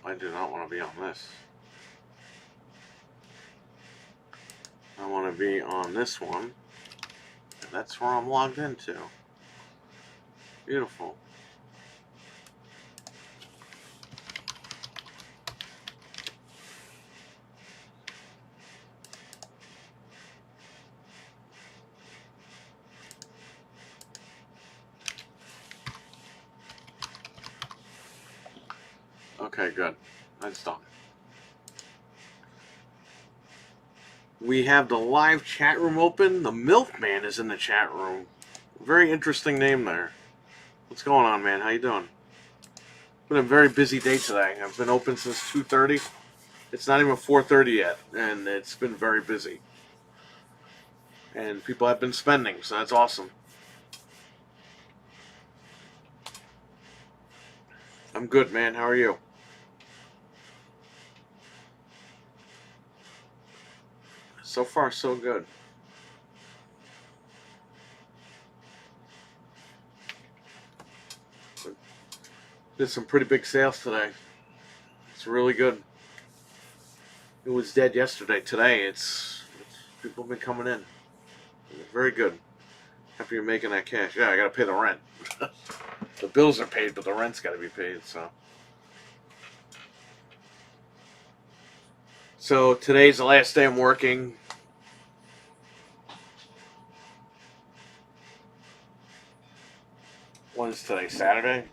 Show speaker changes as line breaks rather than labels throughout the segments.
I do not want to be on this. I want to be on this one. And that's where I'm logged into. Beautiful. Okay, good. That's done. We have the live chat room open. The Milkman is in the chat room. Very interesting name there. What's going on, man? How you doing? Been a very busy day today. I've been open since 2:30. It's not even 4:30 yet, and it's been very busy. And people have been spending, so that's awesome. I'm good, man. How are you? So far, so good. Did some pretty big sales today. It's really good. It was dead yesterday. Today, it's people have been coming in. Very good. Happy you're making that cash. Yeah, I gotta pay the rent. The bills are paid, but the rent's gotta be paid. So today's the last day I'm working. What is today? Saturday?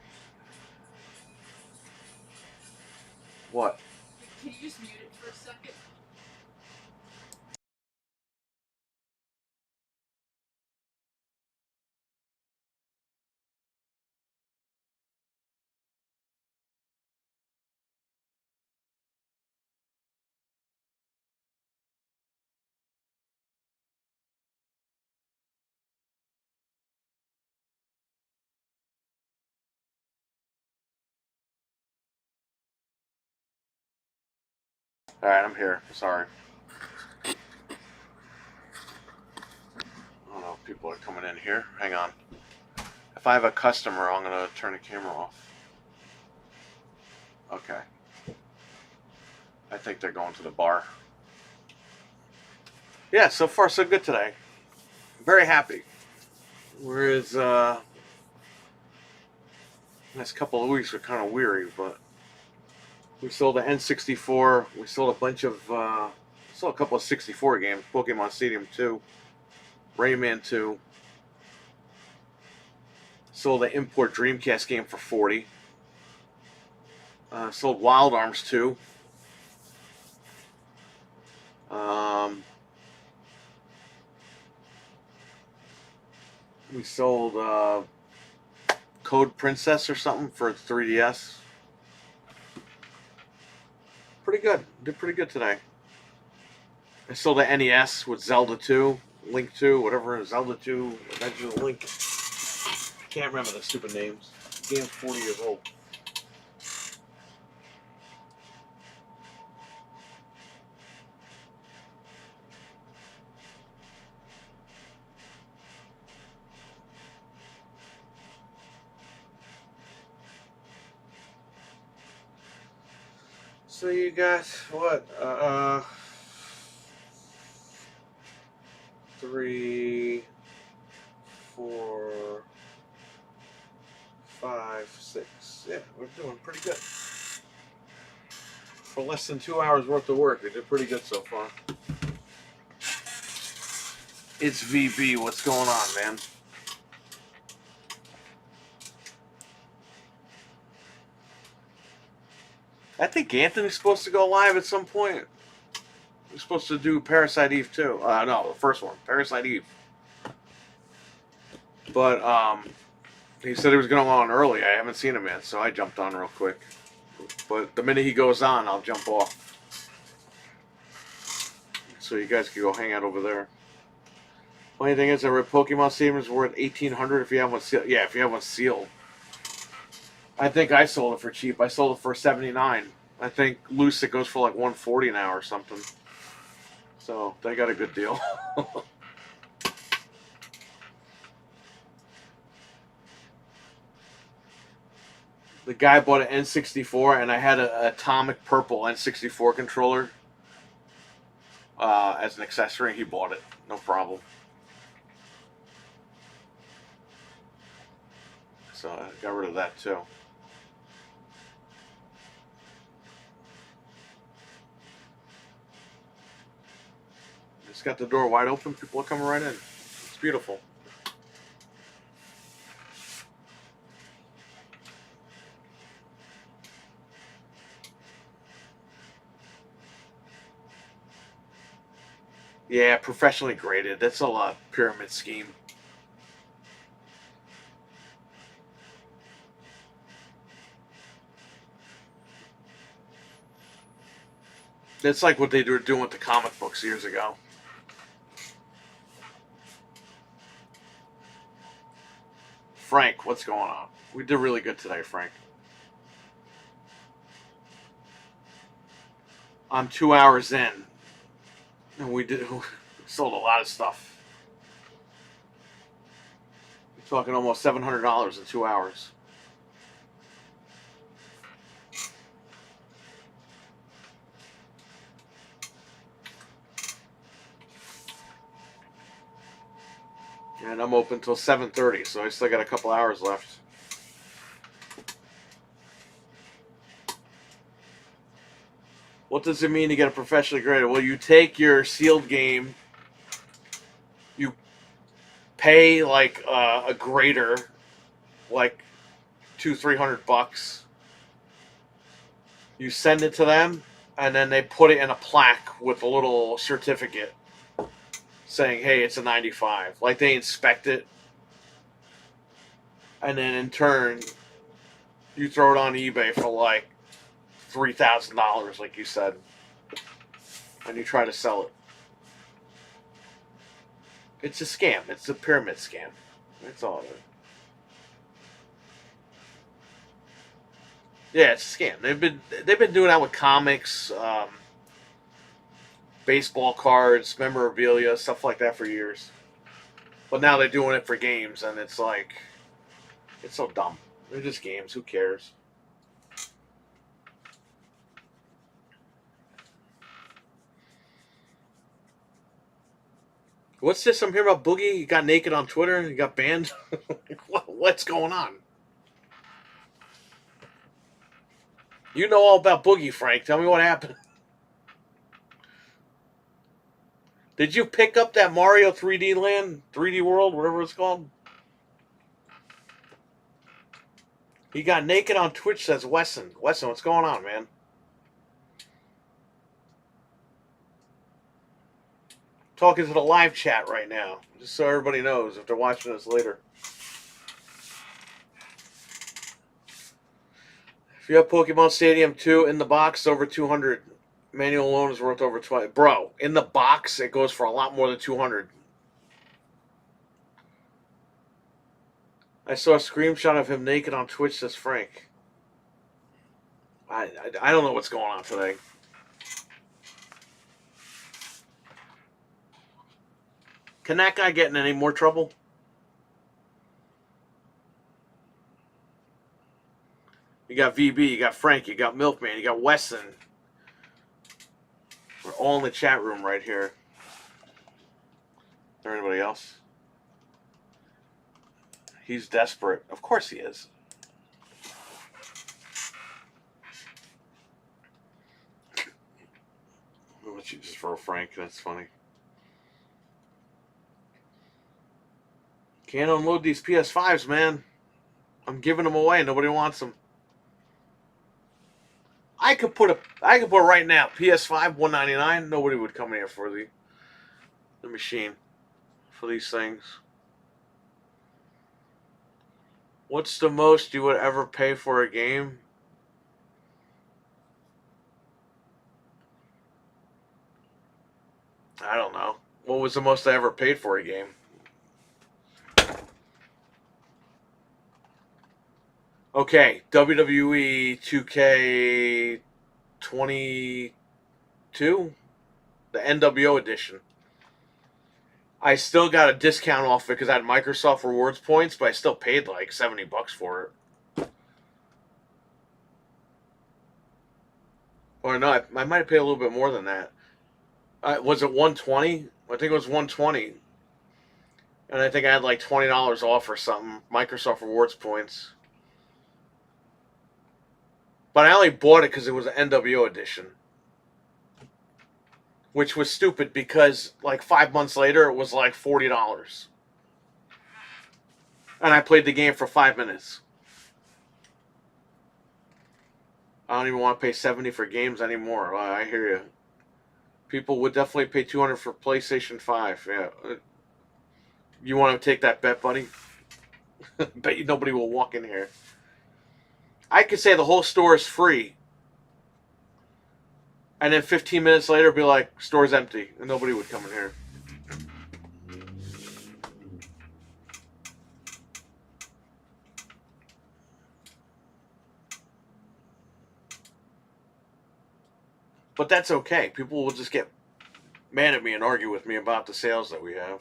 What?
Can you just mute it for a second?
Alright, I'm here. Sorry. I don't know if people are coming in here. Hang on. If I have a customer, I'm gonna turn the camera off. Okay. I think they're going to the bar. Yeah, so far so good today. Very happy. Whereas last couple of weeks were kind of weary, but we sold the N64. We sold a bunch of sold a couple of 64 games. Pokemon Stadium 2, Rayman 2. Sold the import Dreamcast game for 40. Sold Wild Arms 2. We sold Code Princess or something for 3DS. Pretty good. Did pretty good today. I sold the NES with Zelda 2, Link 2, whatever, Zelda 2, Adventure of Link. I can't remember the stupid names. The game's 40 years old. So you got what? 3, 4, 5, 6. Yeah, we're doing pretty good. For less than 2 hours worth of work, we did pretty good so far. It's VB. What's going on, man? I think Anthony's supposed to go live at some point. We're supposed to do Parasite Eve too. No, the first one, Parasite Eve. But he said he was going to go on early. I haven't seen him yet, so I jumped on real quick. But the minute he goes on, I'll jump off. So you guys can go hang out over there. Funny thing is, that Pokemon Stadium is worth $1,800 if you have one sealed. Yeah, if you have one sealed. I think I sold it for cheap. I sold it for $79. I think loose it goes for like $140 now or something. So they got a good deal. The guy bought an N64, and I had an atomic purple N64 controller as an accessory. He bought it, no problem. So I got rid of that too. Just got the door wide open. People are coming right in. It's beautiful. Yeah, professionally graded. That's a pyramid scheme. It's like what they were doing with the comic books years ago. Frank, what's going on? We did really good today, Frank. I'm 2 hours in, and we sold a lot of stuff. We're talking almost $700 in 2 hours. And I'm open till 7:30, so I still got a couple hours left. What does it mean to get a professionally graded? Well, you take your sealed game, you pay like a grader, like $200-300. You send it to them, and then they put it in a plaque with a little certificate saying, hey, it's a 95. Like, they inspect it, and then in turn, you throw it on eBay for like $3,000, like you said, and you try to sell it. It's a scam. It's a pyramid scam. That's all it is. Yeah, it's a scam. They've been doing that with comics, baseball cards, memorabilia, stuff like that for years. But now they're doing it for games, and it's like, it's so dumb. They're just games. Who cares? What's this I'm hearing about Boogie? He got naked on Twitter and he got banned? What's going on? You know all about Boogie, Frank. Tell me what happened. Did you pick up that Mario 3D Land, 3D World, whatever it's called? He got naked on Twitch, says Wesson. Wesson, what's going on, man? Talking to the live chat right now, just so everybody knows if they're watching this later. If you have Pokemon Stadium 2 in the box, over 200. Manual alone is worth over 20. Bro, in the box, it goes for a lot more than 200. I saw a screenshot of him naked on Twitch, says Frank. I don't know what's going on today. Can that guy get in any more trouble? You got VB, you got Frank, you got Milkman, you got Wesson. We're all in the chat room right here. Is there anybody else? He's desperate. Of course he is. I'll let you just throw Frank. That's funny. Can't unload these PS5s, man. I'm giving them away. Nobody wants them. I could put right now PS5 $199. Nobody would come here for the machine for these things. What's the most you would ever pay for a game? I don't know. What was the most I ever paid for a game? Okay, WWE 2K22, the NWO edition. I still got a discount off it because I had Microsoft Rewards points, but I still paid like $70 for it. Or no, I might have paid a little bit more than that. Was it 120? I think it was 120. And I think I had like $20 off or something. Microsoft Rewards points. But I only bought it because it was an NWO edition. Which was stupid because like 5 months later it was like $40. And I played the game for 5 minutes. I don't even want to pay 70 for games anymore. I hear you. People would definitely pay 200 for PlayStation 5. Yeah. You want to take that bet, buddy? Bet you nobody will walk in here. I could say the whole store is free. And then 15 minutes later be like, store's empty. And nobody would come in here. But that's okay. People will just get mad at me and argue with me about the sales that we have.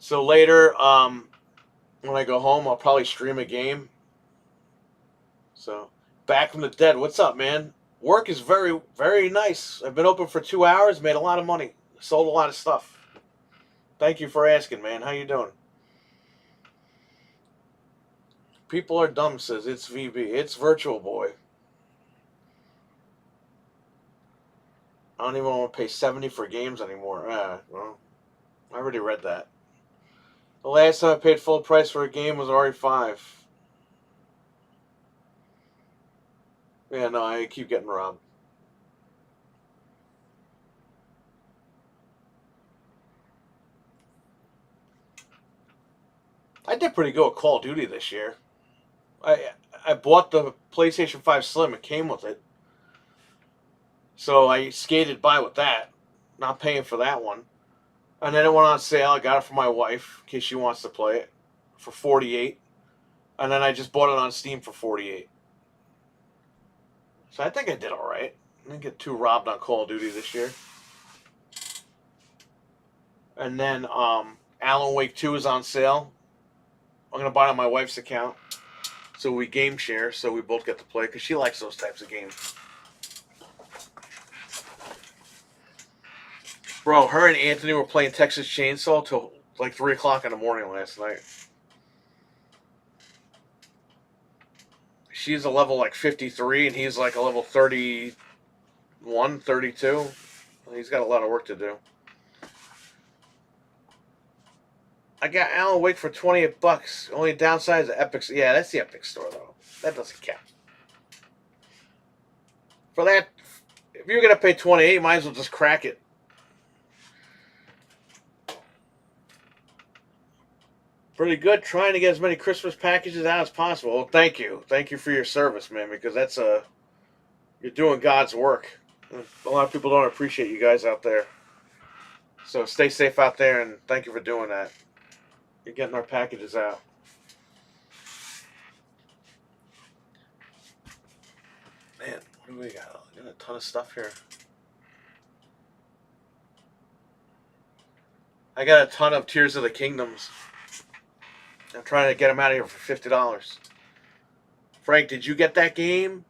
So later, when I go home, I'll probably stream a game. So, Back from the Dead. What's up, man? Work is very, very nice. I've been open for 2 hours, made a lot of money, sold a lot of stuff. Thank you for asking, man. How you doing? People are dumb, says it's VB. It's Virtual Boy. I don't even want to pay 70 for games anymore. Well, I already read that. The last time I paid full price for a game was RE5. Yeah, no, I keep getting robbed. I did pretty good with Call of Duty this year. I bought the PlayStation 5 Slim. It came with it. So I skated by with that. Not paying for that one. And then it went on sale. I got it for my wife in case she wants to play it for 48. And then I just bought it on Steam for 48. So I think I did all right. I didn't get too robbed on Call of Duty this year. And then Alan Wake 2 is on sale. I'm going to buy it on my wife's account. So we game share, so we both get to play, because she likes those types of games. Bro, her and Anthony were playing Texas Chainsaw till like 3 o'clock in the morning last night. She's a level like 53, and he's like a level 31, 32. He's got a lot of work to do. I got Alan Wake for $28. Only downside is the Epic. Yeah, that's the Epic Store, though. That doesn't count. For that, if you're going to pay $28, you might as well just crack it. Pretty good. Trying to get as many Christmas packages out as possible. Well, thank you. Thank you for your service, man, because that's you're doing God's work. A lot of people don't appreciate you guys out there. So stay safe out there, and thank you for doing that. You're getting our packages out. Man, what do we got? We got a ton of stuff here. I got a ton of Tears of the Kingdoms. I'm trying to get them out of here for $50. Frank, did you get that game?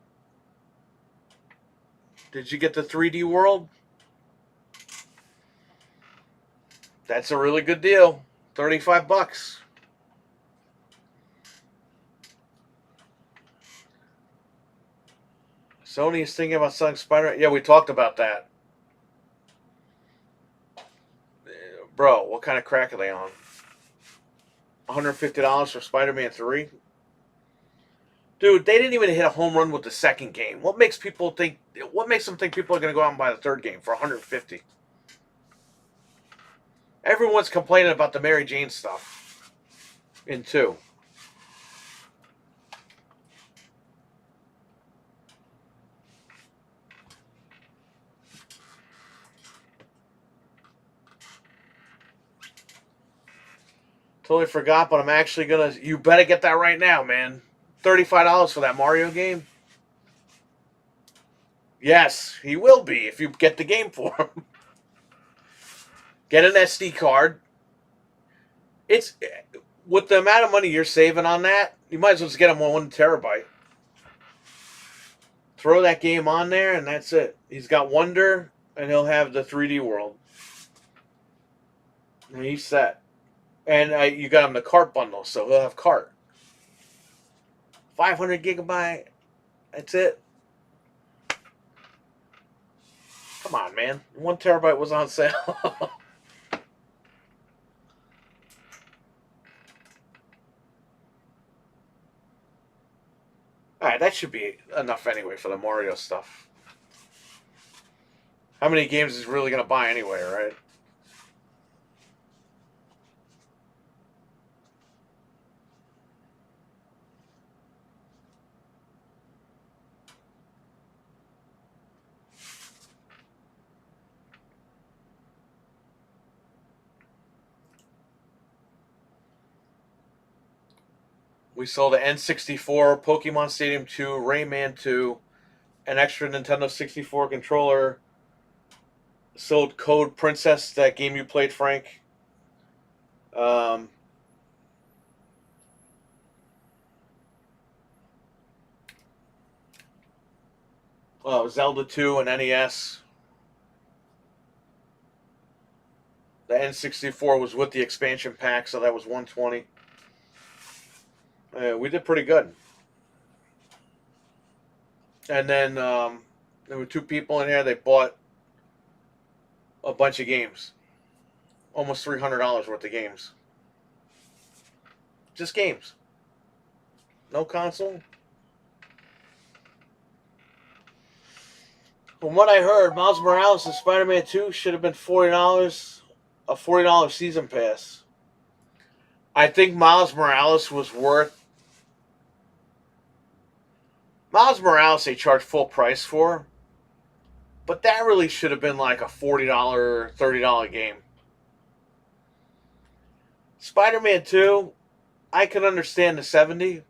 Did you get the 3D World? That's a really good deal. $35. Sony is thinking about selling Spider-Man. Yeah, we talked about that. Bro, what kind of crack are they on? $150 for Spider-Man 3? Dude, they didn't even hit a home run with the second game. What makes them think people are going to go out and buy the third game for $150? Everyone's complaining about the Mary Jane stuff in 2. Totally forgot, but I'm actually going to... You better get that right now, man. $35 for that Mario game? Yes, he will be if you get the game for him. Get an SD card. It's with the amount of money you're saving on that, you might as well just get him 1 terabyte. Throw that game on there, and that's it. He's got Wonder, and he'll have the 3D world. And he's set. And you got him the cart bundle, so he'll have cart. 500 gigabyte. That's it. Come on, man. 1 terabyte was on sale. Alright, that should be enough anyway for the Mario stuff. How many games is really going to buy anyway, right? We sold an N64, Pokemon Stadium 2, Rayman 2, an extra Nintendo 64 controller. Sold Code Princess, that game you played, Frank. Um, Zelda 2 and NES. The N64 was with the expansion pack, so that was 120. We did pretty good. And then there were 2 people in here. They bought a bunch of games, almost $300 worth of games. Just games. No console. From what I heard, Miles Morales and Spider-Man 2 should have been $40, a $40 season pass. I think Miles Morales was worth. Miles Morales they charged full price for, but that really should have been like a $40, $30 game. Spider-Man 2, I can understand the 70,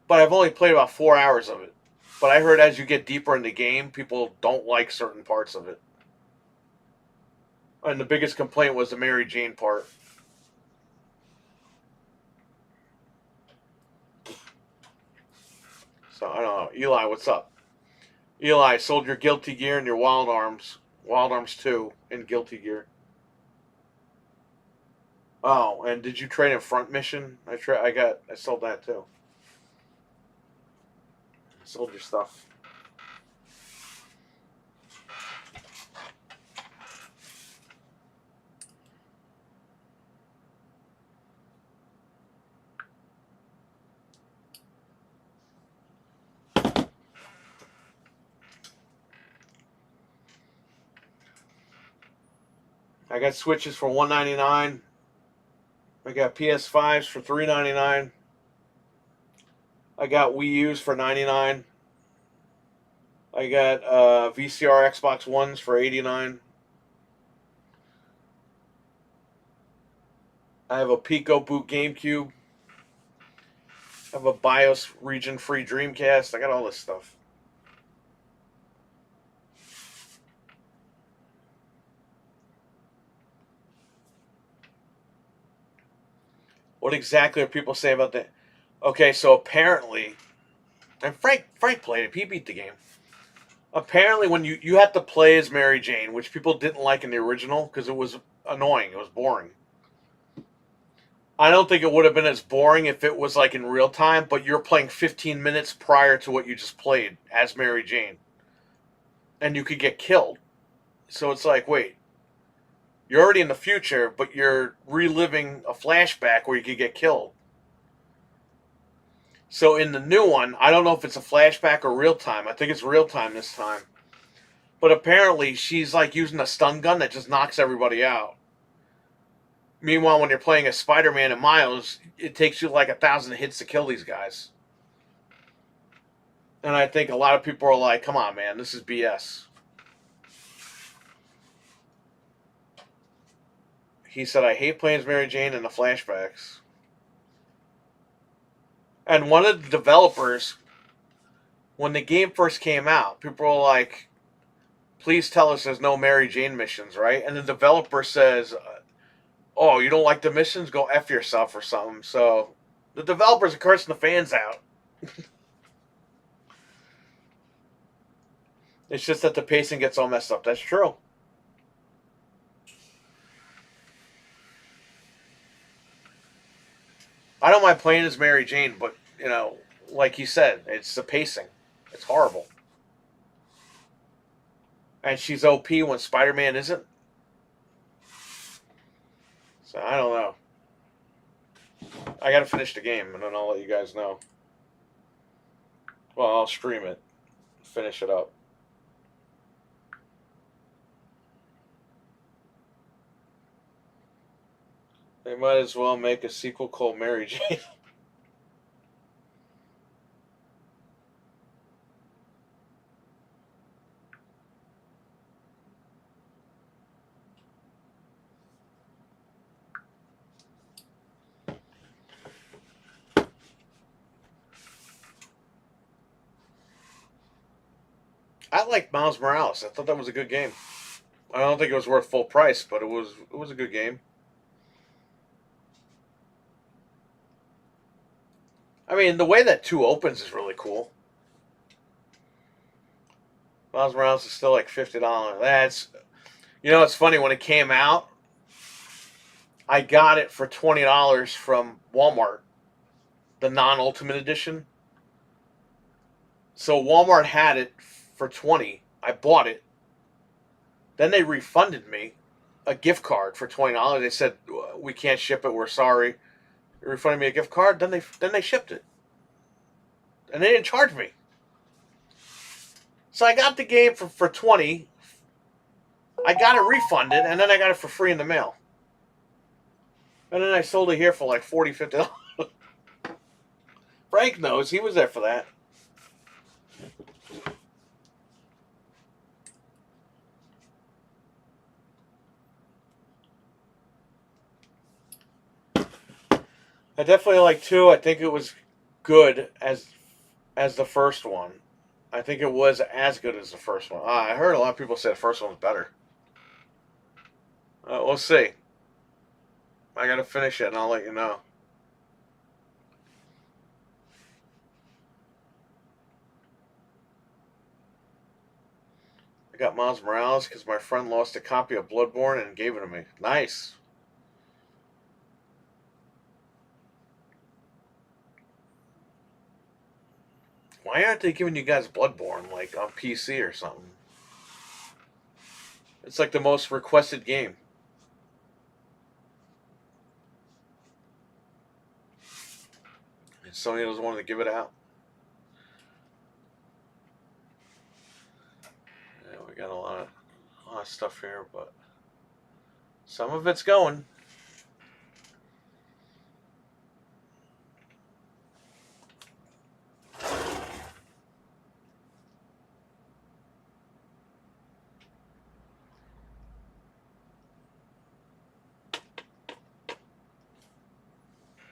but I've only played about 4 hours of it. But I heard as you get deeper in the game, people don't like certain parts of it. And the biggest complaint was the Mary Jane part. So, I don't know. Eli, what's up? Eli, sold your Guilty Gear and your Wild Arms. Wild Arms 2 and Guilty Gear. Oh, and did you trade in Front Mission? I sold that too. Sold your stuff. I got Switches for $199. I got PS5s for $399. I got Wii U's for $99. I got VCR Xbox Ones for $89. I have a Pico Boot GameCube. I have a BIOS region-free Dreamcast. I got all this stuff. What exactly are people saying about that? Okay, so apparently, and Frank played it. He beat the game. Apparently, when you had to play as Mary Jane, which people didn't like in the original because it was annoying, it was boring. I don't think it would have been as boring if it was like in real time, but you're playing 15 minutes prior to what you just played as Mary Jane. And you could get killed. So it's like, wait, you're already in the future, but you're reliving a flashback where you could get killed. So in the new one, I don't know if it's a flashback or real time. I think it's real time this time. But apparently she's like using a stun gun that just knocks everybody out. Meanwhile, when you're playing as Spider-Man and Miles, it takes you like 1,000 hits to kill these guys. And I think a lot of people are like, come on, man, this is BS. He said, I hate playing as Mary Jane in the flashbacks. And one of the developers when the game first came out, people were like, please tell us there's no Mary Jane missions, right? And the developer says, oh, you don't like the missions? Go F yourself or something. So the developers are cursing the fans out. It's just that the pacing gets all messed up. That's true. I don't mind playing as Mary Jane, but, like you said, it's the pacing. It's horrible. And she's OP when Spider-Man isn't. So I don't know. I gotta finish the game, and then I'll let you guys know. Well, I'll stream it. Finish it up. They might as well make a sequel called Mary Jane. I liked Miles Morales. I thought that was a good game. I don't think it was worth full price, but it was a good game. I mean, the way that 2 opens is really cool. Miles Morales is still like $50. It's funny, when it came out, I got it for $20 from Walmart, the non-Ultimate Edition. So Walmart had it for 20. I bought it. Then they refunded me a gift card for $20. They said, we can't ship it. We're sorry. They refunded me a gift card. Then they shipped it, and they didn't charge me. So I got the game for 20. I got it refunded, and then I got it for free in the mail. And then I sold it here for like $40, $50. Frank knows. He was there for that. I definitely like 2. I think it was good as the first one. I think it was as good as the first one. I heard a lot of people say the first one was better. We'll see. I gotta finish it, and I'll let you know. I got Miles Morales because my friend lost a copy of Bloodborne and gave it to me. Nice. Why aren't they giving you guys Bloodborne, like, on PC or something? It's like the most requested game. And Sony doesn't want to give it out. Yeah, we got a lot of stuff here, but some of it's going.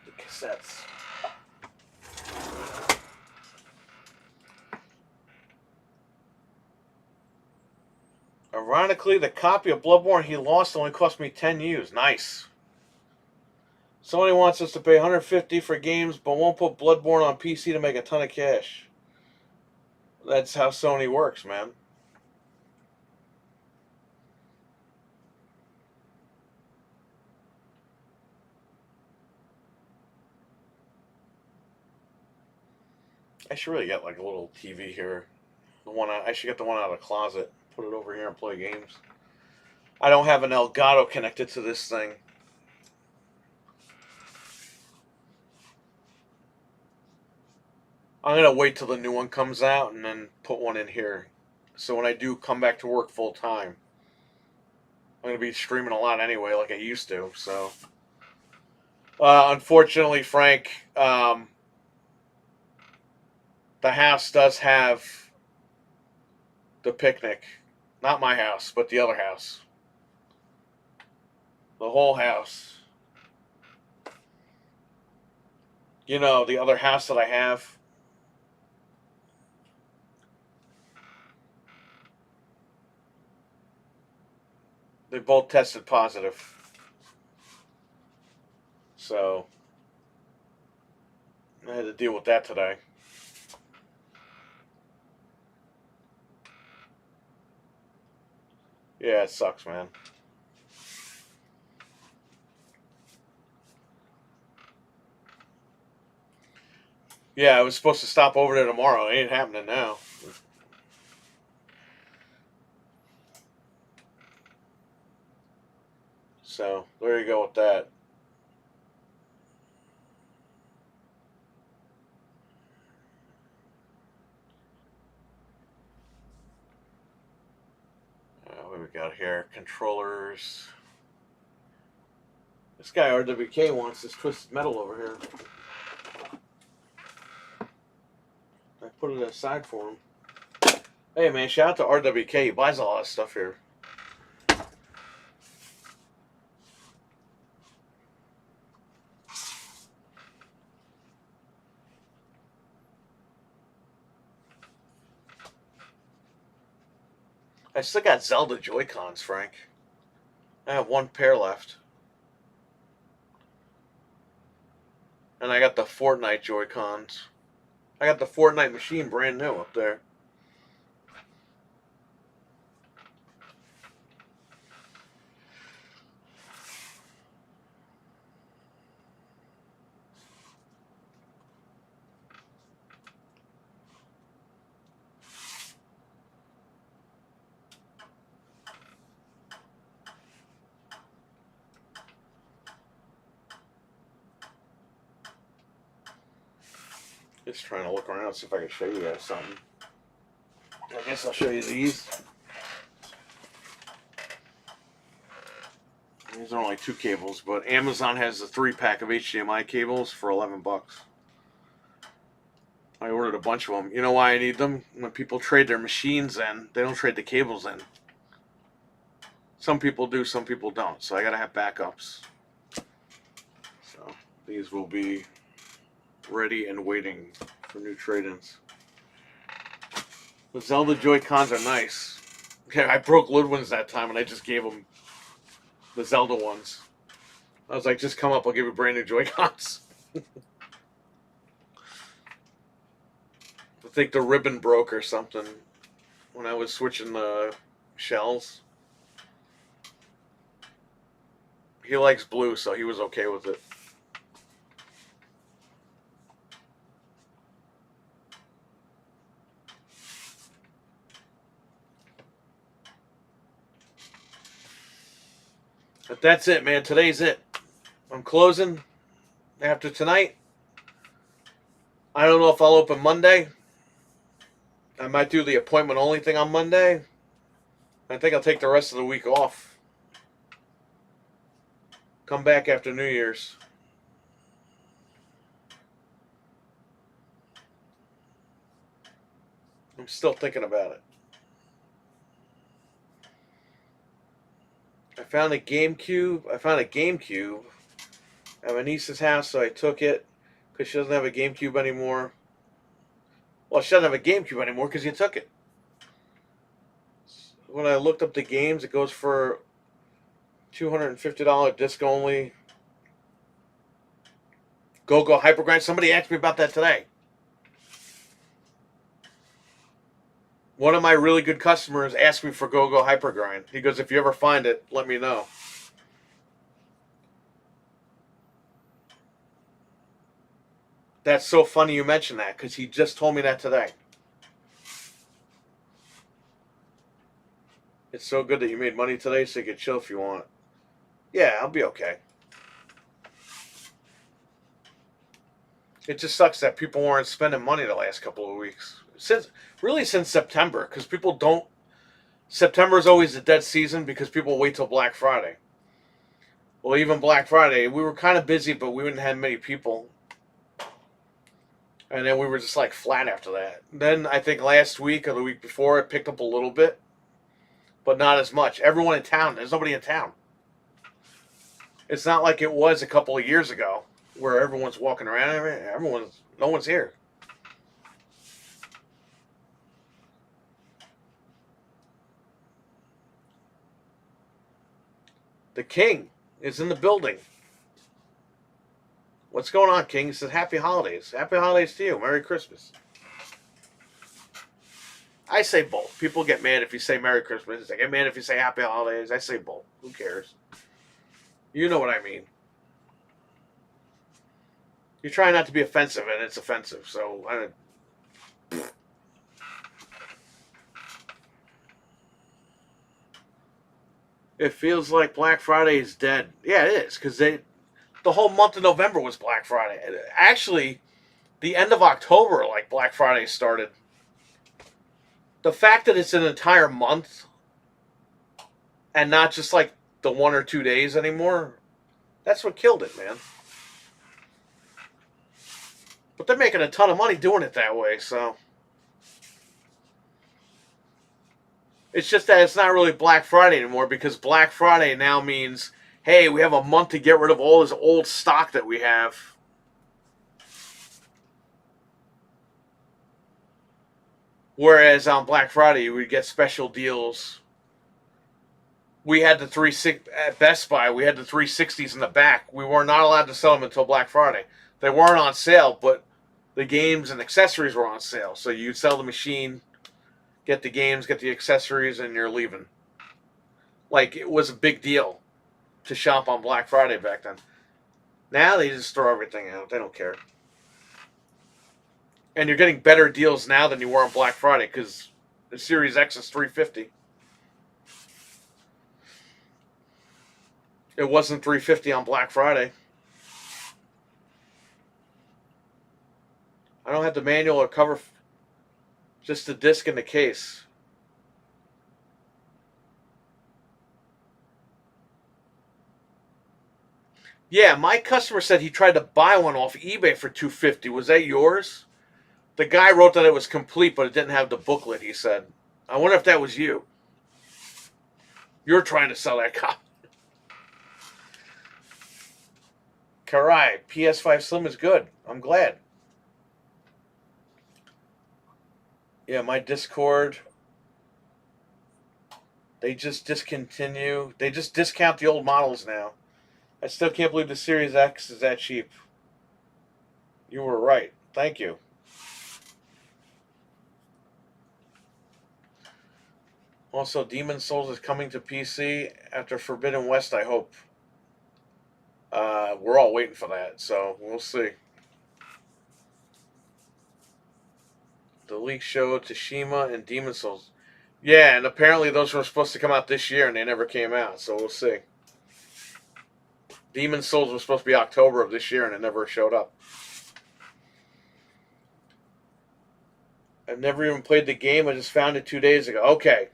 The cassettes. Ironically, the copy of Bloodborne he lost only cost me 10 U's. Nice. Sony wants us to pay $150 for games, but won't put Bloodborne on PC to make a ton of cash. That's how Sony works, man. I should really get like a little TV here. I should get the one out of the closet. Put it over here and play games. I don't have an Elgato connected to this thing. I'm gonna wait till the new one comes out and then put one in here. So when I do come back to work full time, I'm gonna be streaming a lot anyway, like I used to. So, unfortunately, Frank, the house does have the picnic. Not my house, but the other house. The whole house. The other house that I have. They both tested positive. So I had to deal with that today. Yeah, it sucks, man. Yeah, I was supposed to stop over there tomorrow. It ain't happening now. So there you go with that. What do we got here? Controllers. This guy RWK wants this twisted metal over here. I put it aside for him. Hey man, shout out to RWK. He buys a lot of stuff here. I still got Zelda Joy-Cons, Frank. I have one pair left. And I got the Fortnite Joy-Cons. I got the Fortnite machine brand new up there. Just trying to look around, see if I can show you guys something. I guess I'll show you these. These are only 2 cables, but Amazon has a 3-pack of HDMI cables for $11. I ordered a bunch of them. You know why I need them? When people trade their machines in, they don't trade the cables in. Some people do, some people don't. So I gotta have backups. So these will be ready and waiting for new trade-ins. The Zelda Joy-Cons are nice. Yeah, I broke Ludwin's that time and I just gave him the Zelda ones. I was like, just come up, I'll give you brand new Joy-Cons. I think the ribbon broke or something when I was switching the shells. He likes blue, so he was okay with it. But that's it, man. Today's it. I'm closing after tonight. I don't know if I'll open Monday. I might do the appointment only thing on Monday. I think I'll take the rest of the week off. Come back after New Year's. I'm still thinking about it. I found a GameCube at my niece's house, so I took it because she doesn't have a GameCube anymore. Well, she doesn't have a GameCube anymore because you took it. When I looked up the games, it goes for $250 disc only. Go Hypergrind. Somebody asked me about that today. One of my really good customers asked me for Go Hypergrind. He goes, if you ever find it, let me know. That's so funny you mentioned that because he just told me that today. It's so good that you made money today so you can chill if you want. Yeah, I'll be okay. It just sucks that people weren't spending money the last couple of weeks. Since September, because people don't. September is always a dead season because people wait till Black Friday. Well, even Black Friday, we were kind of busy, but we didn't have many people. And then we were just like flat after that. Then I think last week or the week before, it picked up a little bit, but not as much. Everyone in town, there's nobody in town. It's not like it was a couple of years ago where everyone's walking around. No one's here. The King is in the building. What's going on, King? He says, Happy Holidays. Happy Holidays to you. Merry Christmas. I say both. People get mad if you say Merry Christmas. They get mad if you say Happy Holidays. I say both. Who cares? You know what I mean. You try not to be offensive, and it's offensive. So, it feels like Black Friday is dead. Yeah, it is, because the whole month of November was Black Friday. Actually, the end of October, like Black Friday started. The fact that it's an entire month and not just like the 1 or 2 days anymore, that's what killed it, man. But they're making a ton of money doing it that way, so. It's just that it's not really Black Friday anymore, because Black Friday now means, hey, we have a month to get rid of all this old stock that we have. Whereas on Black Friday, you would get special deals. We had at Best Buy, we had the 360s in the back. We were not allowed to sell them until Black Friday. They weren't on sale, but the games and accessories were on sale. So you sell the machine, get the games, get the accessories, and you're leaving. Like, it was a big deal to shop on Black Friday back then. Now they just throw everything out. They don't care. And you're getting better deals now than you were on Black Friday, because the Series X is $350. It wasn't $350 on Black Friday. I don't have the manual or cover, just the disc and the case. Yeah, my customer said he tried to buy one off eBay for $250. Was that yours? The guy wrote that it was complete, but it didn't have the booklet, he said. I wonder if that was you. You're trying to sell that copy. Karai, PS5 Slim is good. I'm glad. Yeah, my Discord, they just discontinue. They just discount the old models now. I still can't believe the Series X is that cheap. You were right. Thank you. Also, Demon's Souls is coming to PC after Forbidden West, I hope. We're all waiting for that, so we'll see. The leak showed Tsushima and Demon's Souls. Yeah, and apparently those were supposed to come out this year, and they never came out, so we'll see. Demon's Souls was supposed to be October of this year, and it never showed up. I've never even played the game. I just found it 2 days ago. Okay.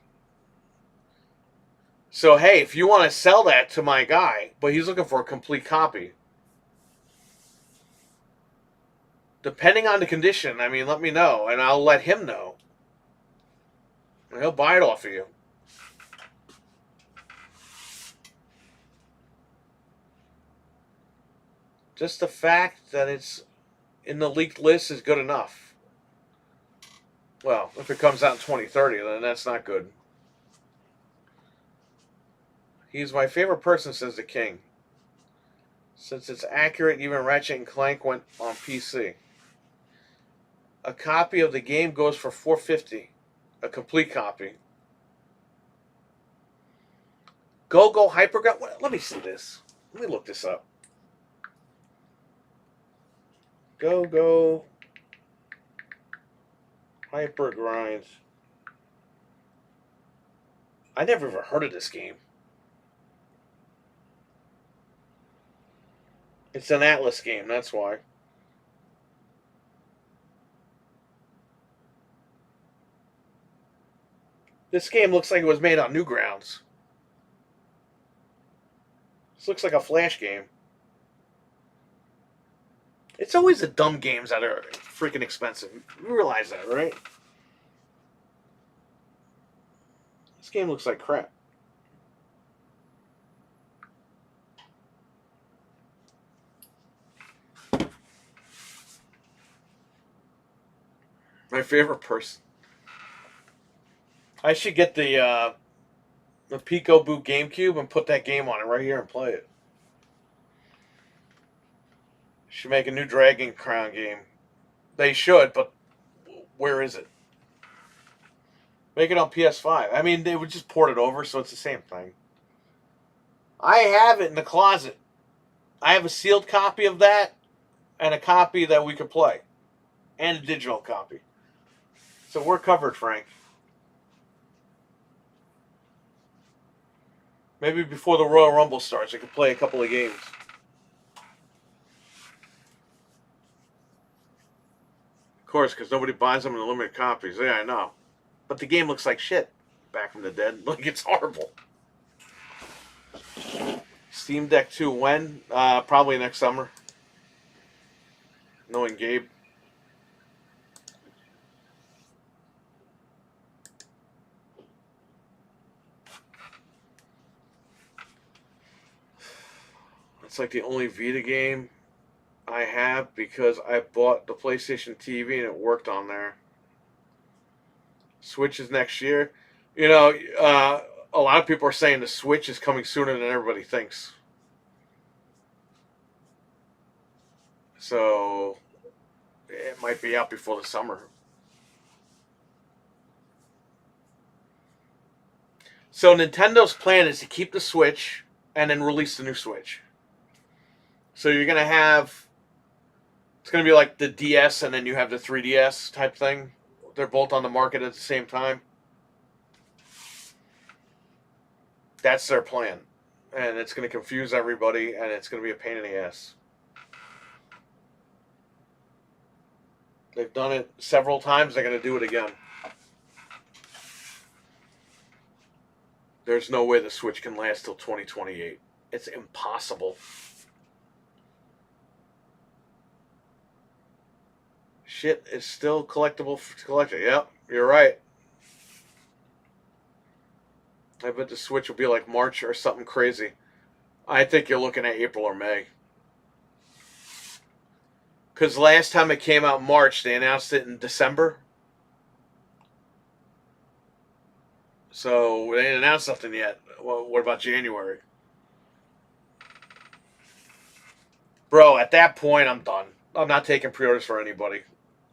So, hey, if you want to sell that to my guy, but he's looking for a complete copy. Depending on the condition, I mean, let me know, and I'll let him know. And he'll buy it off of you. Just the fact that it's in the leaked list is good enough. Well, if it comes out in 2030, then that's not good. He's my favorite person, says the King. Since it's accurate, even Ratchet and Clank went on PC. A copy of the game goes for $450. A complete copy. Go Hypergun. Let me see this. Let me look this up. Go Hyper Grind. I never ever heard of this game. It's an Atlas game, that's why. This game looks like it was made on Newgrounds. This looks like a Flash game. It's always the dumb games that are freaking expensive. You realize that, right? This game looks like crap. My favorite person. I should get the the Pico Boot GameCube and put that game on it right here and play it. Should make a new Dragon Crown game. They should, but where is it? Make it on PS5. I mean, they would just port it over, so it's the same thing. I have it in the closet. I have a sealed copy of that and a copy that we could play. And a digital copy. So we're covered, Frank. Maybe before the Royal Rumble starts, I could play a couple of games. Of course, because nobody buys them in limited copies. Yeah, I know. But the game looks like shit. Back from the dead. Like, it's horrible. Steam Deck 2 when? Probably next summer. Knowing Gabe. It's like the only Vita game I have because I bought the PlayStation TV and it worked on there. Switch is next year. You know, a lot of people are saying the Switch is coming sooner than everybody thinks. So it might be out before the summer. So Nintendo's plan is to keep the Switch and then release the new Switch. So you're going to have, it's going to be like the DS and then you have the 3DS type thing. They're both on the market at the same time. That's their plan. And it's going to confuse everybody and it's going to be a pain in the ass. They've done it several times. They're going to do it again. There's no way the Switch can last till 2028. It's impossible. Shit is still collectible to collect it. Yep, you're right. I bet the Switch will be like March or something crazy. I think you're looking at April or May. Because last time it came out March, they announced it in December. So they didn't announce nothing yet. Well, what about January? Bro, at that point, I'm done. I'm not taking pre-orders for anybody.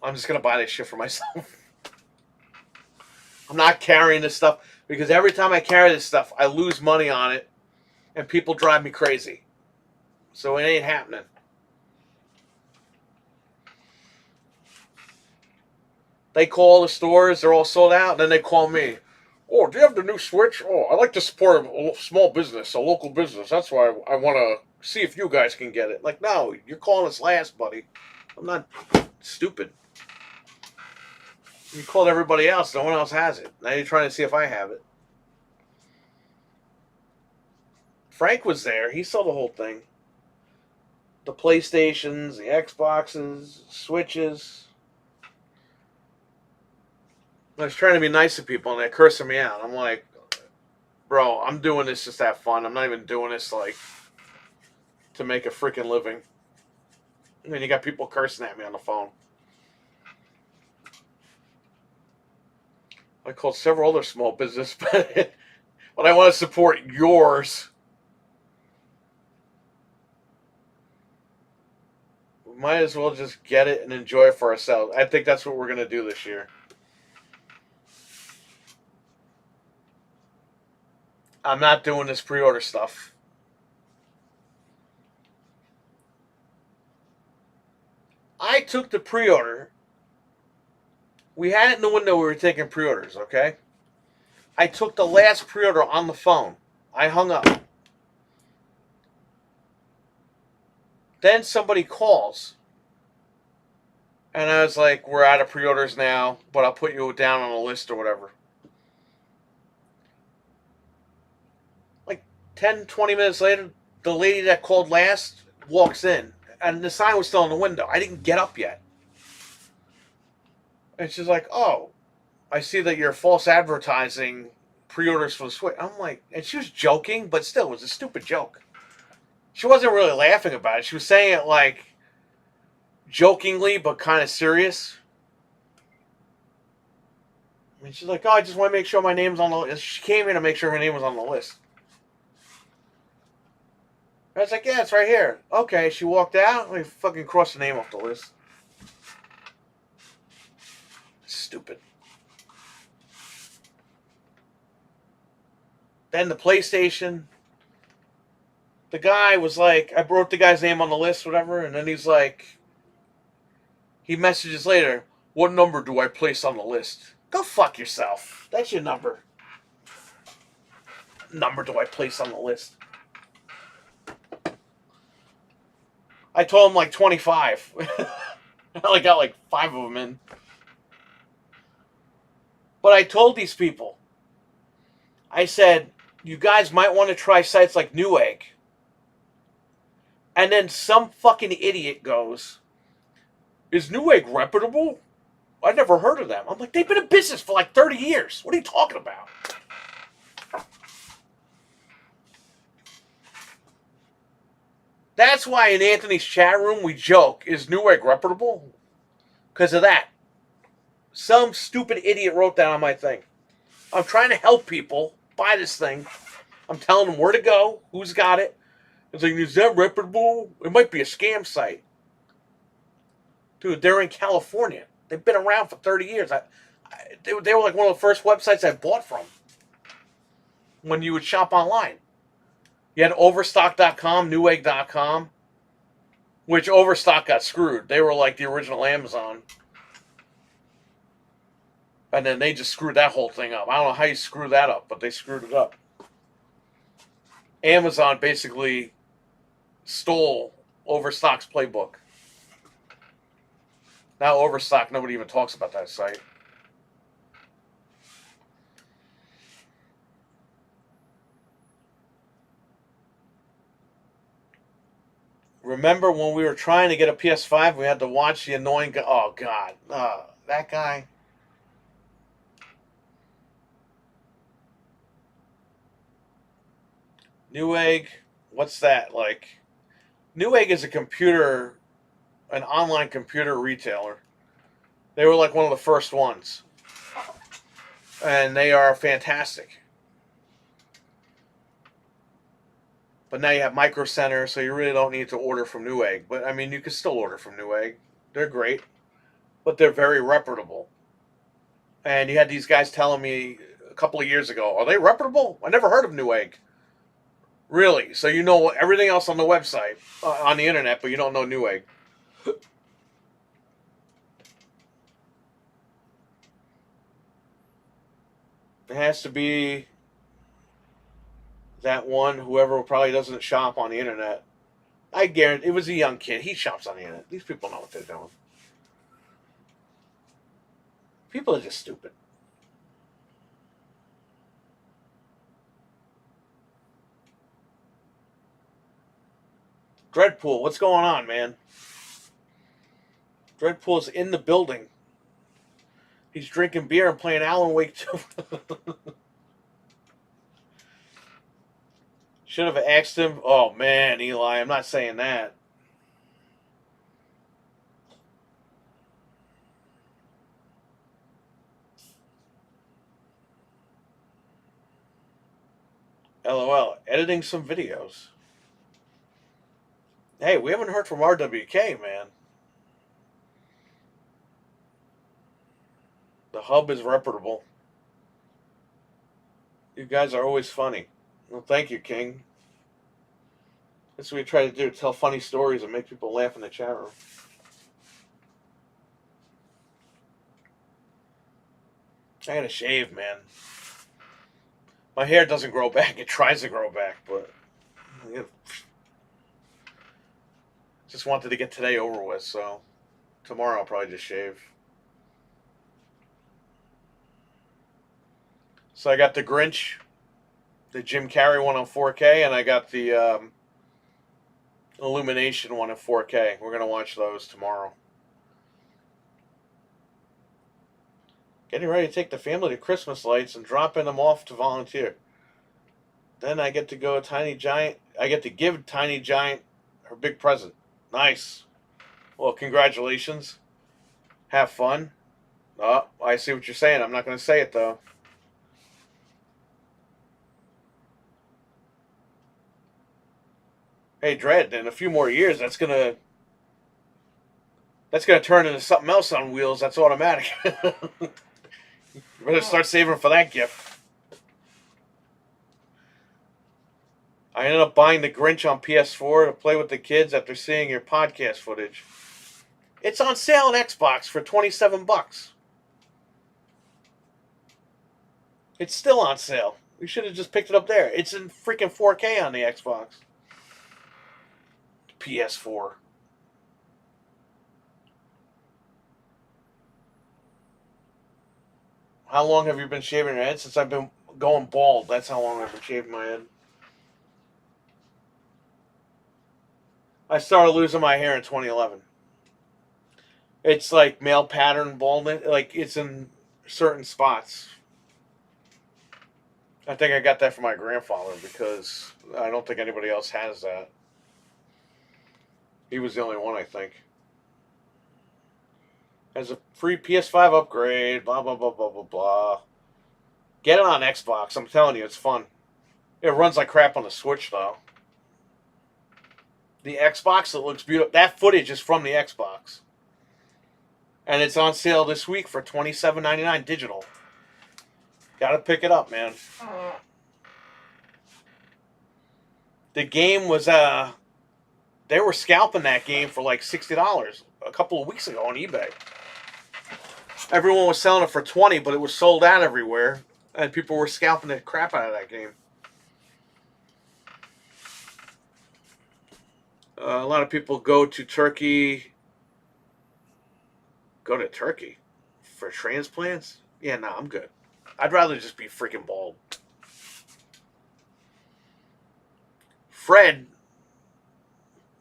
I'm just going to buy this shit for myself. I'm not carrying this stuff because every time I carry this stuff, I lose money on it and people drive me crazy. So it ain't happening. They call the stores, they're all sold out, and then they call me. Oh, do you have the new Switch? Oh, I like to support a small business, a local business. That's why I want to see if you guys can get it. Like, no, you're calling us last, buddy. I'm not stupid. You called everybody else. No one else has it. Now you're trying to see if I have it. Frank was there. He saw the whole thing. The PlayStations, the Xboxes, Switches. I was trying to be nice to people, and they're cursing me out. I'm like, bro, I'm doing this just to have fun. I'm not even doing this, like, to make a freaking living. And then you got people cursing at me on the phone. I called several other small business, but I want to support yours. We might as well just get it and enjoy it for ourselves. I think that's what we're going to do this year. I'm not doing this pre-order stuff. I took the pre-order. We had it in the window we were taking pre-orders, okay? I took the last pre-order on the phone. I hung up. Then somebody calls. And I was like, we're out of pre-orders now, but I'll put you down on a list or whatever. Like 10, 20 minutes later, the lady that called last walks in. And the sign was still in the window. I didn't get up yet. And she's like, oh, I see that you're false advertising pre-orders for the Switch. I'm like, and she was joking, but still, it was a stupid joke. She wasn't really laughing about it. She was saying it like jokingly, but kind of serious. And she's like, oh, I just want to make sure my name's on the list. She came here to make sure her name was on the list. I was like, yeah, it's right here. Okay, she walked out. We fucking crossed the name off the list. Stupid. Then the PlayStation. The guy was like, I wrote the guy's name on the list, whatever, and then he's like, he messages later, what number do I place on the list? Go fuck yourself. That's your number. Number do I place on the list? I told him like 25. I only got like 5 of them in. But I told these people, I said, you guys might want to try sites like Newegg. And then some fucking idiot goes, is Newegg reputable? I never heard of them. I'm like, they've been in business for like 30 years. What are you talking about? That's why in Anthony's chat room we joke, is Newegg reputable? Because of that. Some stupid idiot wrote that on my thing. I'm trying to help people buy this thing. I'm telling them where to go, who's got it. It's like, is that reputable? It might be a scam site. Dude, they're in California. They've been around for 30 years. They were like one of the first websites I bought from when you would shop online. You had Overstock.com, Newegg.com, which Overstock got screwed. They were like the original Amazon. And then they just screwed that whole thing up. I don't know how you screw that up, but they screwed it up. Amazon basically stole Overstock's playbook. Now Overstock, nobody even talks about that site. Remember when we were trying to get a PS5, we had to watch the annoying guy. Oh, God. That guy. Newegg, what's that? Like, Newegg is an online computer retailer. They were like one of the first ones. And they are fantastic. But now you have Micro Center, so you really don't need to order from Newegg. But, I mean, you can still order from Newegg. They're great. But they're very reputable. And you had these guys telling me a couple of years ago, are they reputable? I never heard of Newegg. Really? So you know everything else on the website, on the internet, but you don't know Newegg. It has to be that one, whoever probably doesn't shop on the internet. I guarantee it was a young kid. He shops on the internet. These people know what they're doing. People are just stupid. Dreadpool, what's going on, man? Dreadpool's in the building. He's drinking beer and playing Alan Wake 2. Should have asked him. Oh, man, Eli, I'm not saying that. LOL. Editing some videos. Hey, we haven't heard from RWK, man. The hub is reputable. You guys are always funny. Well, thank you, King. That's what we try to do, tell funny stories and make people laugh in the chat room. I gotta shave, man. My hair doesn't grow back. It tries to grow back, but just wanted to get today over with, so tomorrow I'll probably just shave. So I got the Grinch, the Jim Carrey one on 4K, and I got the Illumination one in 4K. We're going to watch those tomorrow. Getting ready to take the family to Christmas lights and dropping them off to volunteer. Then I get to go Tiny Giant. I get to give Tiny Giant her big present. Nice. Well, congratulations. Have fun. Oh, I see what you're saying. I'm not going to say it though. Hey, Dread, in a few more years, that's gonna turn into something else on wheels. That's automatic. You better start saving for that gift. I ended up buying the Grinch on PS4 to play with the kids after seeing your podcast footage. It's on sale on Xbox for $27. It's still on sale. We should have just picked it up there. It's in freaking 4K on the Xbox. PS4. How long have you been shaving your head? Since I've been going bald. That's how long I've been shaving my head. I started losing my hair in 2011. It's like male pattern baldness. Like it's in certain spots. I think I got that from my grandfather because I don't think anybody else has that. He was the only one, I think. Has a free PS5 upgrade, blah, blah, blah, blah, blah, blah. Get it on Xbox. I'm telling you, it's fun. It runs like crap on the Switch, though. The Xbox, it looks beautiful. That footage is from the Xbox. And it's on sale this week for $27.99 digital. Gotta pick it up, man. The game was, they were scalping that game for like $60 a couple of weeks ago on eBay. Everyone was selling it for $20, but it was sold out everywhere, and people were scalping the crap out of that game. A lot of people go to Turkey. Go to Turkey for transplants? Yeah, no, I'm good. I'd rather just be freaking bald. Fred,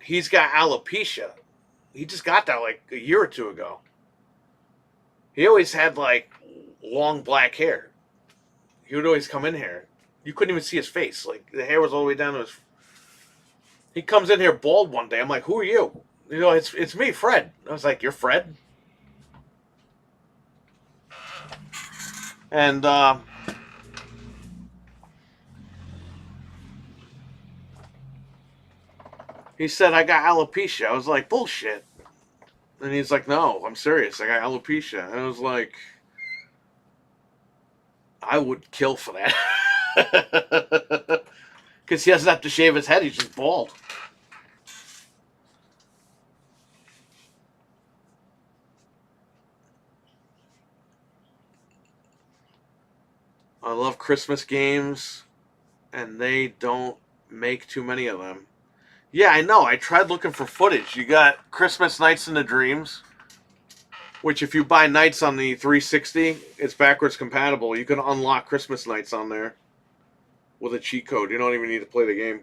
he's got alopecia. He just got that like a year or two ago. He always had like long black hair. He would always come in here. You couldn't even see his face. Like the hair was all the way down to his. He comes in here bald one day. I'm like, "Who are you?" You know, it's me, Fred. I was like, "You're Fred?" And he said, "I got alopecia." I was like, "Bullshit." And he's like, "No, I'm serious. I got alopecia." And I was like, "I would kill for that." Because he doesn't have to shave his head. He's just bald. I love Christmas games, and they don't make too many of them. Yeah, I know. I tried looking for footage. You got Christmas Nights in the Dreams, which if you buy Nights on the 360, it's backwards compatible. You can unlock Christmas Nights on there with a cheat code. You don't even need to play the game.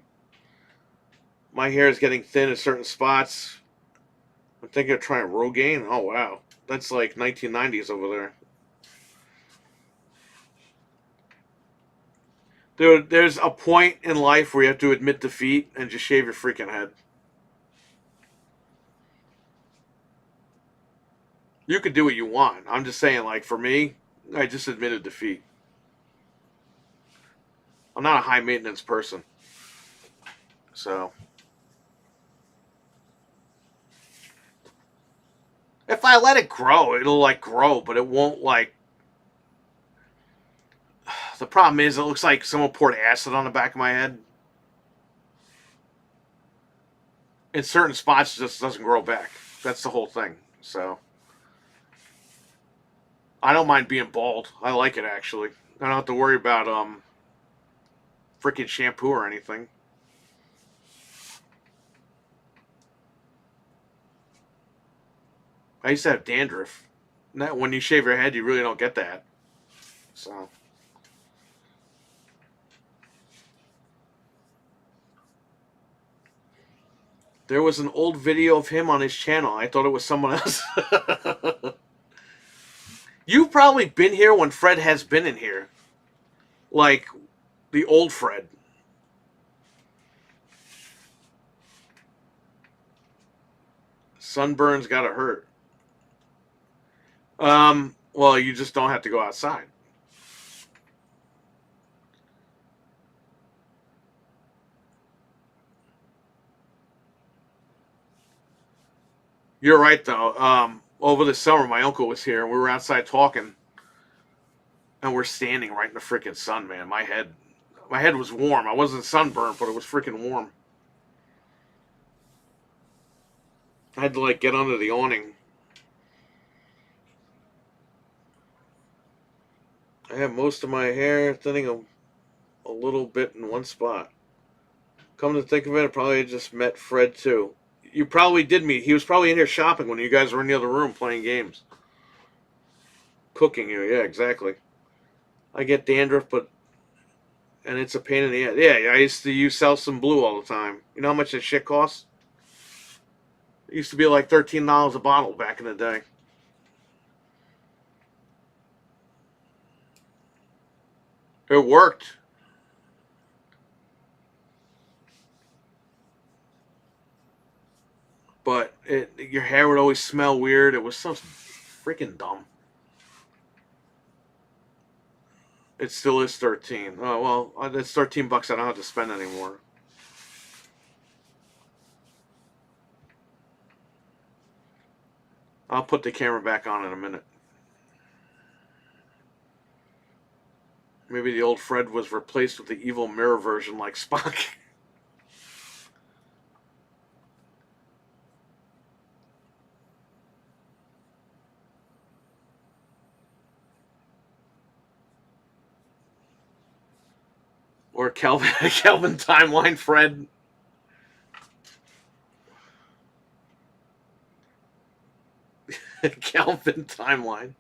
My hair is getting thin in certain spots. I'm thinking of trying Rogaine. Oh, wow. That's like 1990s over there. Dude, there's a point in life where you have to admit defeat and just shave your freaking head. You can do what you want. I'm just saying, like, for me, I just admitted defeat. I'm not a high maintenance person. So, if I let it grow, it'll, like, grow, but it won't, like. The problem is, it looks like someone poured acid on the back of my head. In certain spots, it just doesn't grow back. That's the whole thing. So, I don't mind being bald. I like it, actually. I don't have to worry about, freaking shampoo or anything. I used to have dandruff. When you shave your head, you really don't get that. So, there was an old video of him on his channel. I thought it was someone else. You've probably been here when Fred has been in here. Like the old Fred. Sunburns gotta hurt. Well, you just don't have to go outside. You're right, though. Over the summer, my uncle was here, and we were outside talking, and we're standing right in the freaking sun, man. My head was warm. I wasn't sunburned, but it was freaking warm. I had to like get under the awning. I have most of my hair thinning a little bit in one spot. Come to think of it, I probably just met Fred too. You probably did meet. He was probably in here shopping when you guys were in the other room playing games. Cooking you, yeah, exactly. I get dandruff, but and it's a pain in the ass. Yeah, I used to use Selsun Blue all the time. You know how much that shit costs? It used to be like $13 a bottle back in the day. It worked. But your hair would always smell weird. It was so freaking dumb. It still is 13. Oh well, it's $13 I don't have to spend anymore. I'll put the camera back on in a minute. Maybe the old Fred was replaced with the evil mirror version like Spock. Or Kelvin Kelvin Timeline Fred. Kelvin Timeline.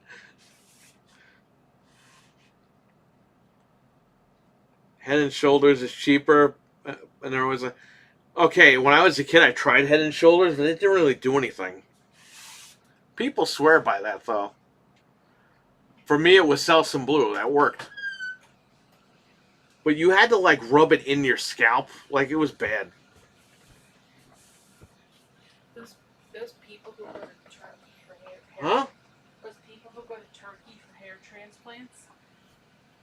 Head and Shoulders is cheaper. And there was a. Okay, when I was a kid, I tried Head and Shoulders, but it didn't really do anything. People swear by that, though. For me, it was Selsun Blue. That worked. But you had to, like, rub it in your scalp. Like, it was bad.
Those people who go to Turkey for hair.
Huh?
Those people who go to Turkey for hair transplants,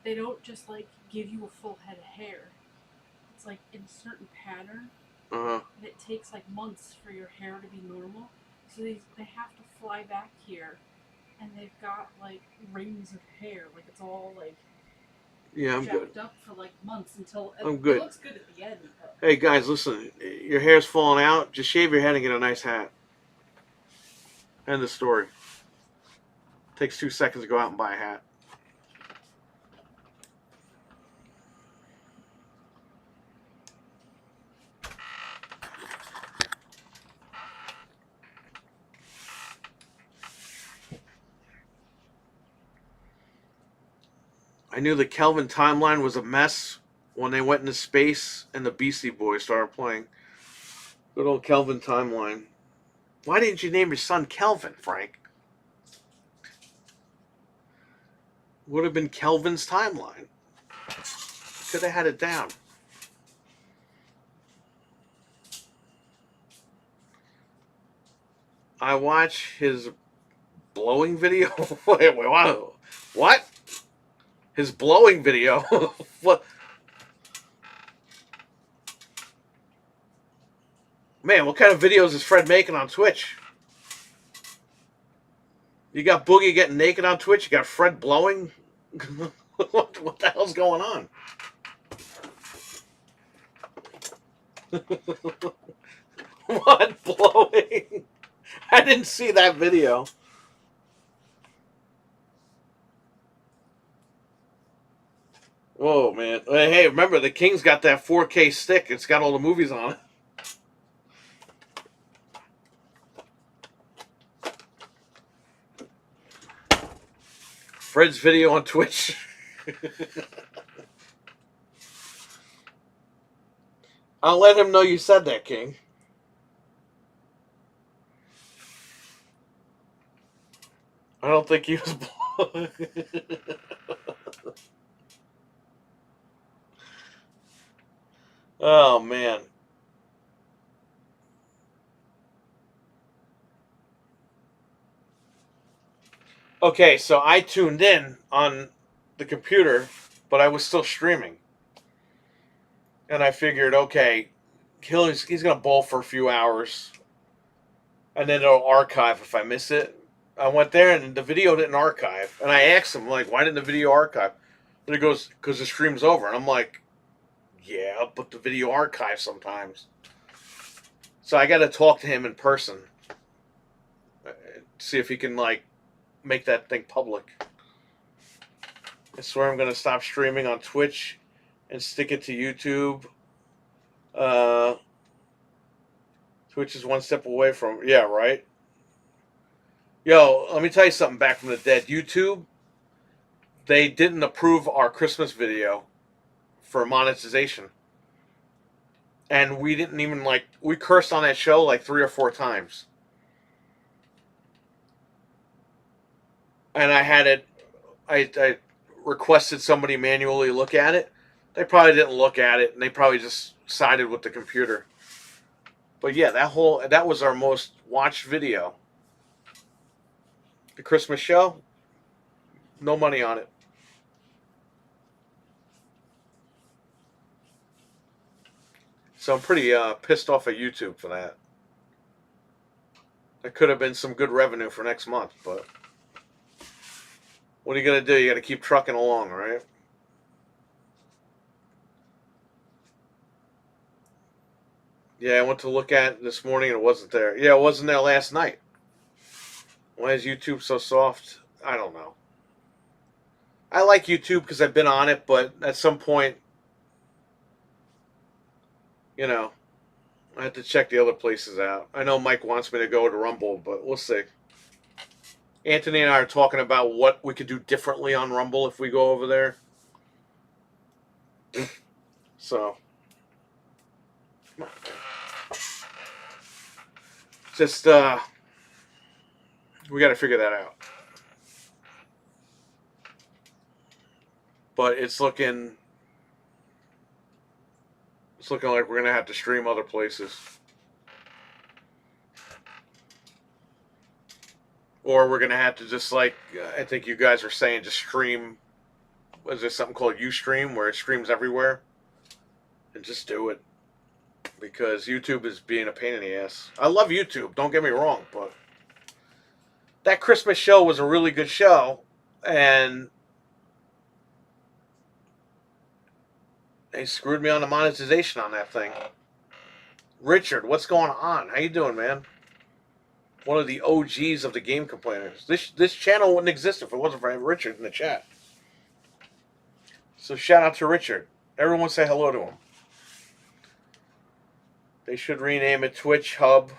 they don't just like give you a full head of hair. It's like in a certain pattern,
Uh-huh.
and it takes like months for your hair to be normal. So they have to fly back here, and they've got like rings of hair, like it's all like
Yeah, I'm good.
jacked up for like months until
I'm good.
It looks good at the end. But
Hey, guys, listen. Your hair's falling out. Just shave your head and get a nice hat. End of story. Takes 2 seconds to go out and buy a hat. I knew the Kelvin timeline was a mess when they went into space and the Beastie Boys started playing. Good old Kelvin timeline. Why didn't you name your son Kelvin, Frank? Would have been Kelvin's timeline. Could have had it down. I watch his blowing video. Wait, what? His blowing video? What? Man, what kind of videos is Fred making on Twitch? You got Boogie getting naked on Twitch. You got Fred blowing. What the hell's going on? What blowing? I didn't see that video. Whoa, man. Hey, remember, the King's got that 4K stick. It's got all the movies on it. Fred's video on Twitch. I'll let him know you said that, King. I don't think he was. Oh, man. Okay, so I tuned in on the computer, but I was still streaming. And I figured, okay, he's going to bowl for a few hours, and then it'll archive if I miss it. I went there, and the video didn't archive. And I asked him, like, why didn't the video archive? And he goes, because the stream's over. And I'm like, yeah, but the video archives sometimes. So I got to talk to him in person, see if he can, like, make that thing public. I swear I'm going to stop streaming on Twitch and stick it to YouTube. Twitch is one step away from, yeah, right? Yo, let me tell you something back from the dead. YouTube, they didn't approve our Christmas video for monetization. And we didn't even, like, we cursed on that show like 3 or 4 times. And I had it, I requested somebody manually look at it. They probably didn't look at it, and they probably just sided with the computer. But yeah, that was our most watched video. The Christmas show, no money on it. So I'm pretty pissed off at YouTube for that. That could have been some good revenue for next month, but what are you gonna do? You got to keep trucking along, right? Yeah, I went to look at it this morning and it wasn't there. Yeah, it wasn't there last night. Why is YouTube so soft? I don't know. I like YouTube because I've been on it, but at some point, you know, I have to check the other places out. I know Mike wants me to go to Rumble, but we'll see. Anthony and I are talking about what we could do differently on Rumble if we go over there. So, just, we got to figure that out. But it's looking like we're going to have to stream other places. Or we're going to have to just, like, I think you guys are saying, just stream. Is there something called Ustream where it streams everywhere? And just do it. Because YouTube is being a pain in the ass. I love YouTube, don't get me wrong, but that Christmas show was a really good show. And they screwed me on the monetization on that thing. Richard, what's going on? How you doing, man? One of the OGs of the game complainers. This channel wouldn't exist if it wasn't for Richard in the chat. So shout out to Richard. Everyone say hello to him. They should rename it Twitch Hub.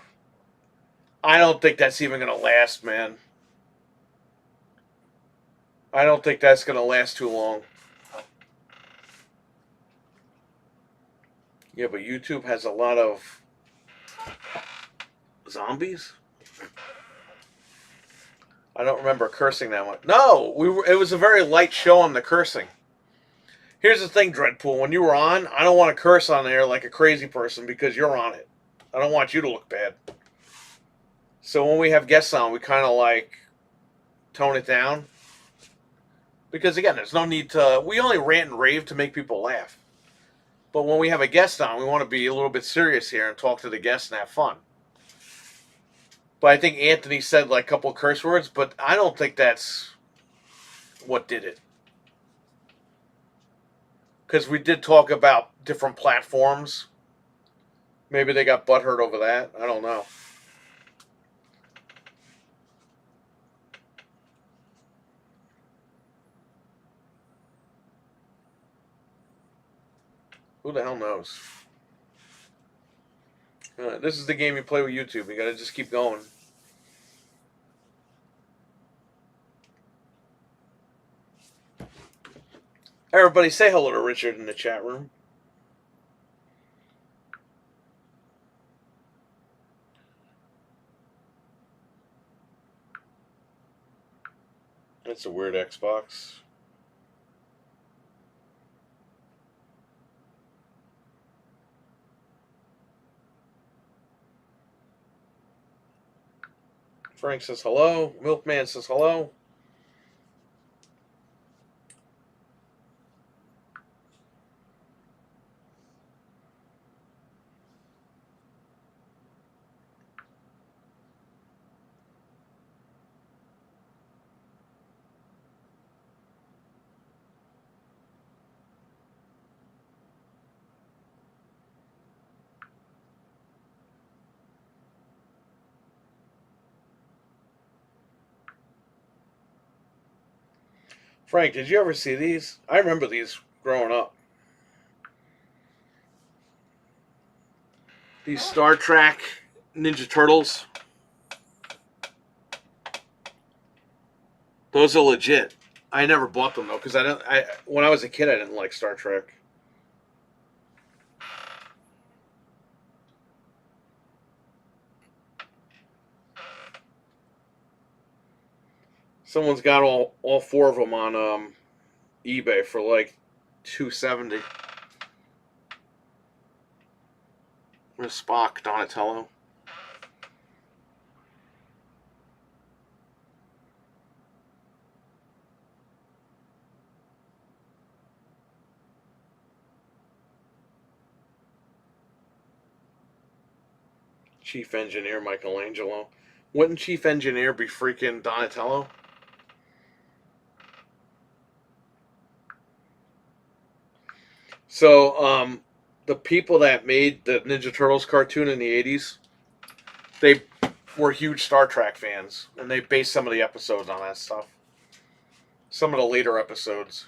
I don't think that's even going to last, man. I don't think that's going to last too long. Yeah, but YouTube has a lot of zombies. I don't remember cursing that much. No, it was a very light show on the cursing. Here's the thing, Dreadpool. When you were on, I don't want to curse on there like a crazy person because you're on it. I don't want you to look bad. So when we have guests on, we kind of like tone it down. Because again, there's no need to... We only rant and rave to make people laugh. But when we have a guest on, we want to be a little bit serious here and talk to the guests and have fun. But I think Anthony said like a couple of curse words, but I don't think that's what did it. Because we did talk about different platforms. Maybe they got butthurt over that. I don't know. Who the hell knows? This is the game you play with YouTube. You gotta just keep going. Everybody say hello to Richard in the chat room. That's a weird Xbox. Frank says hello. Milkman says hello. Frank, did you ever see these? I remember these growing up. These Star Trek Ninja Turtles. Those are legit. I never bought them though because I don't. I when I was a kid, I didn't like Star Trek. Someone's got all four of them on eBay for like $270. There's Spock, Donatello. Chief Engineer Michelangelo. Wouldn't Chief Engineer be freaking Donatello? So, the people that made the Ninja Turtles cartoon in the 80s, they were huge Star Trek fans, and they based some of the episodes on that stuff. Some of the later episodes.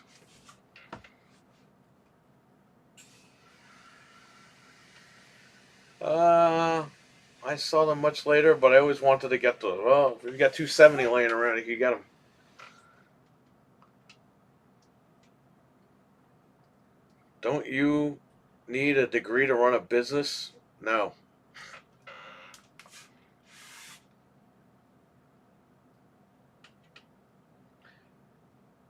I saw them much later, but I always wanted to get those. Well, if you got 270 laying around, you can get them. Don't you need a degree to run a business? No.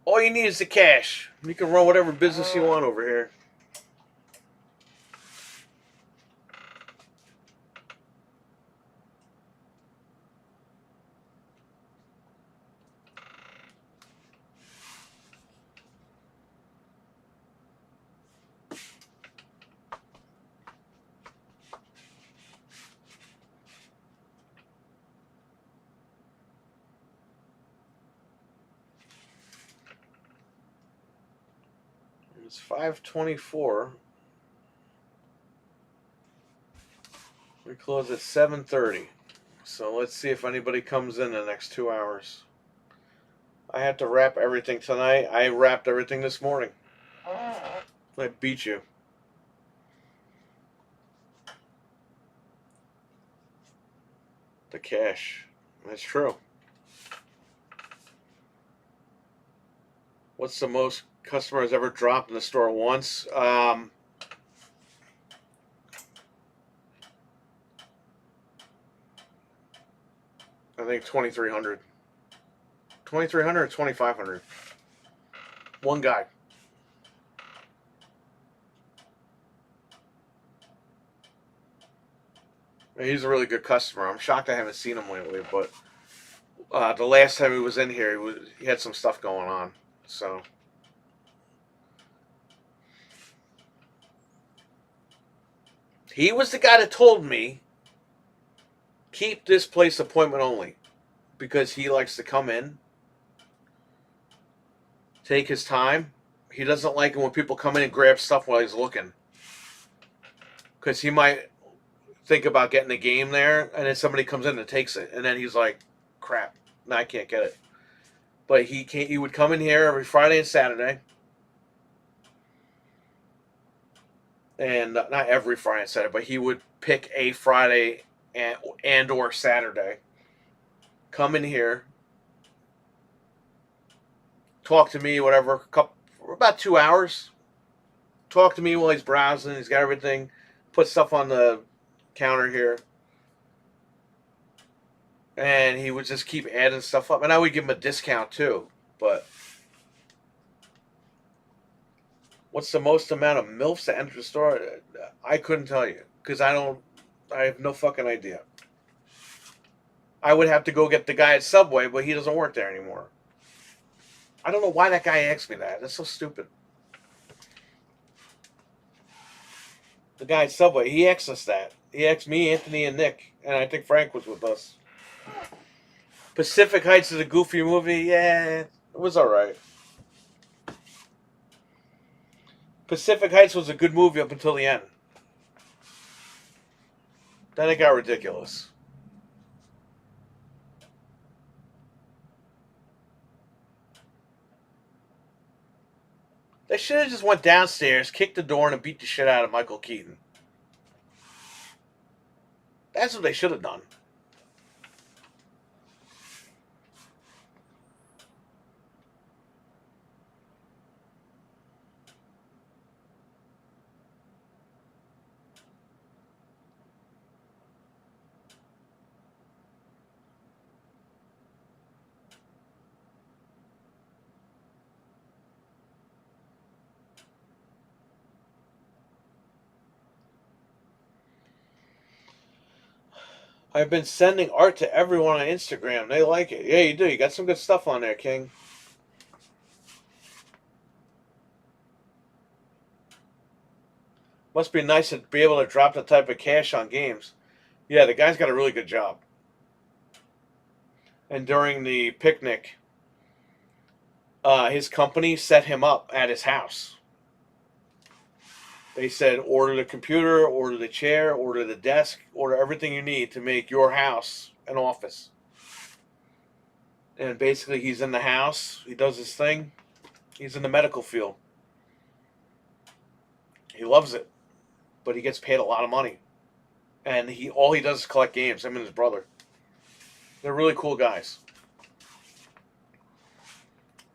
All you need is the cash. You can run whatever business you want over here. It's 5:24. We close at 7:30. So let's see if anybody comes in the next 2 hours. I had to wrap everything tonight. I wrapped everything this morning. I beat you. The cash. That's true. What's the most customers ever dropped in the store once? I think 2,300. 2,300 or 2,500. One guy. He's a really good customer. I'm shocked I haven't seen him lately, but the last time he was in here, he had some stuff going on. So he was the guy that told me keep this place appointment only because he likes to come in, take his time. He doesn't like it when people come in and grab stuff while he's looking because he might think about getting the game there, and then somebody comes in and takes it, and then he's like, "Crap, no, I can't get it." But he can't. He would come in here every Friday and Saturday, and not every Friday and Saturday, but he would pick a Friday and or Saturday. Come in here, talk to me, whatever. For about 2 hours. Talk to me while he's browsing. He's got everything. Put stuff on the counter here. And he would just keep adding stuff up. And I would give him a discount too. But what's the most amount of MILFs that enter the store? I couldn't tell you. Because I have no fucking idea. I would have to go get the guy at Subway, but he doesn't work there anymore. I don't know why that guy asked me that. That's so stupid. The guy at Subway, he asked us that. He asked me, Anthony, and Nick. And I think Frank was with us. Pacific Heights is a goofy movie. Yeah, it was alright. Pacific Heights was a good movie up until the end. Then it got ridiculous. They should have just went downstairs, kicked the door, and beat the shit out of Michael Keaton. That's what they should have done. I've been sending art to everyone on Instagram. They like it. Yeah, you do. You got some good stuff on there, King. Must be nice to be able to drop that type of cash on games. Yeah, the guy's got a really good job. And during the picnic, his company set him up at his house. They said, order the computer, order the chair, order the desk, order everything you need to make your house an office. And basically, he's in the house. He does his thing. He's in the medical field. He loves it, but he gets paid a lot of money. And all he does is collect games. Him and his brother. They're really cool guys.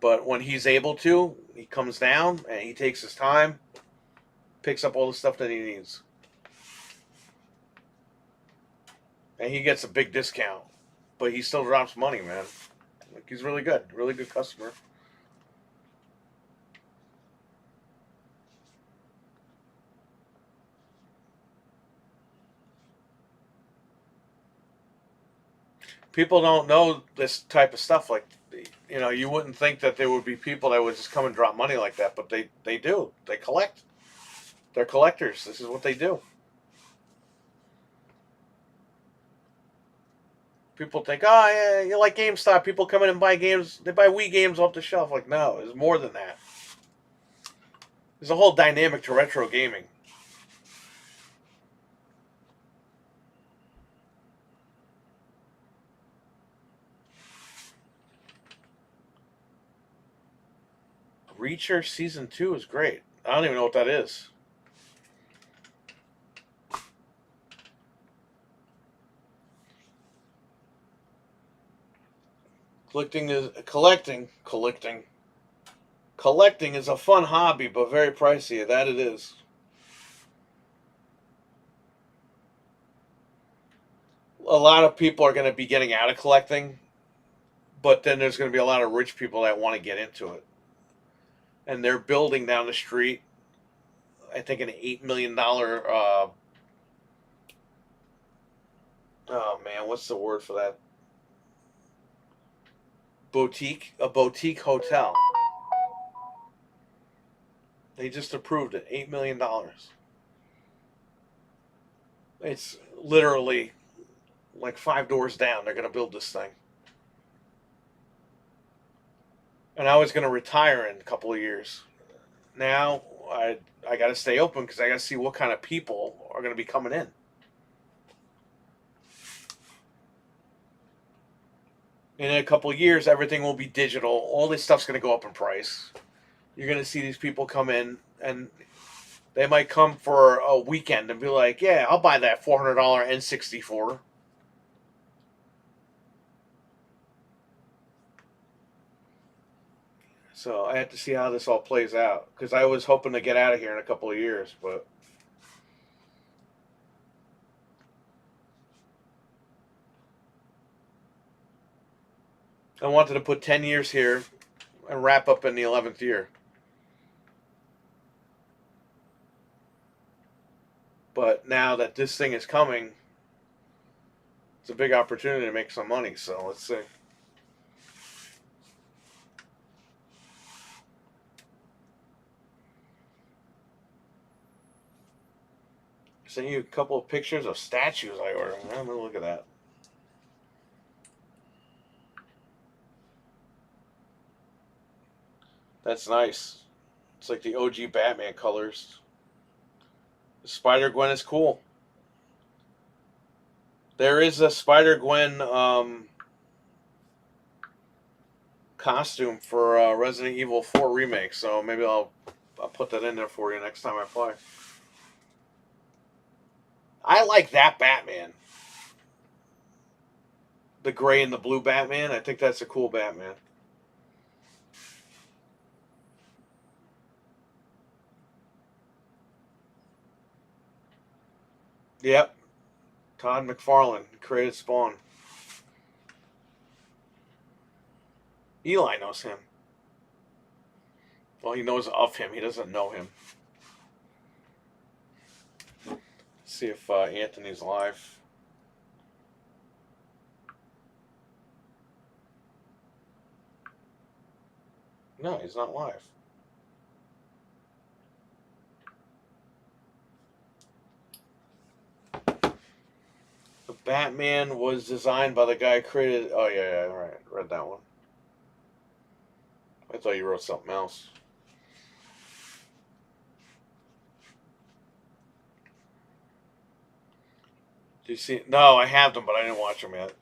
But when he's able to, he comes down and he takes his time, picks up all the stuff that he needs. And he gets a big discount. But he still drops money, man. Like, he's really good. Really good customer. People don't know this type of stuff. Like, you wouldn't think that there would be people that would just come and drop money like that, but they do. They collect. They're collectors. This is what they do. People think, oh, yeah, you like GameStop. People come in and buy games. They buy Wii games off the shelf. Like, no, there's more than that. There's a whole dynamic to retro gaming. Reacher Season 2 is great. I don't even know what that is. Collecting is a fun hobby, but very pricey. That it is. A lot of people are going to be getting out of collecting, but then there's going to be a lot of rich people that want to get into it. And they're building down the street, I think, an $8 million, oh man, what's the word for that? A boutique hotel. They just approved it, $8 million. It's literally like 5 doors down. They're going to build this thing. And I was going to retire in a couple of years. Now I got to stay open because I got to see what kind of people are going to be coming in. In a couple of years, everything will be digital. All this stuff's going to go up in price. You're going to see these people come in, and they might come for a weekend and be like, yeah, I'll buy that $400 N64. So I have to see how this all plays out. Because I was hoping to get out of here in a couple of years, but I wanted to put 10 years here and wrap up in the 11th year. But now that this thing is coming, it's a big opportunity to make some money. So let's see. Send you a couple of pictures of statues I ordered. I'm gonna look at that. That's nice. It's like the OG Batman colors. Spider-Gwen is cool. There is a Spider-Gwen costume for Resident Evil 4 remake, so maybe I'll I'll put that in there for you next time I play. I like that Batman. The gray and the blue Batman. I think that's a cool Batman. Yep. Todd McFarlane created Spawn. Eli knows him. Well, he knows of him. He doesn't know him. Let's see if Anthony's live. No, he's not live. The Batman was designed by the guy who created... Oh, yeah, right. Read that one. I thought you wrote something else. Do you see? No, I have them, but I didn't watch them yet.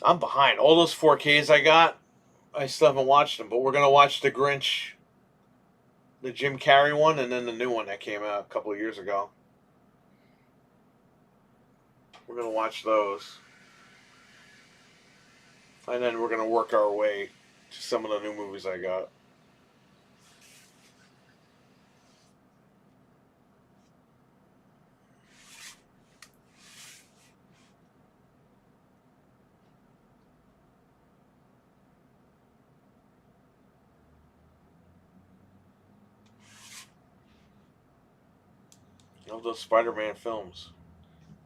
I'm behind. All those 4Ks I got, I still haven't watched them, but we're going to watch The Grinch, the Jim Carrey one, and then the new one that came out a couple of years ago. We're going to watch those. And then we're going to work our way to some of the new movies I got. Of those Spider-Man films.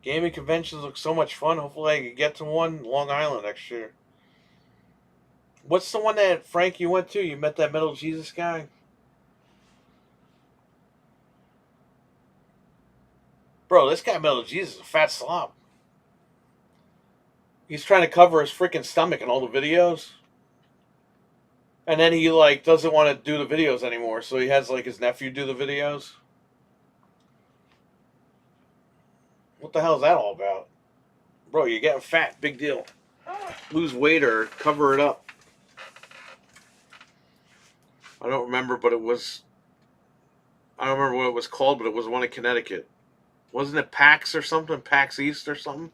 Gaming conventions look so much fun. Hopefully I can get to one Long Island next year. What's the one that, Frank, you went to? You met that Metal Jesus guy? Bro, this guy Metal Jesus is a fat slob. He's trying to cover his freaking stomach in all the videos. And then he, like, doesn't want to do the videos anymore, so he has, like, his nephew do the videos. What the hell is that all about? Bro, you're getting fat. Big deal. Lose weight or cover it up. I don't remember, but it was... I don't remember what it was called, but it was one in Connecticut. Wasn't it PAX or something? PAX East or something?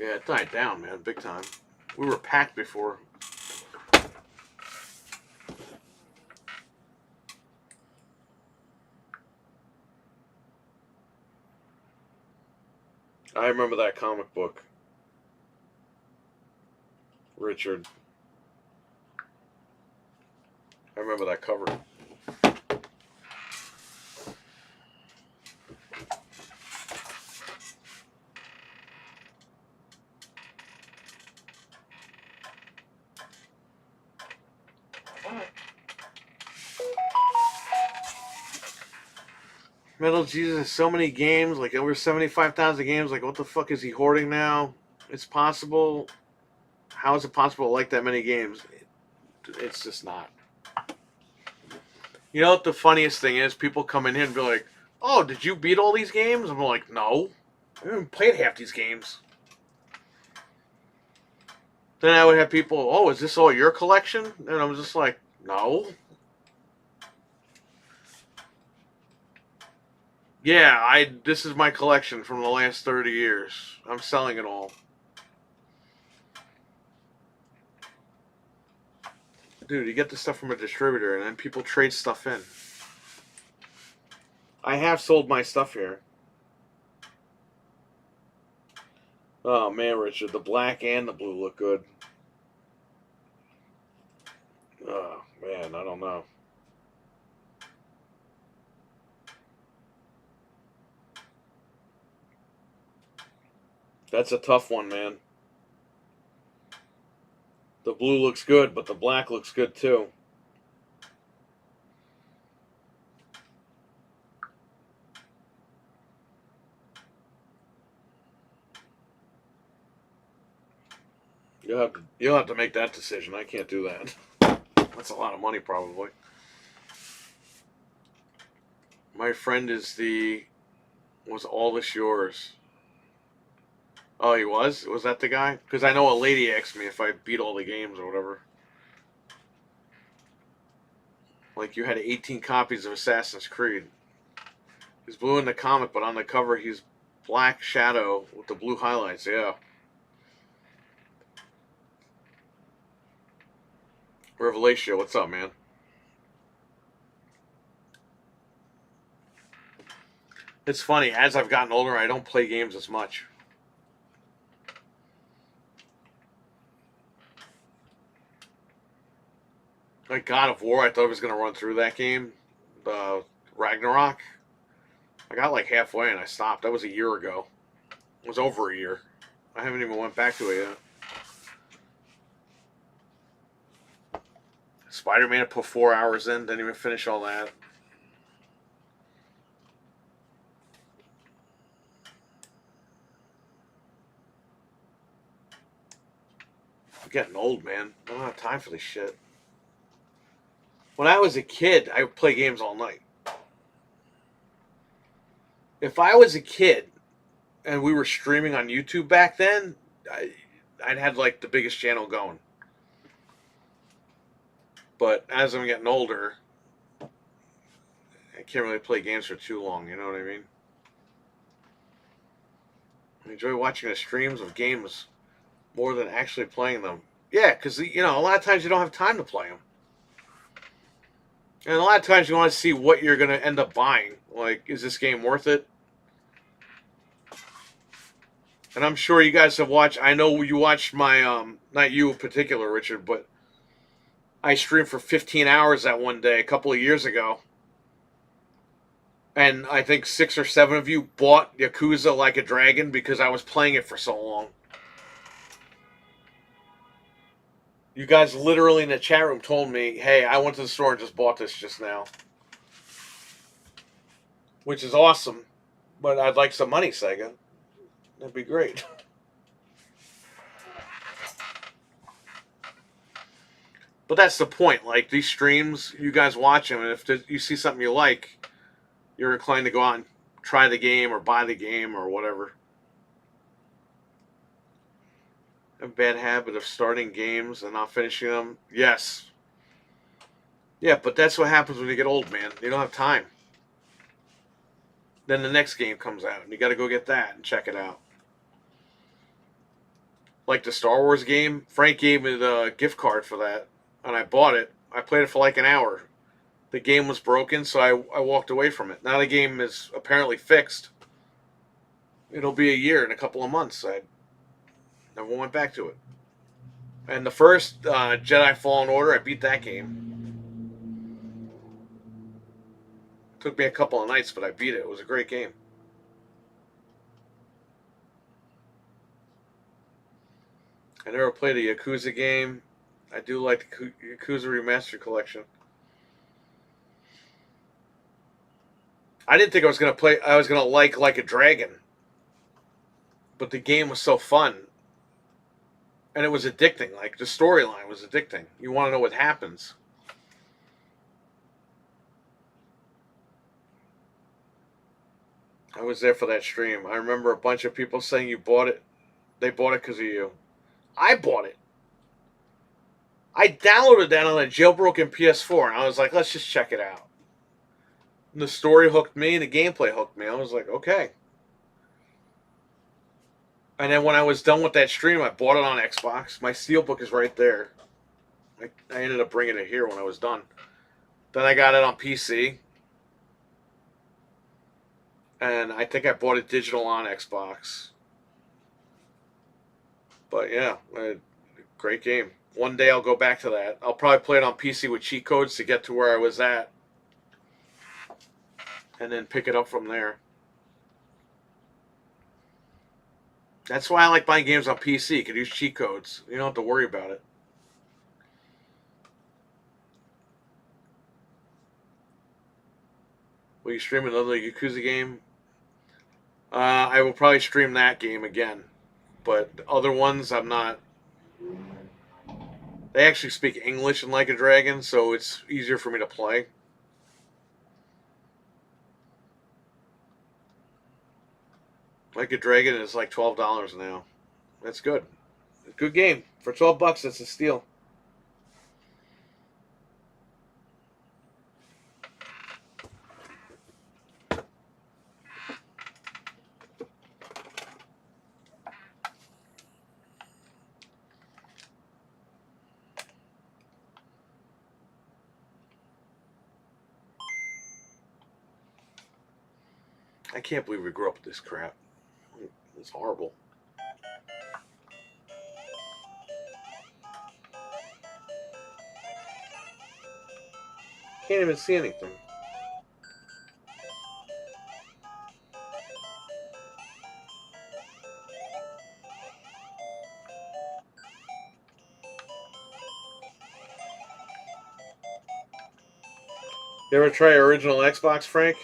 Yeah, it died down, man, big time. We were packed before. I remember that comic book. Richard. I remember that cover. Metal Jesus has so many games, like over 75,000 games. Like, what the fuck is he hoarding now? It's possible. How is it possible to like that many games? It's just not. You know what the funniest thing is? People come in here and be like, "Oh, did you beat all these games?" I'm like, "No, I haven't played half these games." Then I would have people, "Oh, is this all your collection?" And I was just like, "No." Yeah, this is my collection from the last 30 years. I'm selling it all. Dude, you get the stuff from a distributor and then people trade stuff in. I have sold my stuff here. Oh man, Richard, the black and the blue look good. Oh man, I don't know. That's a tough one, man. The blue looks good, but the black looks good too. You'll have to make that decision. I can't do that. That's a lot of money, probably. My friend is the... Was all this yours? Oh, he was? Was that the guy? Because I know a lady asked me if I beat all the games or whatever. Like, you had 18 copies of Assassin's Creed. He's blue in the comic, but on the cover he's black shadow with the blue highlights, yeah. Revelation, what's up, man? It's funny, as I've gotten older, I don't play games as much. Like God of War, I thought I was going to run through that game. Ragnarok. I got like halfway and I stopped. That was a year ago. It was over a year. I haven't even went back to it yet. Spider-Man, I put 4 hours in. Didn't even finish all that. I'm getting old, man. I don't have time for this shit. When I was a kid, I would play games all night. If I was a kid and we were streaming on YouTube back then, I'd had like the biggest channel going. But as I'm getting older, I can't really play games for too long, you know what I mean? I enjoy watching the streams of games more than actually playing them. Yeah, because, you know, a lot of times you don't have time to play them. And a lot of times you want to see what you're going to end up buying. Like, is this game worth it? And I'm sure you guys have watched, I know you watched my, not you in particular, Richard, but I streamed for 15 hours that one day a couple of years ago. And I think 6 or 7 of you bought Yakuza Like a Dragon because I was playing it for so long. You guys literally in the chat room told me, hey, I went to the store and just bought this just now. Which is awesome. But I'd like some money, Sega. That'd be great. But that's the point. Like, these streams, you guys watch them, and if you see something you like, you're inclined to go out and try the game or buy the game or whatever. A bad habit of starting games and not finishing them? Yes. Yeah, but that's what happens when you get old, man. You don't have time. Then the next game comes out, and you got to go get that and check it out. Like the Star Wars game, Frank gave me the gift card for that, and I bought it. I played it for like an hour. The game was broken, so I walked away from it. Now the game is apparently fixed. It'll be a year in a couple of months. I never went back to it. And the first Jedi Fallen Order, I beat that game. It took me a couple of nights, but I beat it. It was a great game. I never played a Yakuza game. I do like the Yakuza Remastered Collection. I didn't think I was going to play... I was going to like a Dragon. But the game was so fun. And it was addicting. Like, the storyline was addicting. You want to know what happens. I was there for that stream. I remember a bunch of people saying you bought it. They bought it because of you. I bought it. I downloaded that on a jailbroken PS4, and I was like, let's just check it out. And the story hooked me, and the gameplay hooked me. I was like, okay. And then when I was done with that stream, I bought it on Xbox. My Steelbook is right there. I ended up bringing it here when I was done. Then I got it on PC. And I think I bought it digital on Xbox. But yeah, great game. One day I'll go back to that. I'll probably play it on PC with cheat codes to get to where I was at. And then pick it up from there. That's why I like buying games on PC. You can use cheat codes. You don't have to worry about it. Will you stream another Yakuza game? I will probably stream that game again. But other ones, I'm not. They actually speak English in Like a Dragon, so it's easier for me to play. Like a Dragon is like $12 now. That's good. Good game for $12. That's a steal. I can't believe we grew up with this crap. It's horrible. Can't even see anything. You ever try original Xbox, Frank?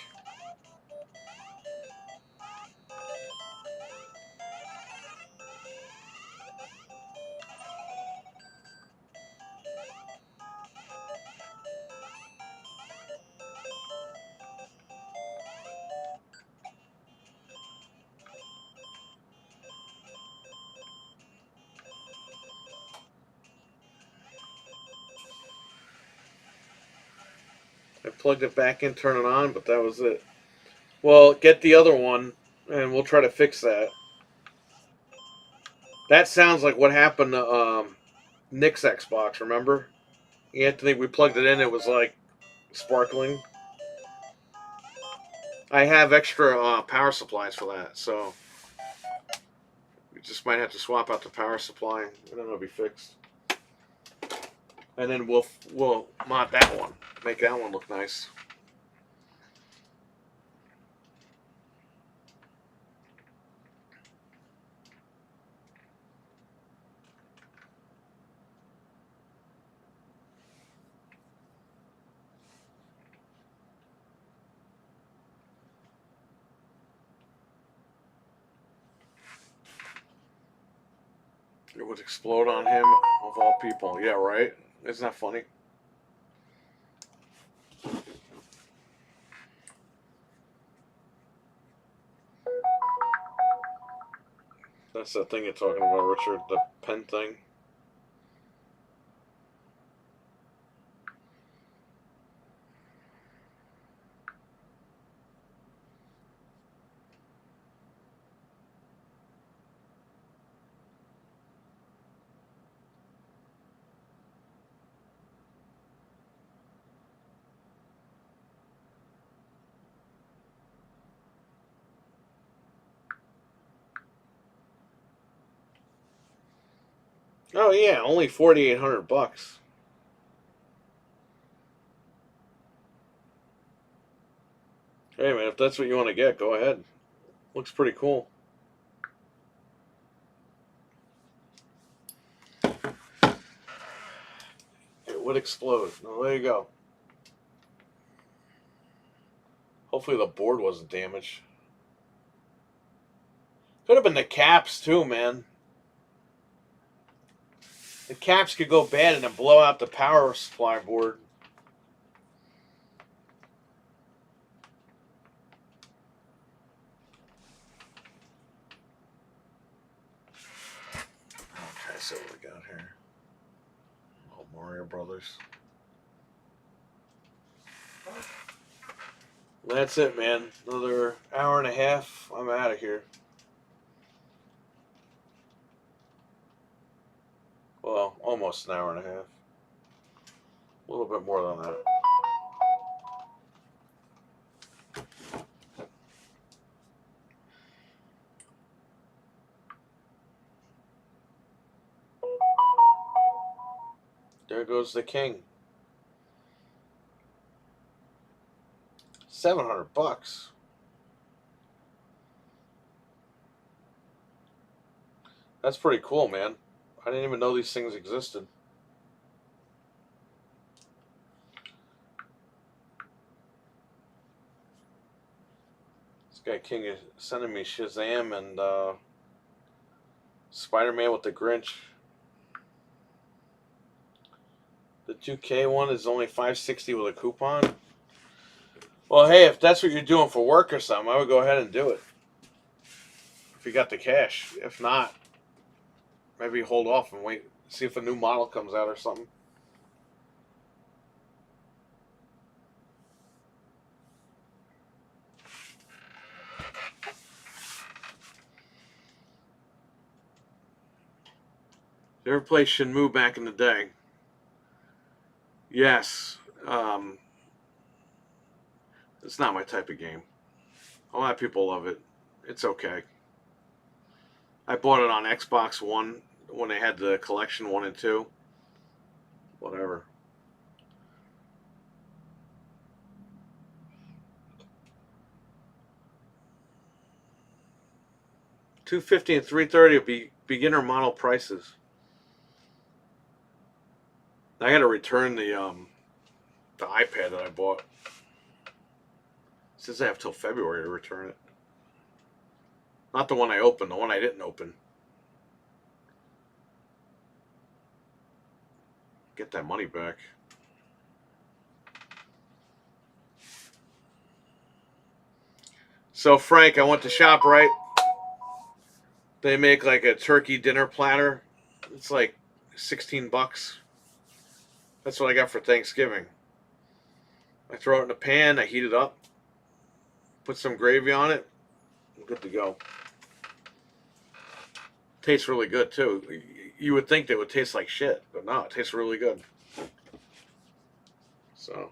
I plugged it back in, turn it on, but that was it. Well, get the other one, and we'll try to fix that. That sounds like what happened to Nick's Xbox, remember? Anthony, we plugged it in, it was like sparkling. I have extra power supplies for that, so we just might have to swap out the power supply, and then it'll be fixed. And then we'll mod that one, make that one look nice. It would explode on him, of all people. Yeah, right? Isn't that funny? That's the thing you're talking about, Richard, the pen thing. Oh yeah, only $4,800. Hey man, if that's what you want to get, go ahead. Looks pretty cool. It would explode. Well, there you go. Hopefully the board wasn't damaged. Could have been the caps too, man. The caps could go bad and then blow out the power supply board. Okay, so what we got here? Oh, Mario Brothers. That's it, man. Another hour and a half. I'm out of here. Well, almost an hour and a half. A little bit more than that. There goes the king. $700. That's pretty cool, man. I didn't even know these things existed. This guy King is sending me Shazam and Spider-Man with the Grinch. The 2K one is only $560 with a coupon. Well, hey, if that's what you're doing for work or something, I would go ahead and do it. if you got the cash. If not, maybe hold off and wait, see if a new model comes out or something. Did you ever play Shenmue back in the day? Yes. It's not my type of game. A lot of people love it. It's okay. I bought it on Xbox One when they had the collection 1 and 2. Whatever. $250 and $330 will be beginner model prices. I got to return the iPad that I bought. Since I have till February to return it. Not the one I opened, the one I didn't open. Get that money back. So Frank, I went to ShopRite. They make like a turkey dinner platter. It's like $16. That's what I got for Thanksgiving. I throw it in a pan, I heat it up, put some gravy on it, I'm good to go. Tastes really good too. You would think they would taste like shit, but no, it tastes really good. So.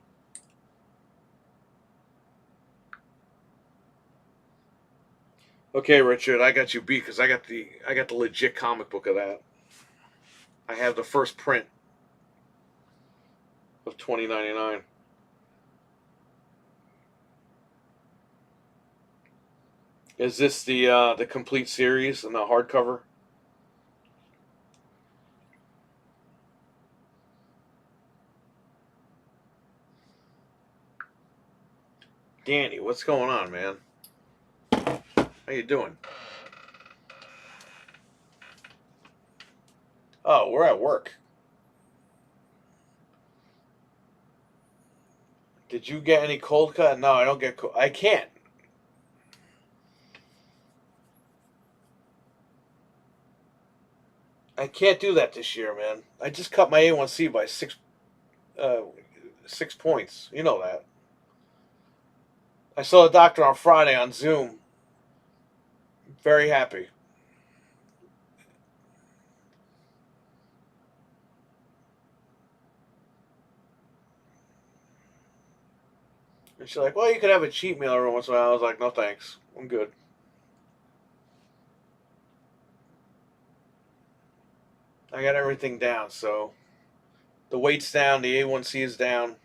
Okay, Richard, I got you beat because I got the legit comic book of that. I have the first print of 2099. Is this the complete series and the hardcover? Danny, what's going on, man? How you doing? Oh, we're at work. Did you get any cold cut? No, I don't get cold. I can't. I can't do that this year, man. I just cut my A1C by 6 points. You know that. I saw the doctor on Friday on Zoom. Very happy. And she's like, well, you could have a cheat meal every once in a while. I was like, no thanks. I'm good. I got everything down, so the weight's down, the A1C is down.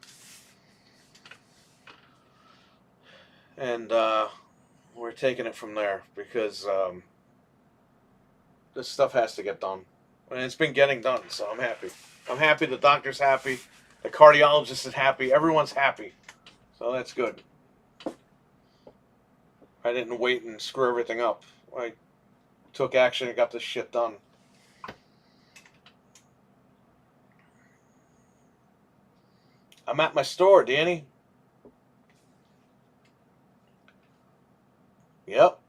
And we're taking it from there because this stuff has to get done. And it's been getting done, so I'm happy. I'm happy, the doctor's happy, the cardiologist is happy, everyone's happy. So that's good. I didn't wait and screw everything up. I took action and got this shit done. I'm at my store, Danny. Yep,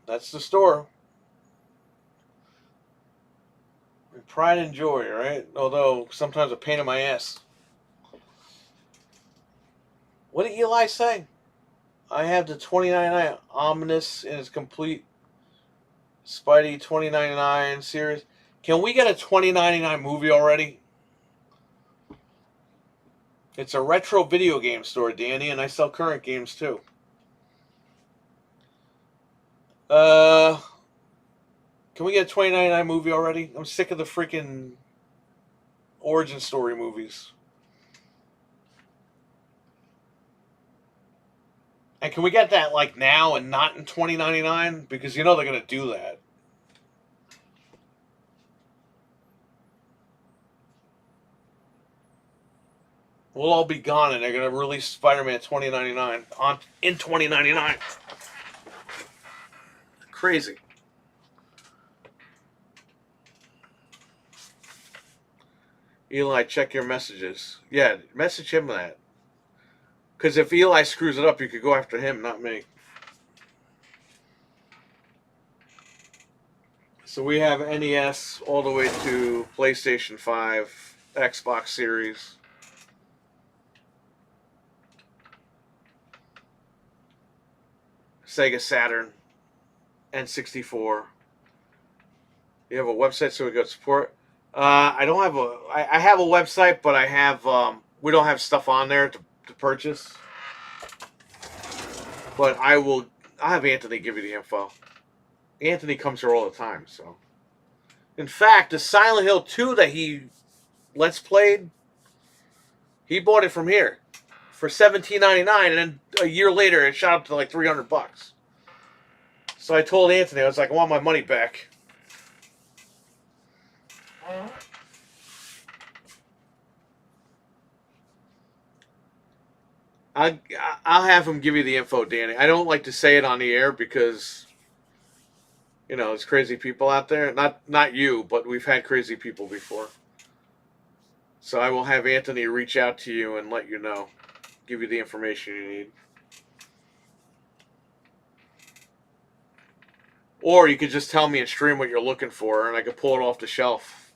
that's the store. Pride and joy, right? Although sometimes a pain in my ass. What did Eli say? I have the 2099 Omnus in its complete Spidey 2099 series. Can we get a 2099 movie already? It's a retro video game store, Danny, and I sell current games too. Can we get a 2099 movie already? I'm sick of the freaking origin story movies. And can we get that like now and not in 2099? Because you know they're going to do that. We'll all be gone and they're going to release Spider-Man 2099 in 2099. Crazy. Eli, check your messages. Yeah, message him that. Because if Eli screws it up, you could go after him, not me. So we have NES all the way to PlayStation 5, Xbox Series. Sega Saturn, N64. You have a website so we got support. I don't have a. I have a website, but I have. We don't have stuff on there to purchase. But I will. I'll have Anthony give you the info. Anthony comes here all the time, so. In fact, the Silent Hill 2 that he let's played, he bought it from here for $17.99, and then a year later it shot up to like $300. So I told Anthony, I was like, I want my money back. I'll have him give you the info, Danny. I don't like to say it on the air because, you know, there's crazy people out there. Not you, but we've had crazy people before. So I will have Anthony reach out to you and let you know, give you the information you need. Or you could just tell me and stream what you're looking for, and I could pull it off the shelf,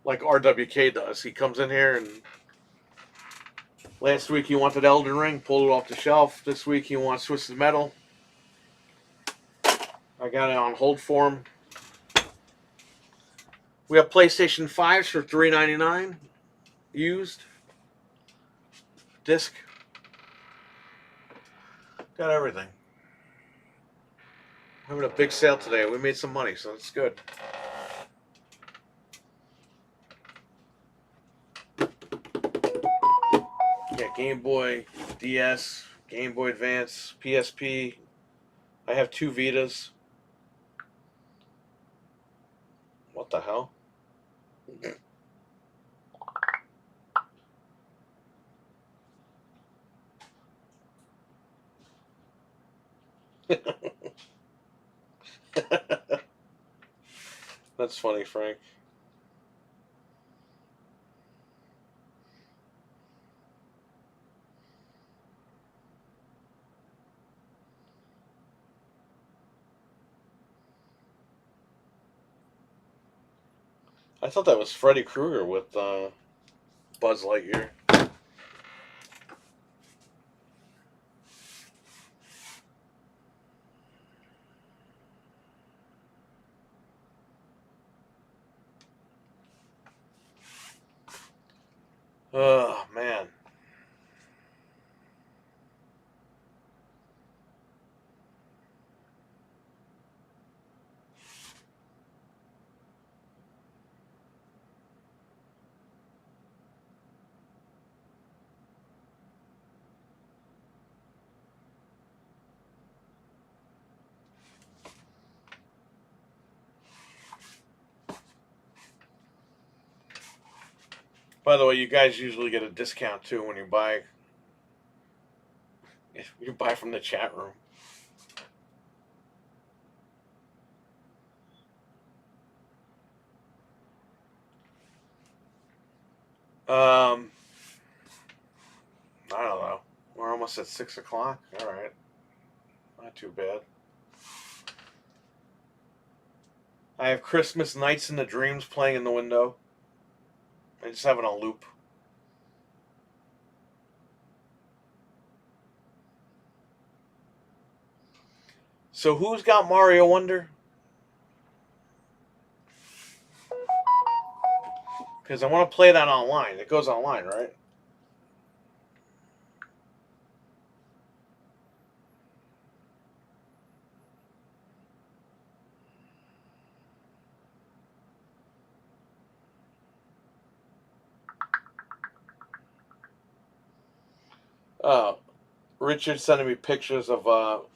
like RWK does. He comes in here and last week he wanted Elden Ring, pulled it off the shelf. This week he wants Twisted Metal. I got it on hold for him. We have PlayStation 5s for $3.99 used. Disc. Got everything. Having a big sale today. We made some money, so it's good. Yeah, Game Boy, DS, Game Boy Advance, PSP. I have 2 Vitas. What the hell? That's funny, Frank. I thought that was Freddy Krueger with Buzz Lightyear. Oh, man. By the way, you guys usually get a discount too when you buy. If you buy from the chat room. I don't know. We're almost at 6 o'clock. All right, not too bad. I have Christmas Nights in the Dreams playing in the window. I just have it on loop. So who's got Mario Wonder? Because I want to play that online. It goes online, right? Richard sending me pictures of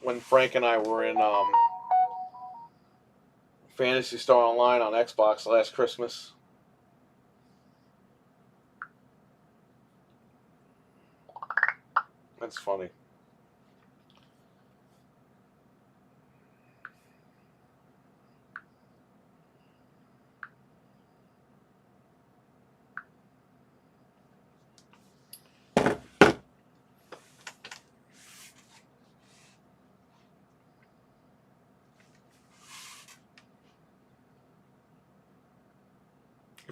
when Frank and I were in Fantasy Star Online on Xbox last Christmas. That's funny.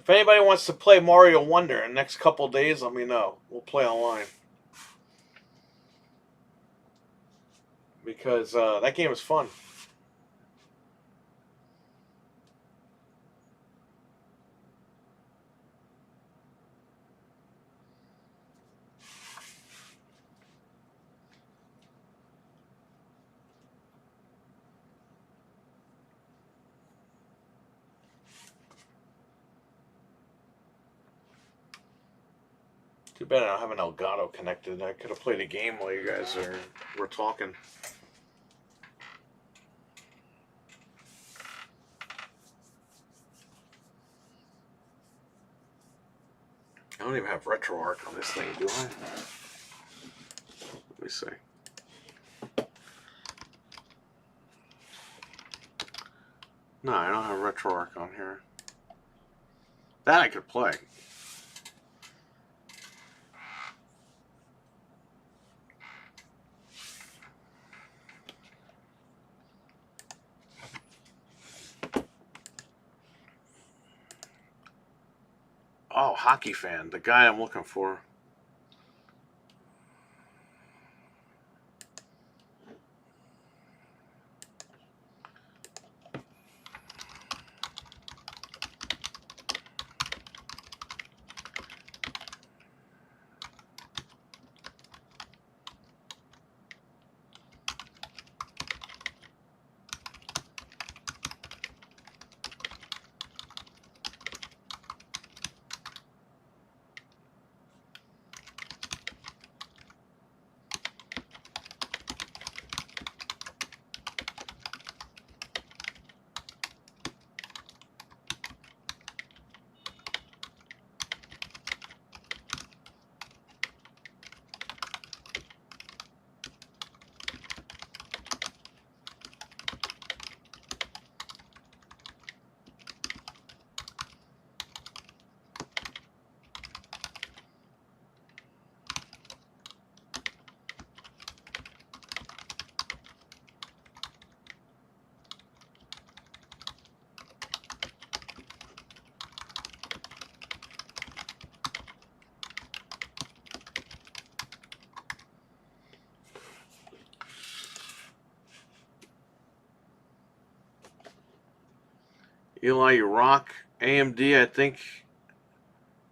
If anybody wants to play Mario Wonder in the next couple days, let me know. We'll play online. Because that game is fun. Too bad I don't have an Elgato connected. I could have played a game while you guys were talking. I don't even have RetroArch on this thing, do I? Let me see. No, I don't have RetroArch on here. That I could play. Oh, Hockey Fan, the guy I'm looking for. Eli, you rock. AMD, I think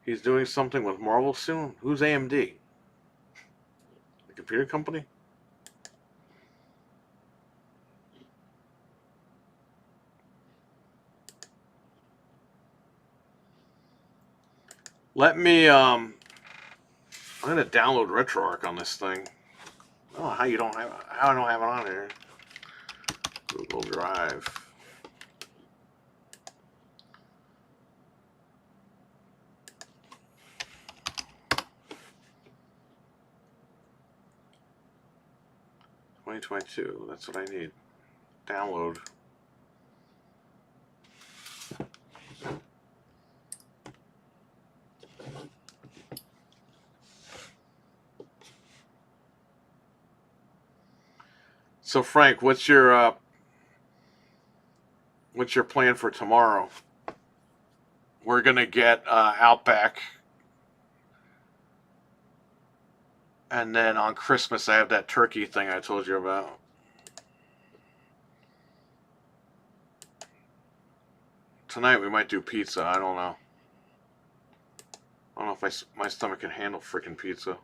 he's doing something with Marvel soon. Who's AMD? The computer company? Let me, I'm gonna download RetroArch on this thing. I don't know how I don't have it on here. Google Drive. (2022). That's what I need. Download. So Frank, what's your plan for tomorrow? We're gonna get Outback, and then on Christmas I have that turkey thing I told you about. Tonight we might do pizza. I don't know. I don't know if my stomach can handle freaking pizza.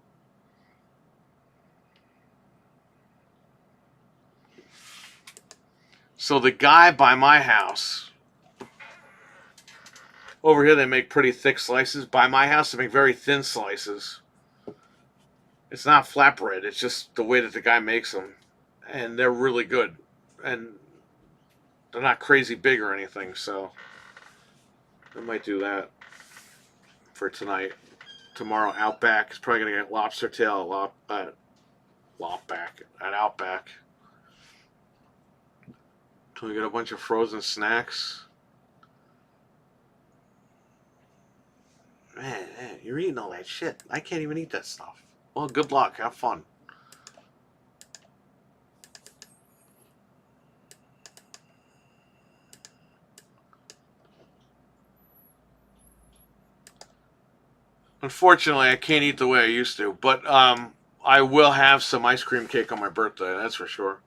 So the guy by my house, over here they make pretty thick slices. By my house they make very thin slices. It's not flatbread. It's just the way that the guy makes them, and they're really good, and they're not crazy big or anything. So I might do that for tonight. Tomorrow Outback is probably gonna get lobster tail at Outback. So we got a bunch of frozen snacks. Man, you're eating all that shit. I can't even eat that stuff. Well, good luck. Have fun. Unfortunately, I can't eat the way I used to, but I will have some ice cream cake on my birthday. That's for sure.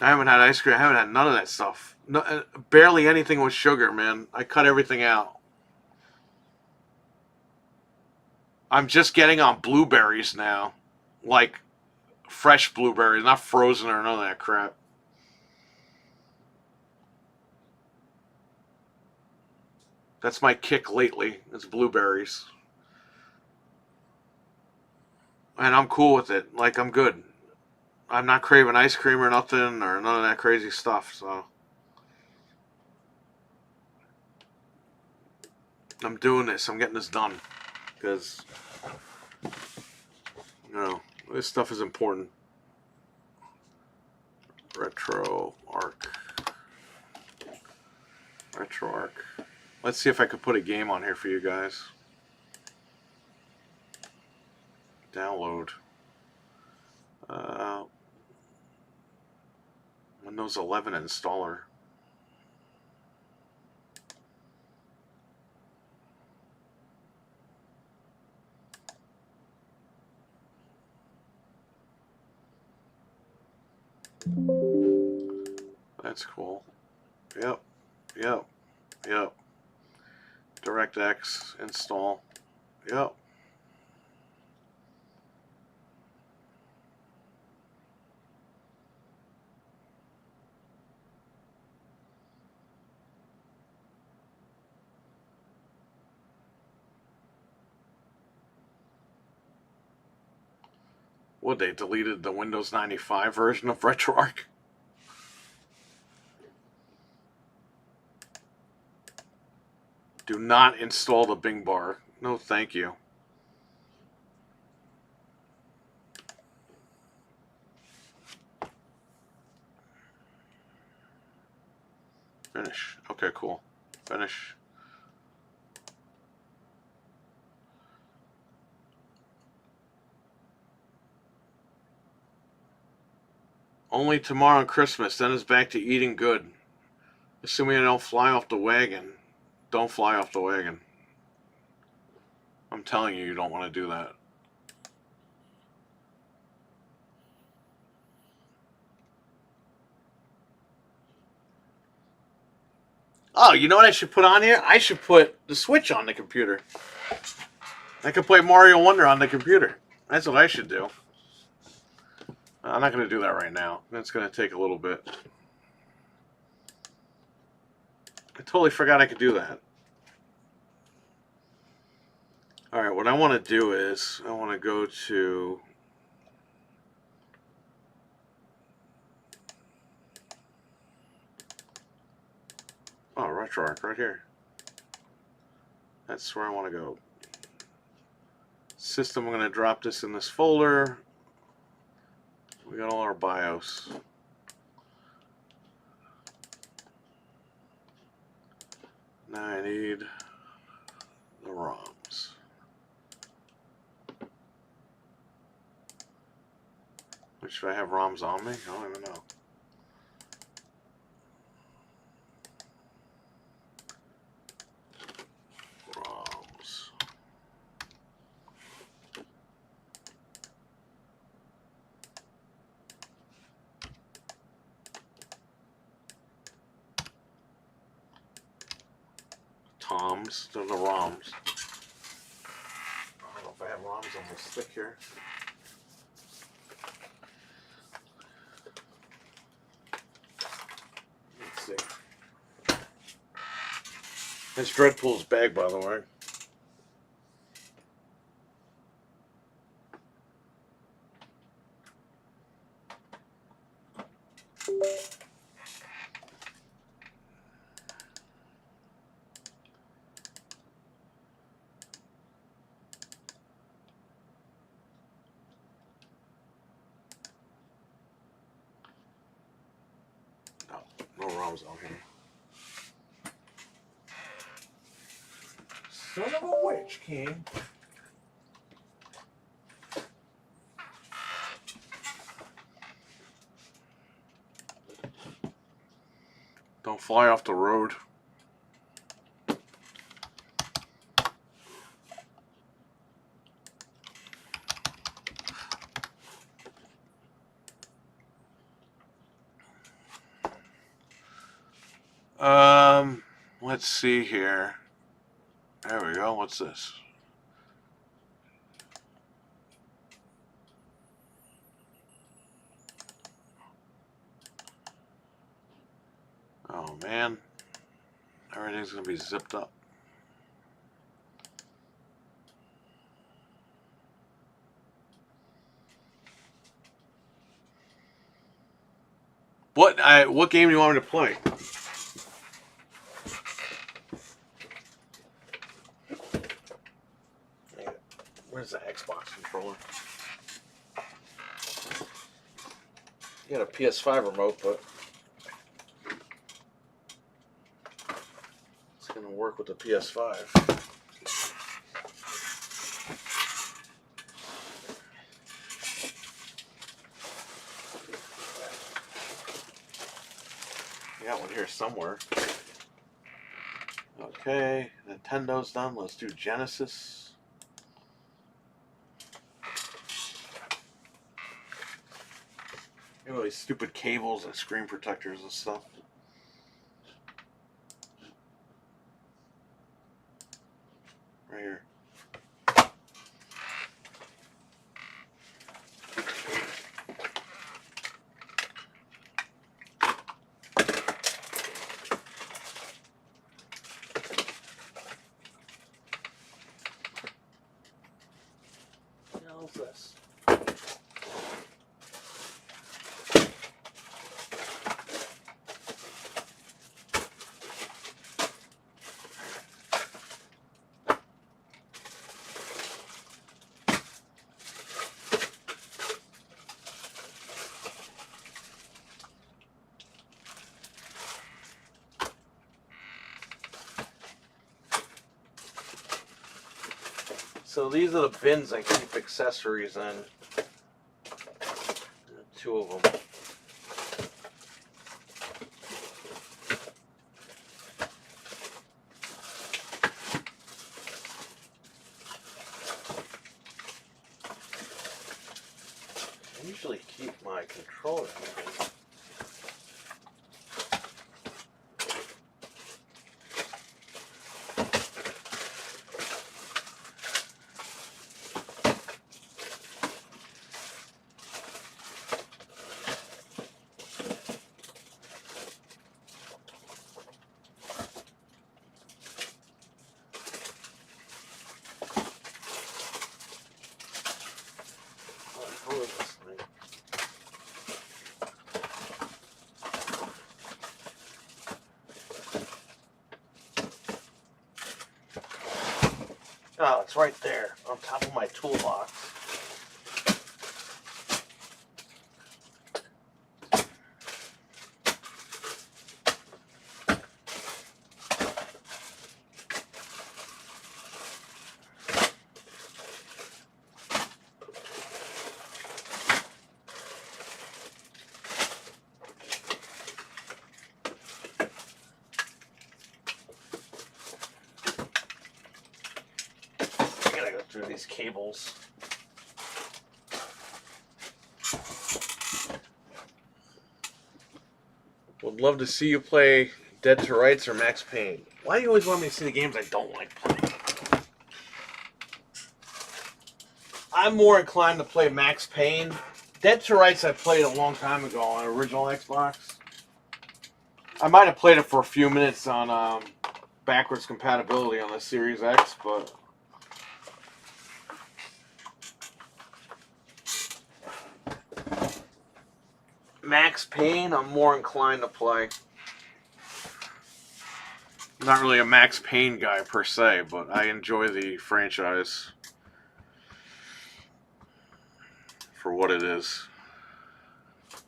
I haven't had ice cream. I haven't had none of that stuff. No, barely anything with sugar, man. I cut everything out. I'm just getting on blueberries now, like fresh blueberries, not frozen or none of that crap. That's my kick lately. It's blueberries, and I'm cool with it. Like I'm good. I'm not craving ice cream or nothing or none of that crazy stuff. So I'm doing this. I'm getting this done because you know this stuff is important. Retro arc. Retro arc. Let's see if I could put a game on here for you guys. Download. Windows 11 installer. That's cool. Yep. Yep. Yep. DirectX install. Yep. What, they deleted the Windows 95 version of RetroArch? Do not install the Bing bar. No, thank you. Finish. Okay, cool. Finish. Only tomorrow on Christmas, then it's back to eating good. Assuming I don't fly off the wagon. Don't fly off the wagon. I'm telling you, you don't want to do that. Oh, you know what I should put on here? I should put the Switch on the computer. I can play Mario Wonder on the computer. That's what I should do. I'm not going to do that right now. That's going to take a little bit. I totally forgot I could do that. Alright, what I want to do is, I want to go to... Oh, RetroArch right here. That's where I want to go. System, I'm going to drop this in this folder. We got all our BIOS. Now I need the ROMs. Which should I have ROMs on me? I don't even know. ROMs. Toms, they're the ROMs. I don't know if I have ROMs on this stick here. Let's see. That's Dreadpool's bag, by the way. No ROMs on here. Son of a witch, King. Don't fly off the road. Let's see here. There we go. What's this? Oh man, everything's gonna be zipped up. What game do you want me to play? Where's the Xbox controller? You got a PS5 remote, but it's gonna work with the PS5. Got one here somewhere. Okay, Nintendo's done. Let's do Genesis. You know, these stupid cables and screen protectors and stuff. Right here. What the hell is this? So these are the bins I keep accessories in. 2 of them. I usually keep my controller. What is this thing? Oh, it's right there on top of my toolbox. I gotta go through these cables. Would love to see you play Dead to Rights or Max Payne. Why do you always want me to see the games I don't like playing? I'm more inclined to play Max Payne. Dead to Rights I played a long time ago on original Xbox. I might have played it for a few minutes on backwards compatibility on the Series X, but Max Payne I'm more inclined to play. I'm not really a Max Payne guy per se, but I enjoy the franchise for what it is.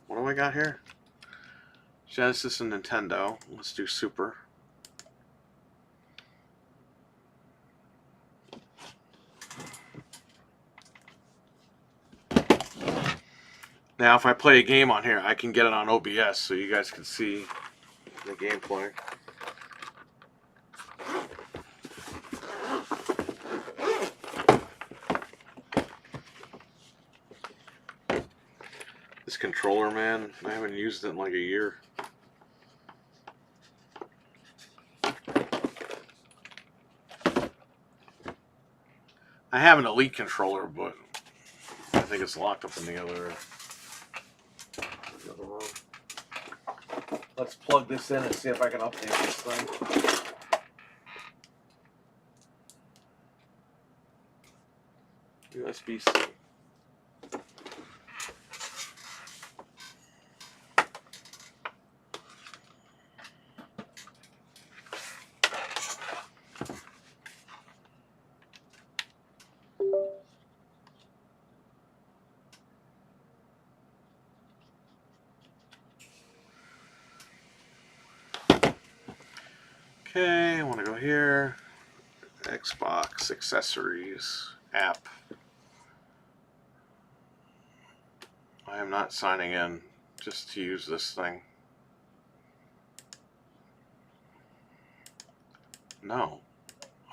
What do I got here? Genesis and Nintendo. Let's do Super. Now, if I play a game on here, I can get it on OBS so you guys can see the gameplay. This controller, man, I haven't used it in like a year. I have an Elite controller, but I think it's locked up in the other room. Let's plug this in and see if I can update this thing. USB-C. Okay, I want to go here. Xbox accessories app. I am not signing in just to use this thing. No,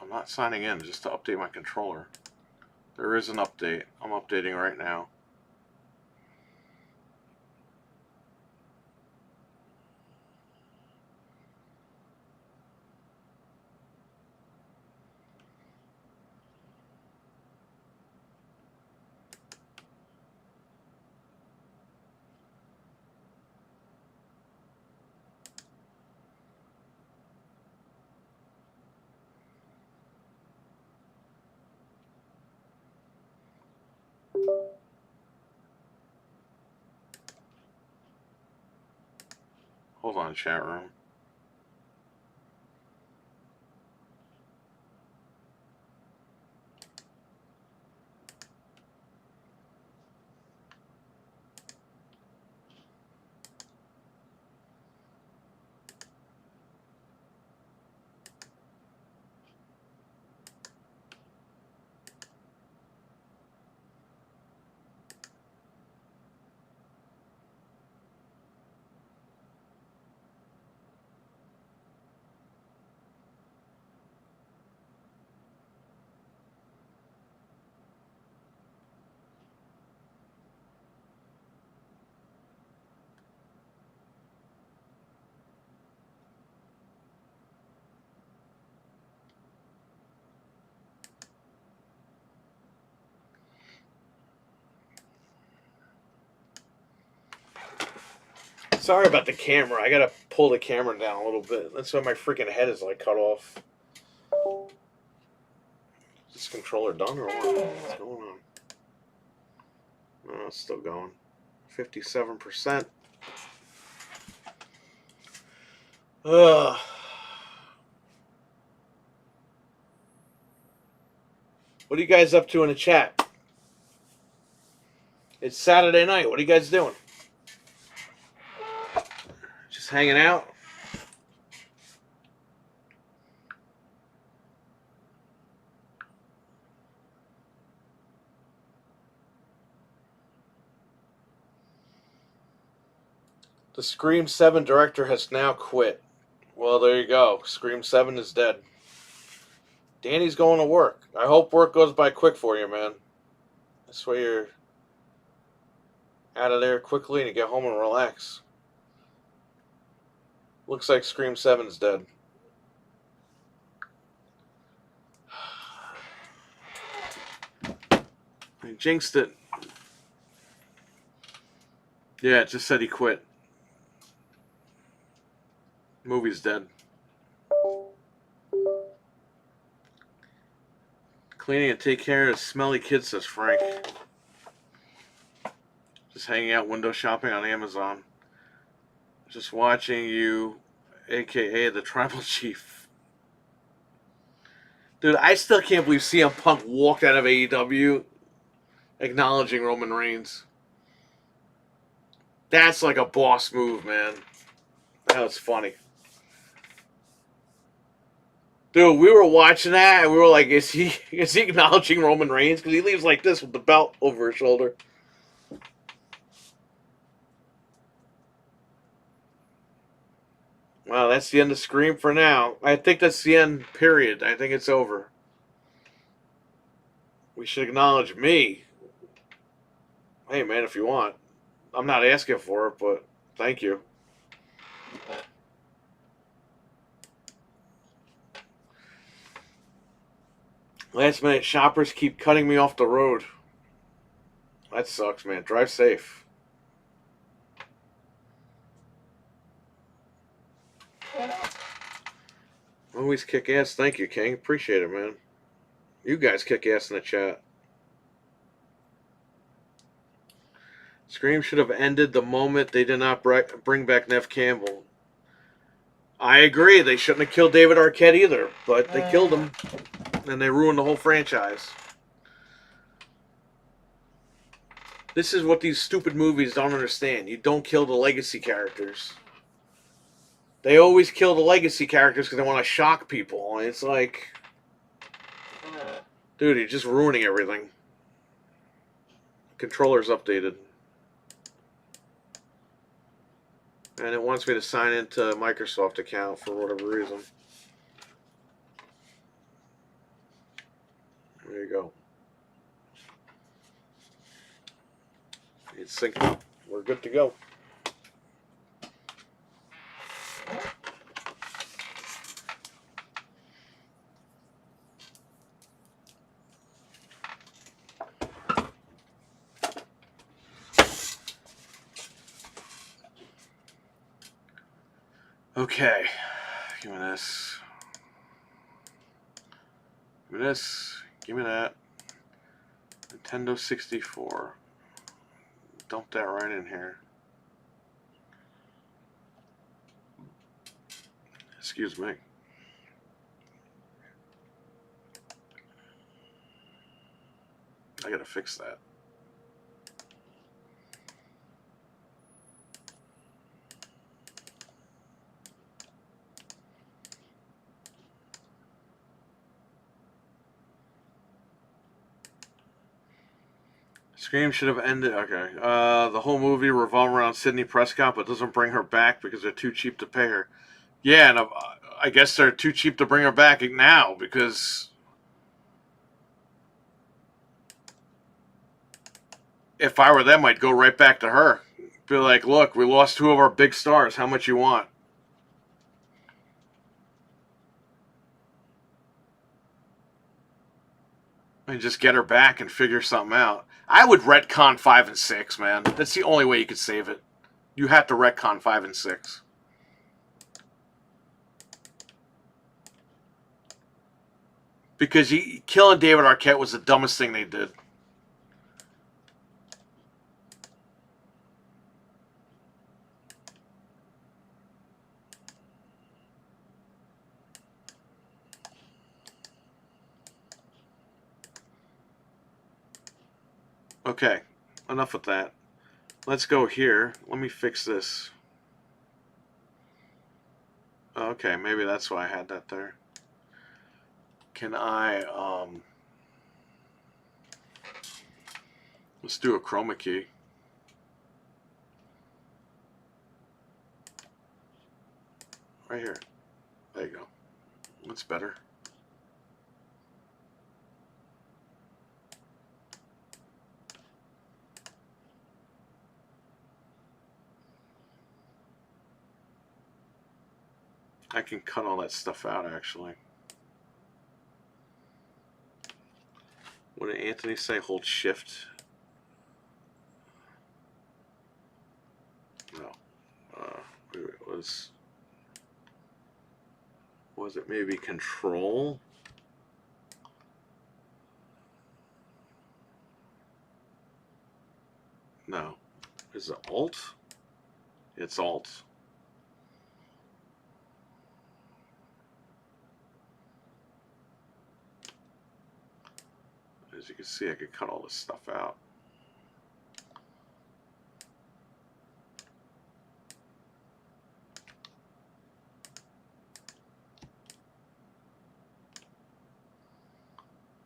I'm not signing in just to update my controller. There is an update. I'm updating right now. Hold on, chat room. Sorry about the camera. I gotta pull the camera down a little bit. That's why my freaking head is like cut off. Is this controller done or what? What's going on? Oh, it's still going. 57%. Ugh. What are you guys up to in the chat? It's Saturday night. What are you guys doing? Just hanging out? The Scream 7 director has now quit. Well, there you go. Scream 7 is dead. Danny's going to work. I hope work goes by quick for you, man. This way you're out of there quickly and you get home and relax. Looks like Scream 7's dead. I jinxed it. Yeah, it just said he quit. Movie's dead. Cleaning and take care of smelly kids, says Frank. Just hanging out window shopping on Amazon. Just watching you, aka the Tribal Chief. Dude, I still can't believe CM Punk walked out of AEW acknowledging Roman Reigns. That's like a boss move, man. That was funny. Dude, we were watching that and we were like, is he acknowledging Roman Reigns? Because he leaves like this with the belt over his shoulder. Well, that's the end of Scream for now. I think that's the end, period. I think it's over. We should acknowledge me. Hey, man, if you want. I'm not asking for it, but thank you. Last minute shoppers keep cutting me off the road. That sucks, man. Drive safe. Always kick ass. Thank you, King. Appreciate it, man. You guys kick ass in the chat. Scream should have ended the moment they did not bring back Nev Campbell. I agree. They shouldn't have killed David Arquette either, but they killed him, and they ruined the whole franchise. This is what these stupid movies don't understand. You don't kill the legacy characters. They always kill the legacy characters because they want to shock people. And it's like, dude, you're just ruining everything. Controller's updated. And it wants me to sign into a Microsoft account for whatever reason. There you go. It's synced up. We're good to go. Okay. Give me this. Give me this. Give me that. Nintendo 64. Dump that right in here. Excuse me. I gotta fix that. Scream should have ended. Okay. The whole movie revolves around Sidney Prescott, but doesn't bring her back because they're too cheap to pay her. Yeah, and I guess they're too cheap to bring her back now because if I were them, I'd go right back to her. Be like, look, we lost two of our big stars. How much you want? And just get her back and figure something out. I would retcon 5 and 6, man. That's the only way you could save it. You have to retcon 5 and 6. Because killing David Arquette was the dumbest thing they did. Okay, enough with that. Let's go here. Let me fix this. Okay, maybe that's why I had that there. Can I, let's do a chroma key. Right here. There you go. That's better. I can cut all that stuff out, actually. What did Anthony say? Hold shift. No. It was it maybe control? No. Is it alt? It's alt. As you can see, I could cut all this stuff out.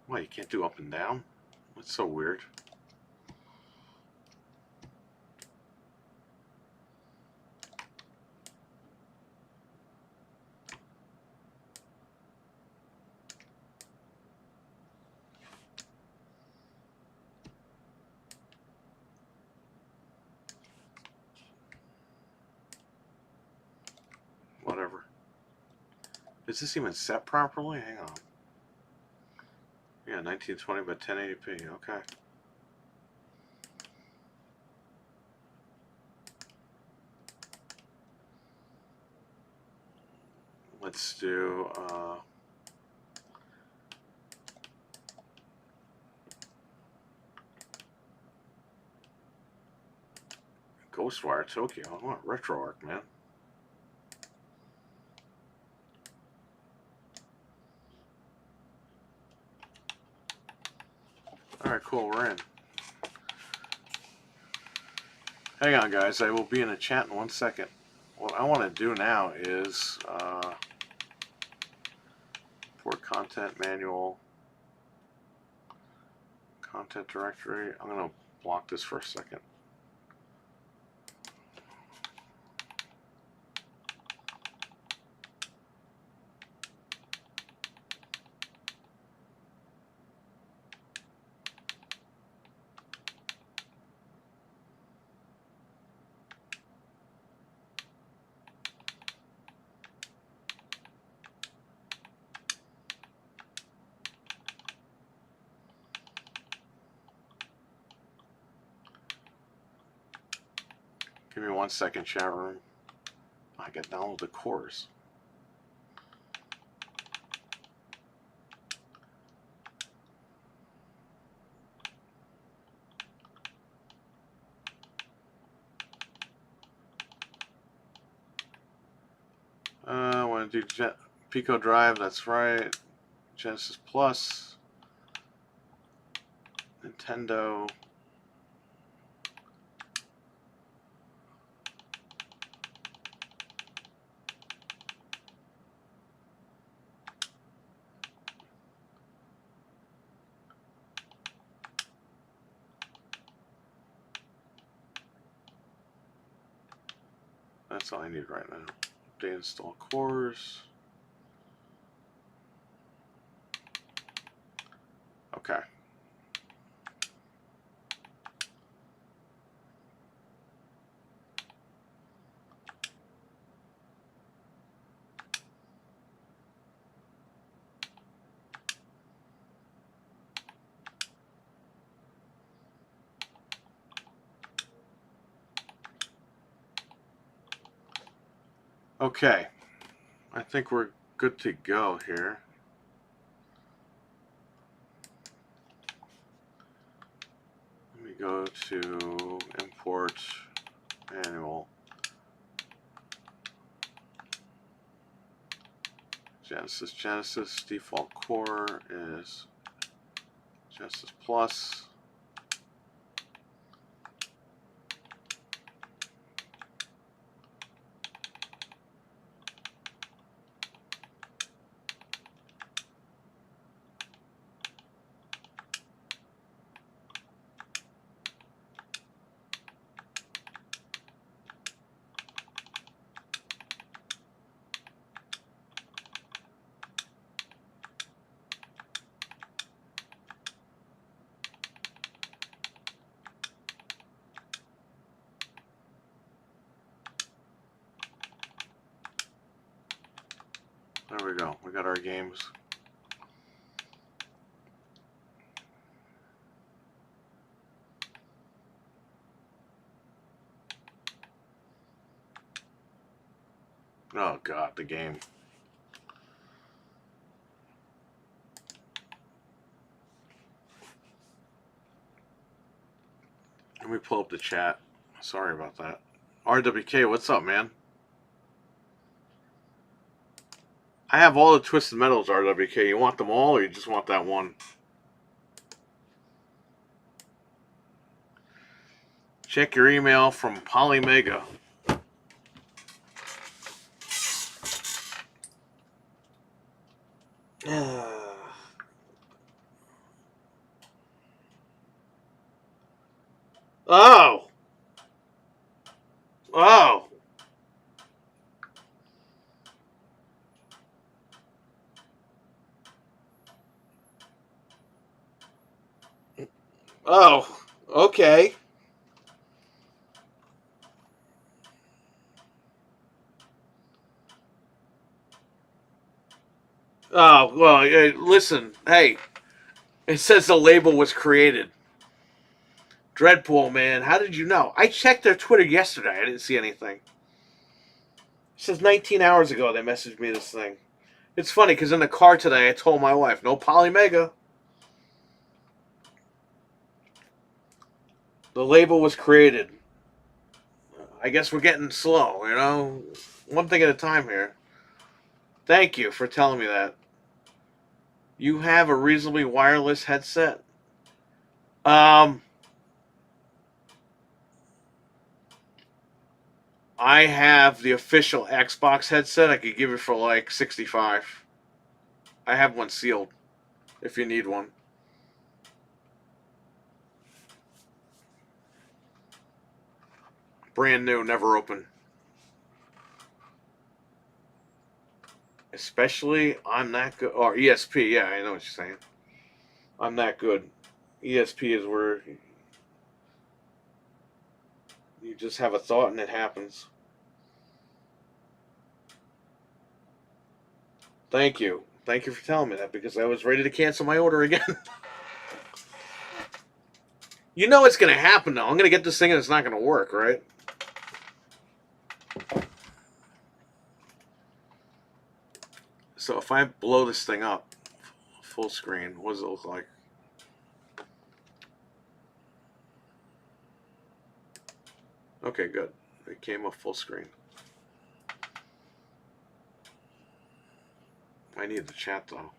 Why, you can't do up and down? That's so weird. Whatever. Is this even set properly? Hang on. Yeah, 1920 by 1080p. Okay. Let's do Ghostwire Tokyo. I want RetroArch, man. Alright, cool, we're in. Hang on, guys, I will be in a chat in 1 second. What I want to do now is import content manual, content directory. I'm going to block this for a second. Give me 1 second, chat room. I got download the course. I want to do Pico Drive, that's right. Genesis Plus. Nintendo. That's all I need right now. Update install cores. Okay. Okay. I think we're good to go here. Let me go to import manual. Genesis default core is Genesis Plus. There we go. We got our games. Oh god, the game. Let me pull up the chat. Sorry about that. RWK, what's up, man? I have all the Twisted Metals, RWK. You want them all, or you just want that one? Check your email from Polymega. Oh! Oh! Oh! Okay. Oh, well, listen, hey, It says the label was created. Dreadpool, man, how did you know? I checked their Twitter yesterday. I didn't see anything. It says 19 hours ago they messaged me this thing. It's funny because in the car today I told my wife, no Polymega. The label was created. I guess we're getting slow, you know? One thing at a time here. Thank you for telling me that. You have a reasonably wireless headset? I have the official Xbox headset. I could give it for like 65. I have one sealed if you need one. Brand new, never open. Especially I'm that good. Or ESP, yeah, I know what you're saying. I'm that good. ESP is where you just have a thought and it happens. Thank you. Thank you for telling me that because I was ready to cancel my order again. You know what's going to happen though. I'm going to get this thing and it's not going to work, right? So if I blow this thing up full screen, what does it look like? Okay, good. It came up full screen. I need the chat though.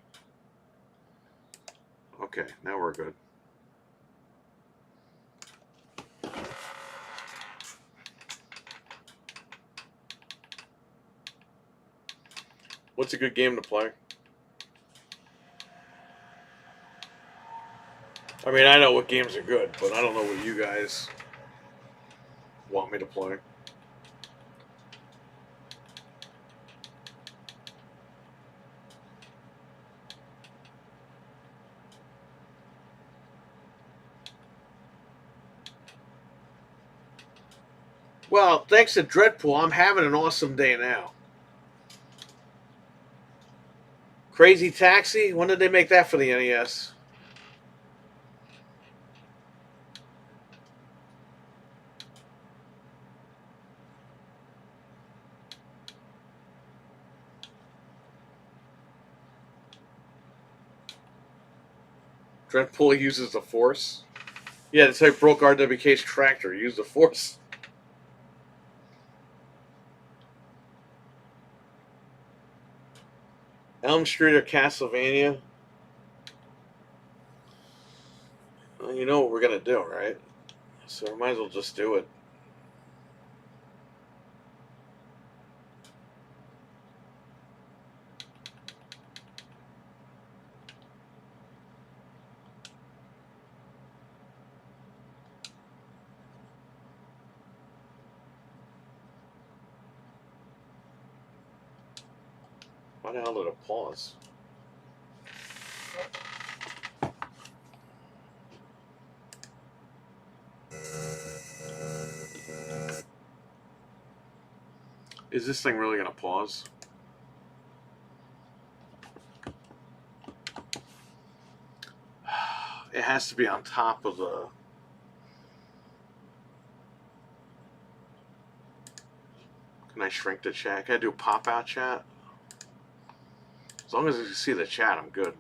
Okay, now we're good. What's a good game to play? I mean, I know what games are good, but I don't know what you guys want me to play. Well, thanks to Dreadpool, I'm having an awesome day now. Crazy Taxi? When did they make that for the NES? Dreadpool uses the Force? Yeah, that's how he broke RWK's tractor. He used the Force. Elm Street or Castlevania? Well, you know what we're going to do, right? So we might as well just do it. Why the hell did it pause? Is this thing really going to pause? It has to be on top of the... Can I shrink the chat? Can I do pop-out chat? As long as you see the chat, I'm good.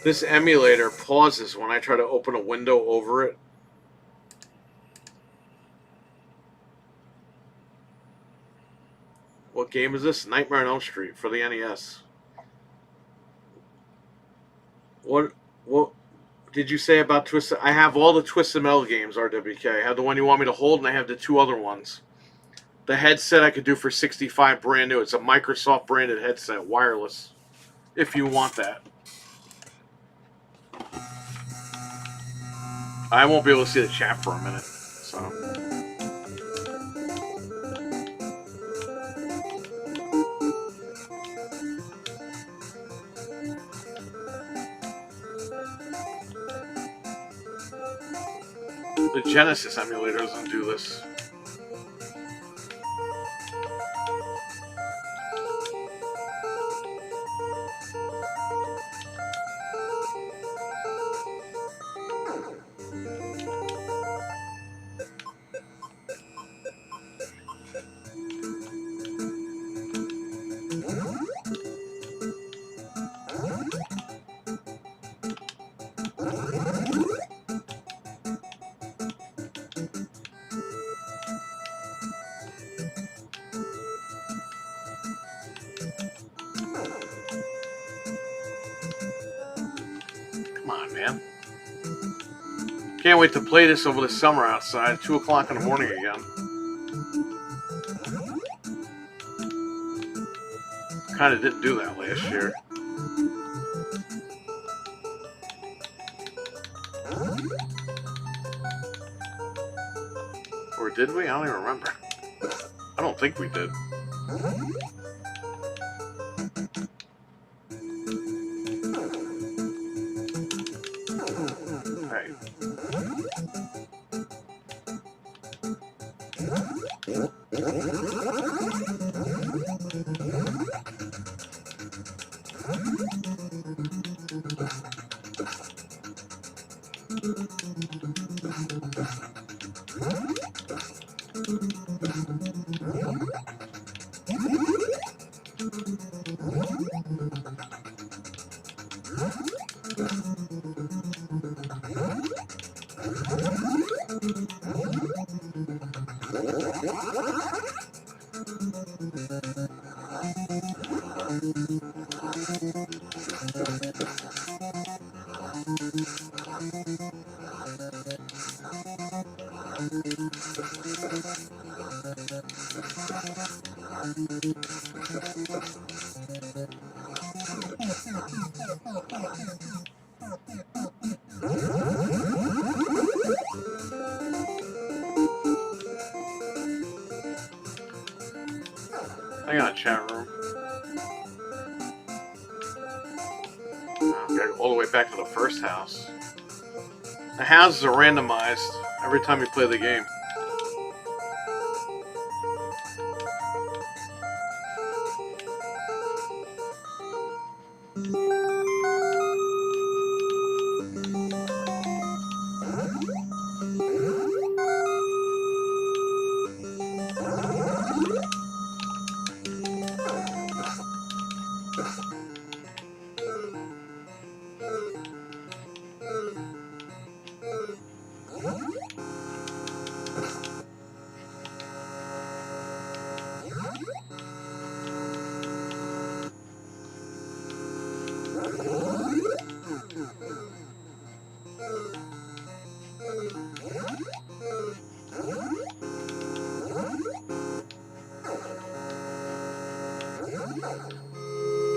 This emulator pauses when I try to open a window over it. What game is this? Nightmare on Elm Street for the NES. What did you say about Twisted? I have all the Twisted Metal games, RWK. I have the one you want me to hold, and I have the two other ones. The headset I could do for 65 brand new. It's a Microsoft branded headset, wireless, if you want that. I won't be able to see the chat for a minute, so. The Genesis emulator doesn't do this. Come on, man. Can't wait to play this over the summer outside. 2 o'clock in the morning again. Kind of didn't do that last year. Or did we? I don't even remember. I don't think we did. Alright. Hang on, chat room. Gotta go all the way back to the first house. The houses are randomized every time you play the game.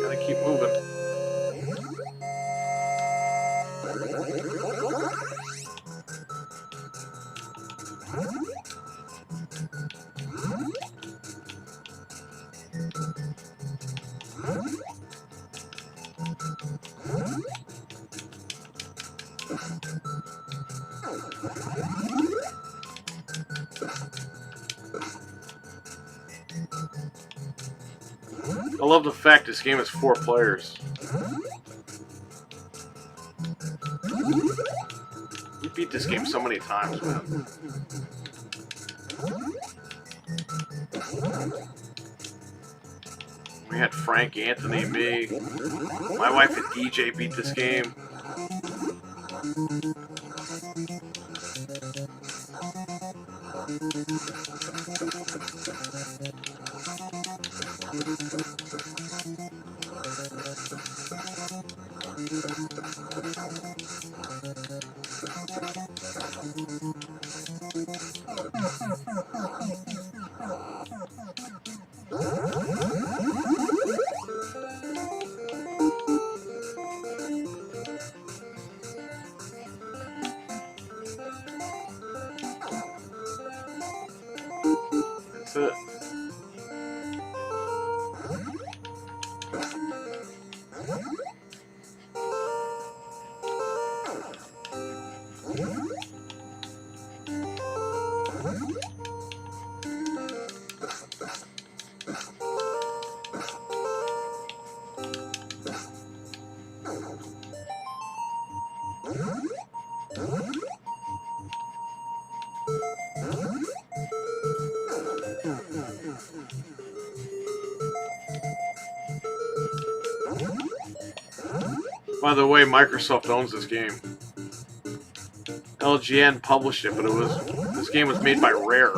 Gotta keep moving. I love the fact this game has 4 players. We beat this game so many times, man. We had Frank, Anthony, me. My wife and DJ beat this game. That's it. By the way, Microsoft owns this game. LGN published it, but this game was made by Rare.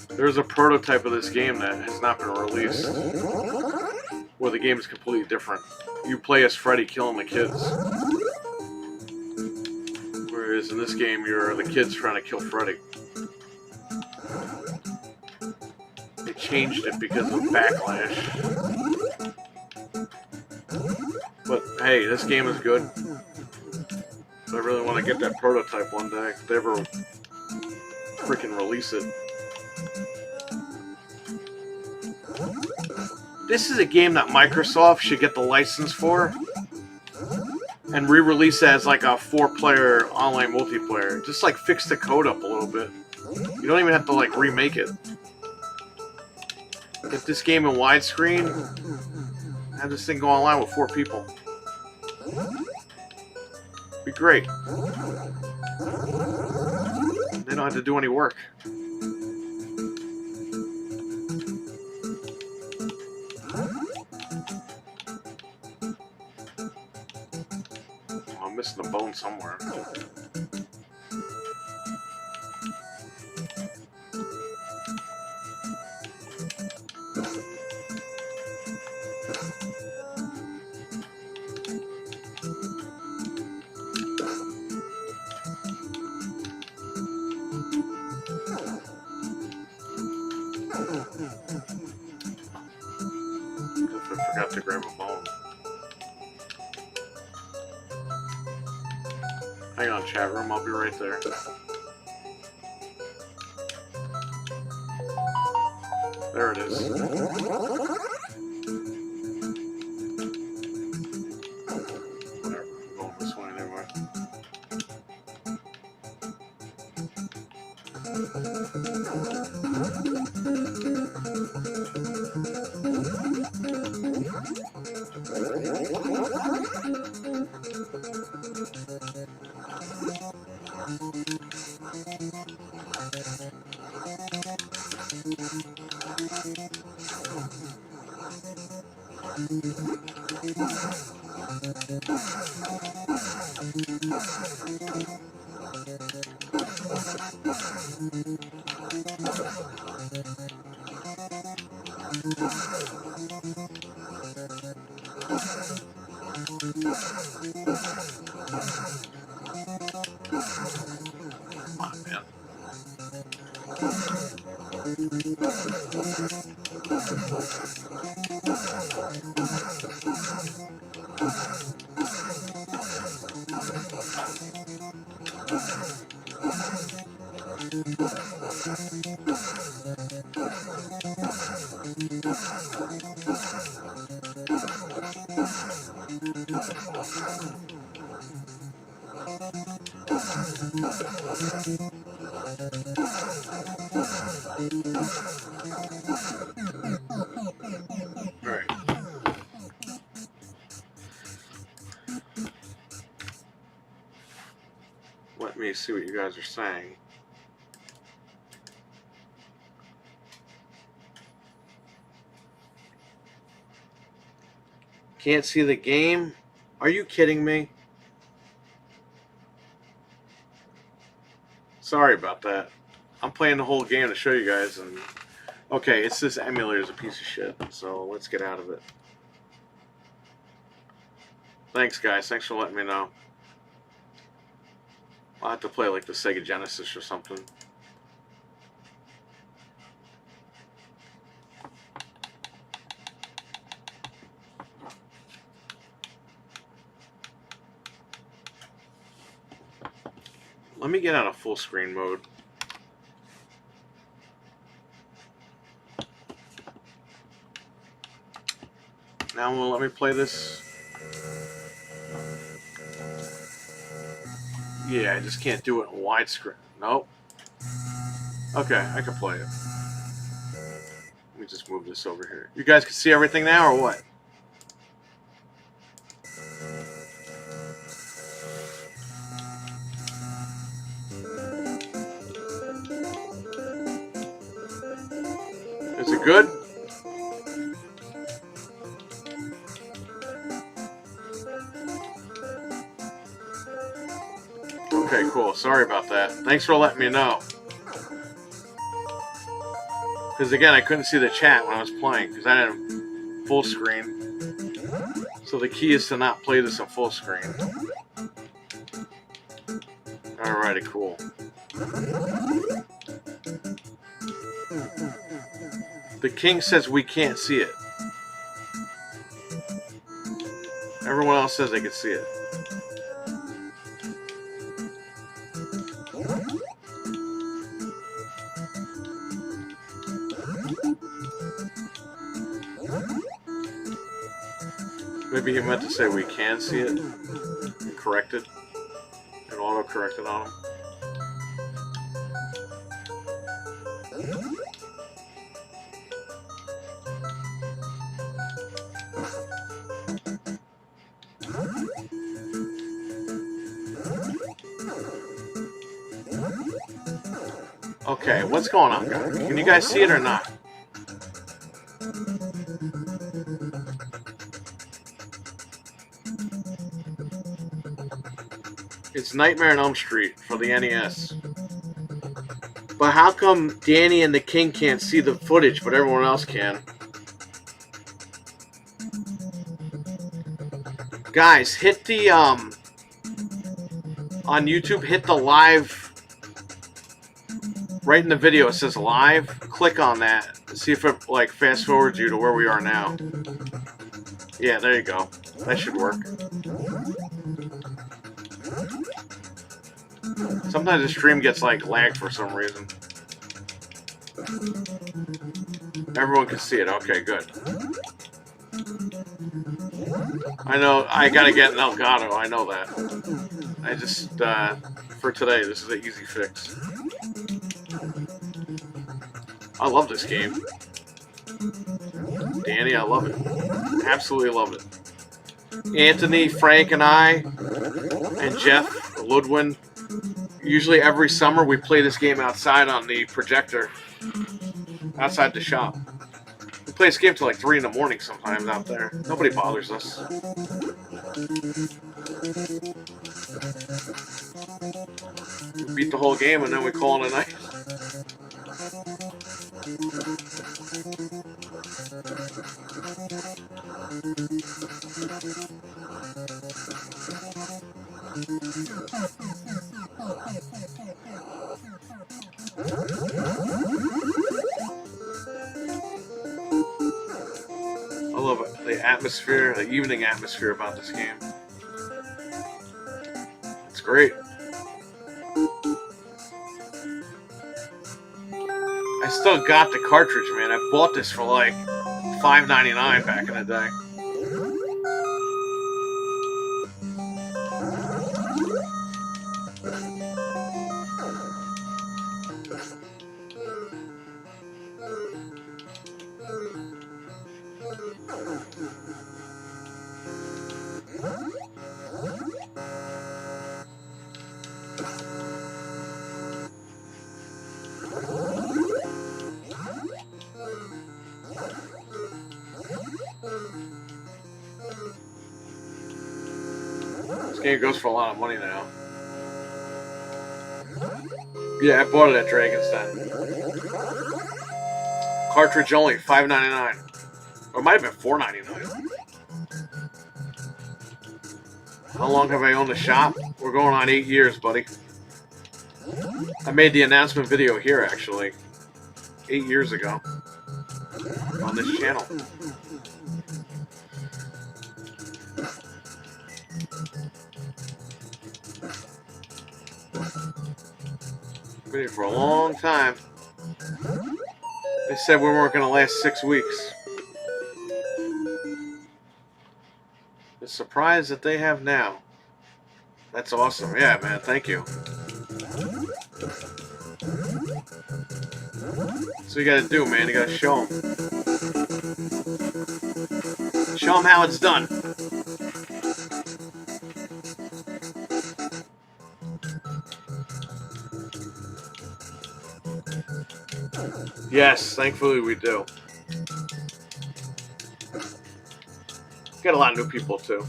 There's a prototype of this game that has not been released, where the game is completely different. You play as Freddy killing the kids, whereas in this game you're the kids trying to kill Freddy. They changed it because of backlash. But hey, this game is good. I really want to get that prototype one day, if they ever freaking release it. This is a game that Microsoft should get the license for and re-release it as like a 4-player online multiplayer. Just like fix the code up a little bit. You don't even have to like remake it. Get this game in widescreen. Have this thing go online with 4 people. Be great. They don't have to do any work. I'm missing a bone somewhere. I forgot to grab a bone. Hang on, chat room, I'll be right there. There it is. Whatever, I'm going this way anyway. Come on, man. Alright. Let me see what you guys are saying. Can't see the game? Are you kidding me? Sorry about that. I'm playing the whole game to show you guys, and okay, it's this emulator is a piece of shit, so let's get out of it. Thanks, guys. Thanks for letting me know. I'll have to play like the Sega Genesis or something. Let me get out of full screen mode. Now will let me play this. Yeah, I just can't do it in widescreen. Nope. Okay, I can play it. Let me just move this over here. You guys can see everything now, or what? Is it good? Okay, cool. Sorry about that. Thanks for letting me know. Because again, I couldn't see the chat when I was playing because I had full screen. So the key is to not play this in full screen. Alrighty, cool. The king says we can't see it. Everyone else says they can see it. Maybe he meant to say we can see it. And corrected. And auto-corrected on him. Okay, what's going on, guys? Can you guys see it or not? It's Nightmare on Elm Street for the NES. But how come Danny and the King can't see the footage, but everyone else can? Guys, hit the, on YouTube, hit the live, right in the video it says live, click on that, see if it, like, fast forwards you to where we are now. Yeah, there you go. That should work. Sometimes the stream gets, like, lagged for some reason. Everyone can see it. Okay, good. I know, I gotta get an Elgato, I know that. I just, for today, this is an easy fix. I love this game. Danny, I love it. Absolutely love it. Anthony, Frank, and I, and Jeff, Ludwin, usually every summer we play this game outside on the projector. Outside the shop. We play this game till like 3 in the morning sometimes out there. Nobody bothers us. We beat the whole game and then we call it a night. I love it. The atmosphere, the evening atmosphere about this game. It's great. I still got the cartridge, man. I bought this for like $5.99 back in the day. This game goes for a lot of money now. Yeah, I bought it at Dragon's Den. Cartridge only, $5.99. Or it might have been $4.99. How long have I owned the shop? We're going on 8 years, buddy. I made the announcement video here, actually. 8 years ago. On this channel. Been here for a long time. They said we weren't going to last 6 weeks. The surprise that they have now. That's awesome. Yeah, man. Thank you. So you got to do, man. You got to show them. Show them how it's done. Yes, thankfully we do. Get a lot of new people too.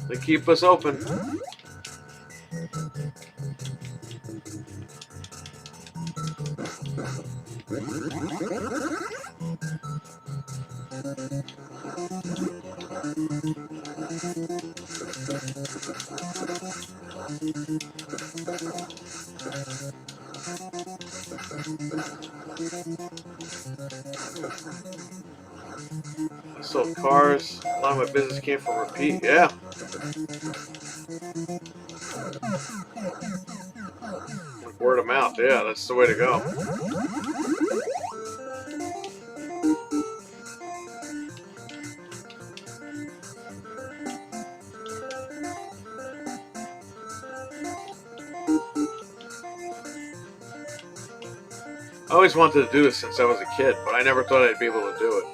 They keep us open. I sold cars. A lot of my business came from repeat. Yeah. Word of mouth. Yeah, that's the way to go. I always wanted to do this since I was a kid, but I never thought I'd be able to do it.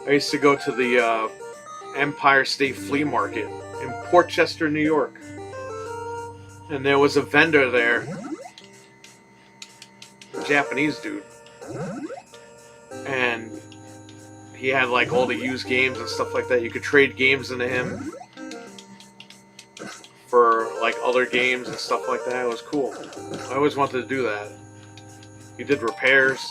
I used to go to the Empire State Flea Market in Port Chester, New York. And there was a vendor there, a Japanese dude. And he had like all the used games and stuff like that. You could trade games into him for like other games and stuff like that. It was cool. I always wanted to do that. He did repairs.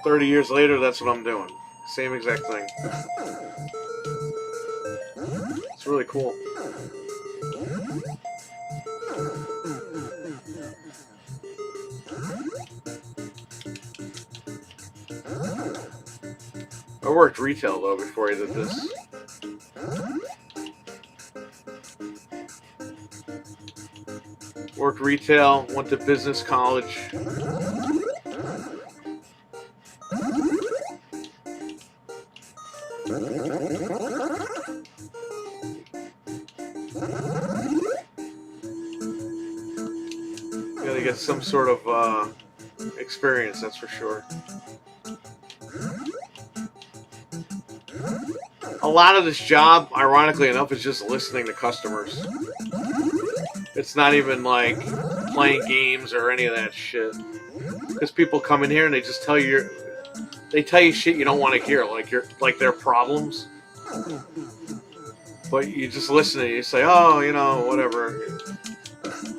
30 years later, that's what I'm doing. Same exact thing. It's really cool. I worked retail though before I did this. Worked retail, went to business college. Gotta get some sort of experience, that's for sure. A lot of this job, ironically enough, is just listening to customers. It's not even like playing games or any of that shit. Because people come in here and they just tell you, they tell you shit you don't want to hear, like their problems. But you just listen and you say, oh, you know, whatever.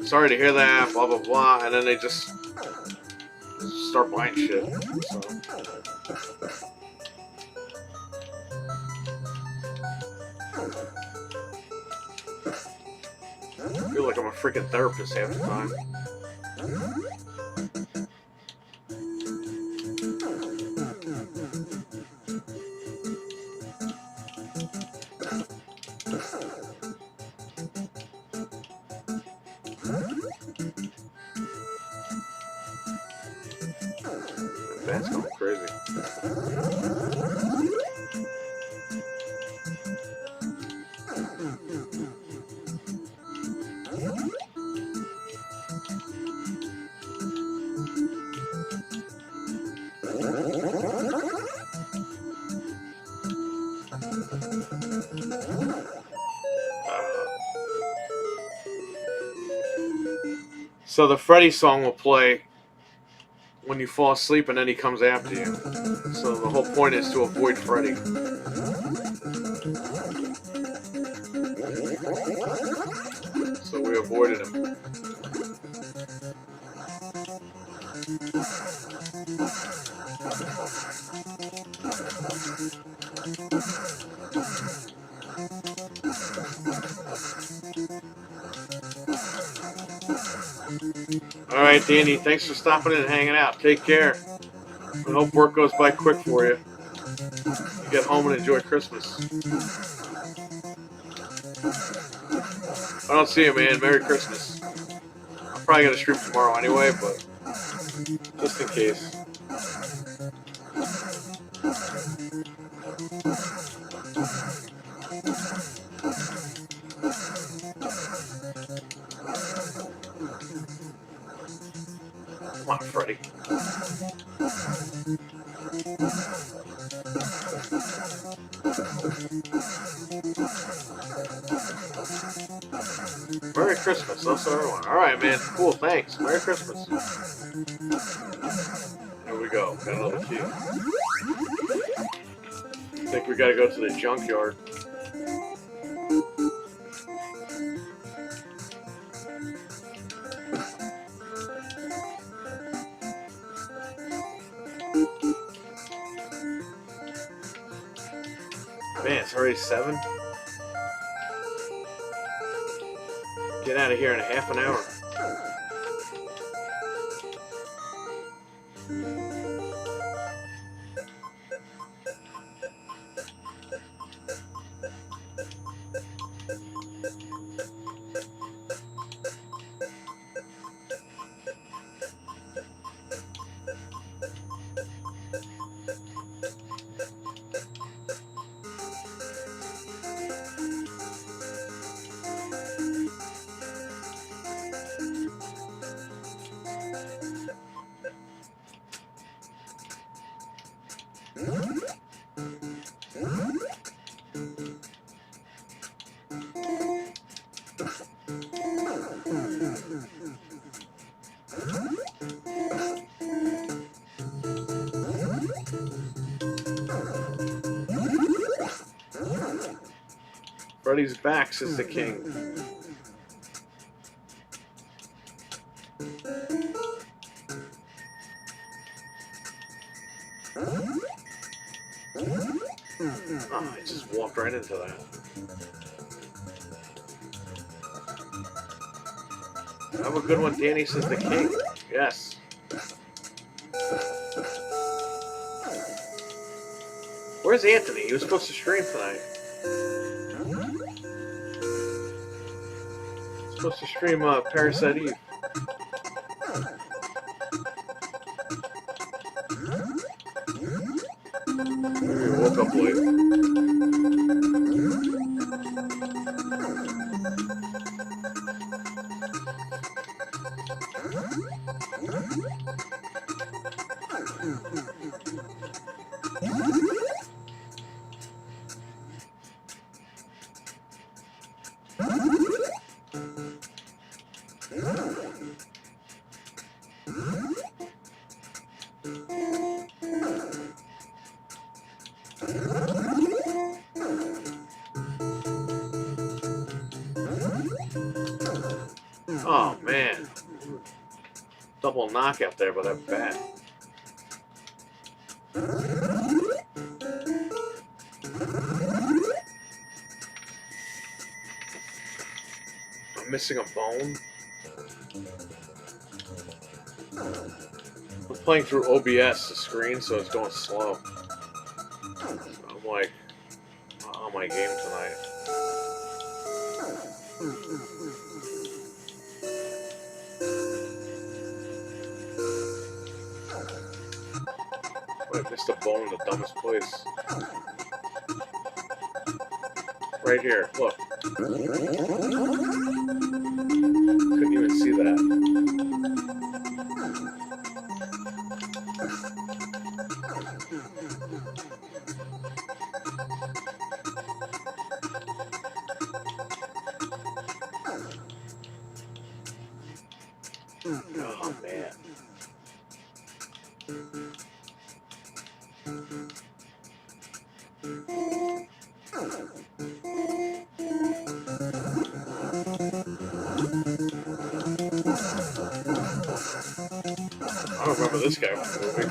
Sorry to hear that, blah, blah, blah. And then they just start buying shit. So. I feel like I'm a freaking therapist half the time. That's going crazy. So the Freddy song will play when you fall asleep and then he comes after you. So the whole point is to avoid Freddy. So we avoided him. Alright, Danny, thanks for stopping in and hanging out. Take care. I hope work goes by quick for you. You get home and enjoy Christmas. I don't see you, man. Merry Christmas. I'm probably going to stream tomorrow anyway, but just in case. Come on, Freddy. Merry Christmas. That's everyone. Alright, man. Cool, thanks. Merry Christmas. Here we go. Got another key. I think we gotta go to the junkyard. Man, it's already 7. Get out of here in a half an hour. Freddy's Backs is the king. Oh, I just walked right into that. Have a good one, Danny says the king. Yes. Where's Anthony? He was supposed to stream tonight. Supposed to stream Parasite Eve. Maybe he woke up late. Oh man, double knockout there by that bat. I'm missing a bone. I'm playing through OBS, the screen, so it's going slow. I'm like on my game tonight. I missed a bone in the dumbest place. Right here, look. Couldn't even see that. Oh man. I don't remember this guy from the movie.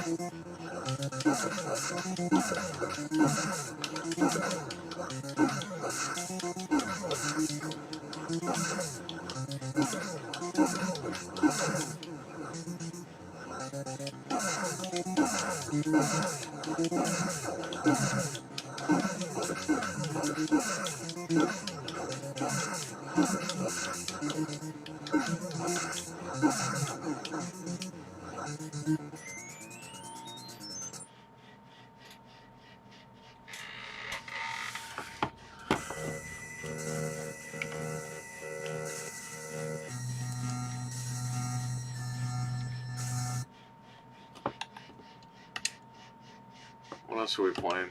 What else are we playing?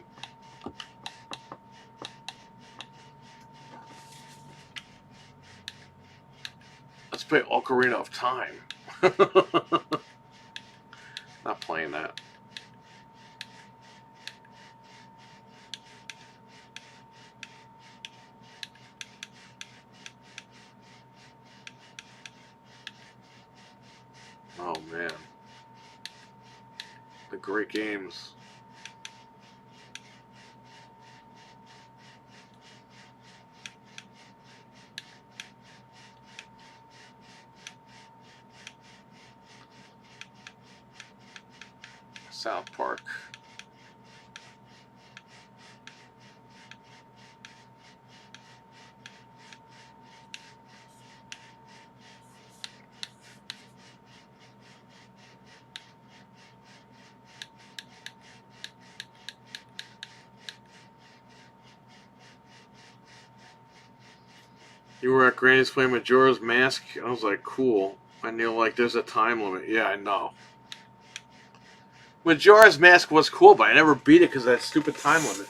play Ocarina of Time. Not playing that. Oh man. The great games. South Park. You were at Granny's playing Majora's Mask. I was like, cool. I knew, like, there's a time limit. Yeah, I know. Majora's Mask was cool, but I never beat it because of that stupid time limit.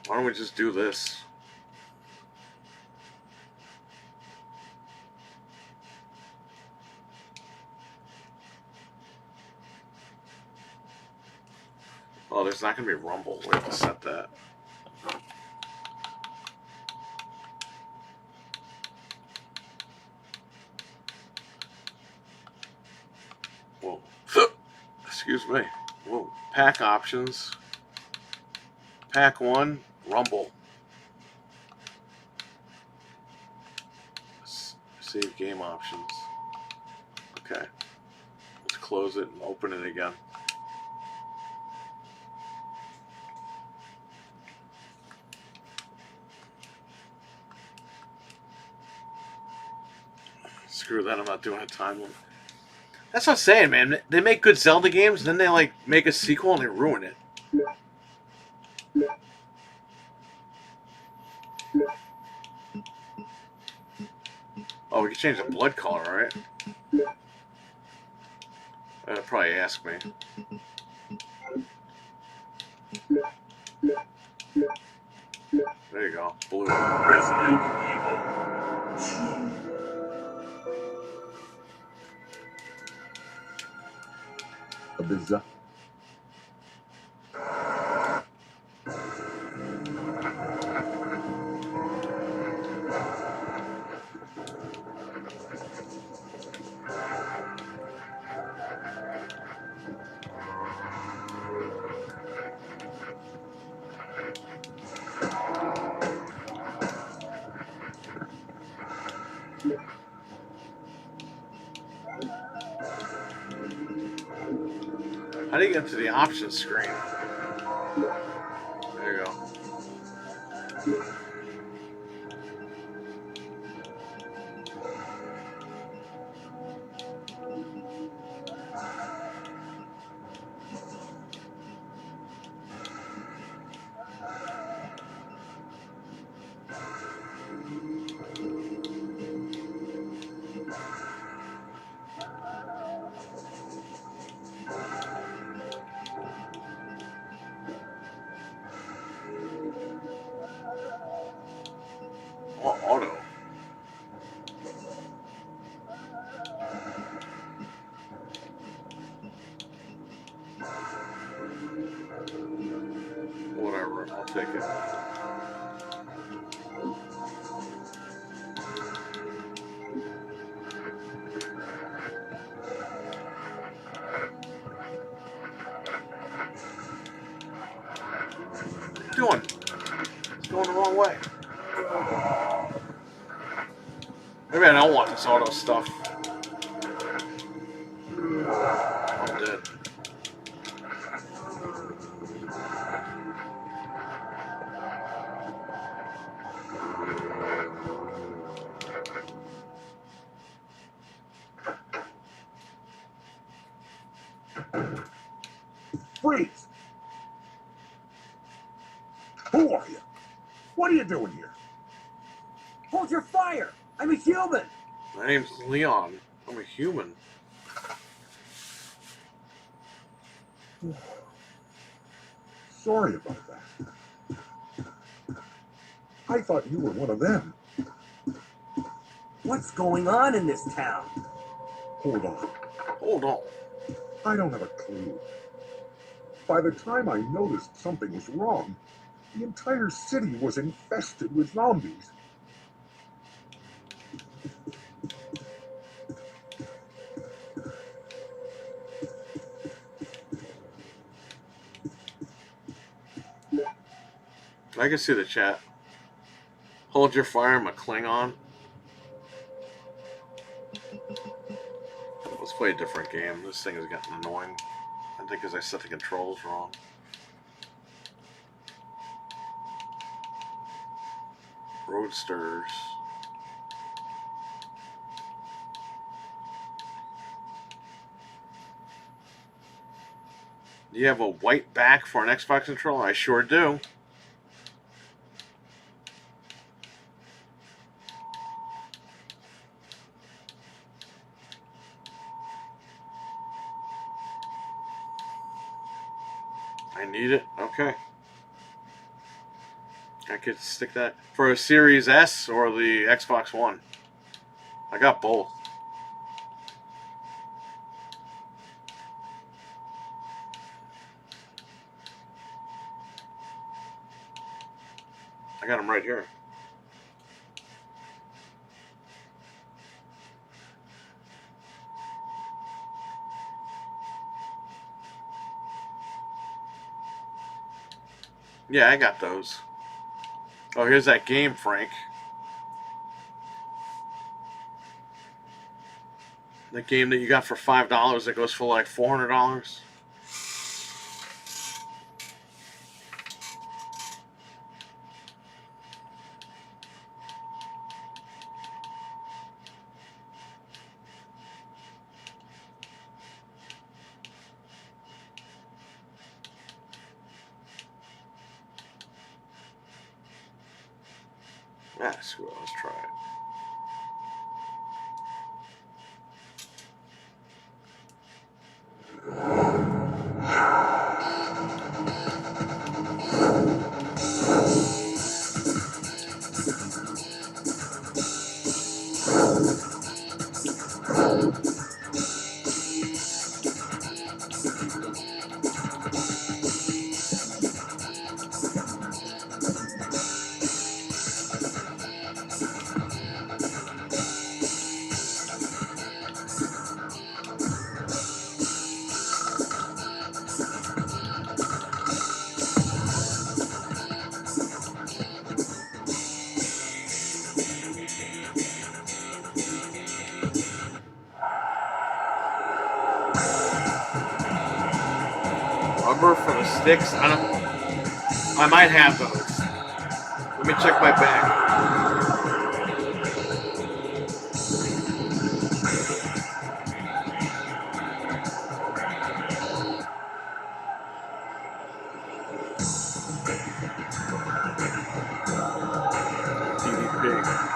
Why don't we just do this? Oh, there's not going to be Rumble. We have to set that. Whoa. Excuse me. Whoa. Pack options. Pack 1, Rumble. Save game options. Okay. Let's close it and open it again. Screw that, I'm not doing a time limit. That's what I'm saying, man. They make good Zelda games, then they like make a sequel and they ruin it. Oh, we can change the blood color, right? That'll probably ask me. There you go. Blue.
Resident Evil 2.
A bizarre.
How do you get to the options screen? There you go. Oh, auto. Whatever, I'll take it. What are you doing? It's going the wrong way. Maybe I don't want this auto stuff. I'm dead.
Freeze! Who are you? What are you doing here?
Hold your fire! I'm a human!
My name's Leon. I'm a human.
Sorry about that. I thought you were one of them.
What's going on in this town?
Hold on.
Hold on.
I don't have a clue. By the time I noticed something was wrong, the entire city was infested with zombies.
I can see the chat. Hold your fire, I'm a Klingon. Let's play a different game. This thing is getting annoying. I think because I set the controls wrong. Roadsters. Do you have a white back for an Xbox controller? I sure do. I need it. Okay. I could stick that for a Series S or the Xbox One. I got both. I got them right here. Yeah, I got those. Oh, here's that game, Frank. That game that you got for $5 that goes for like $400. Ah, screw it. Let's try it. Rubber for the sticks? I might have those. Let me check my bag. DDP.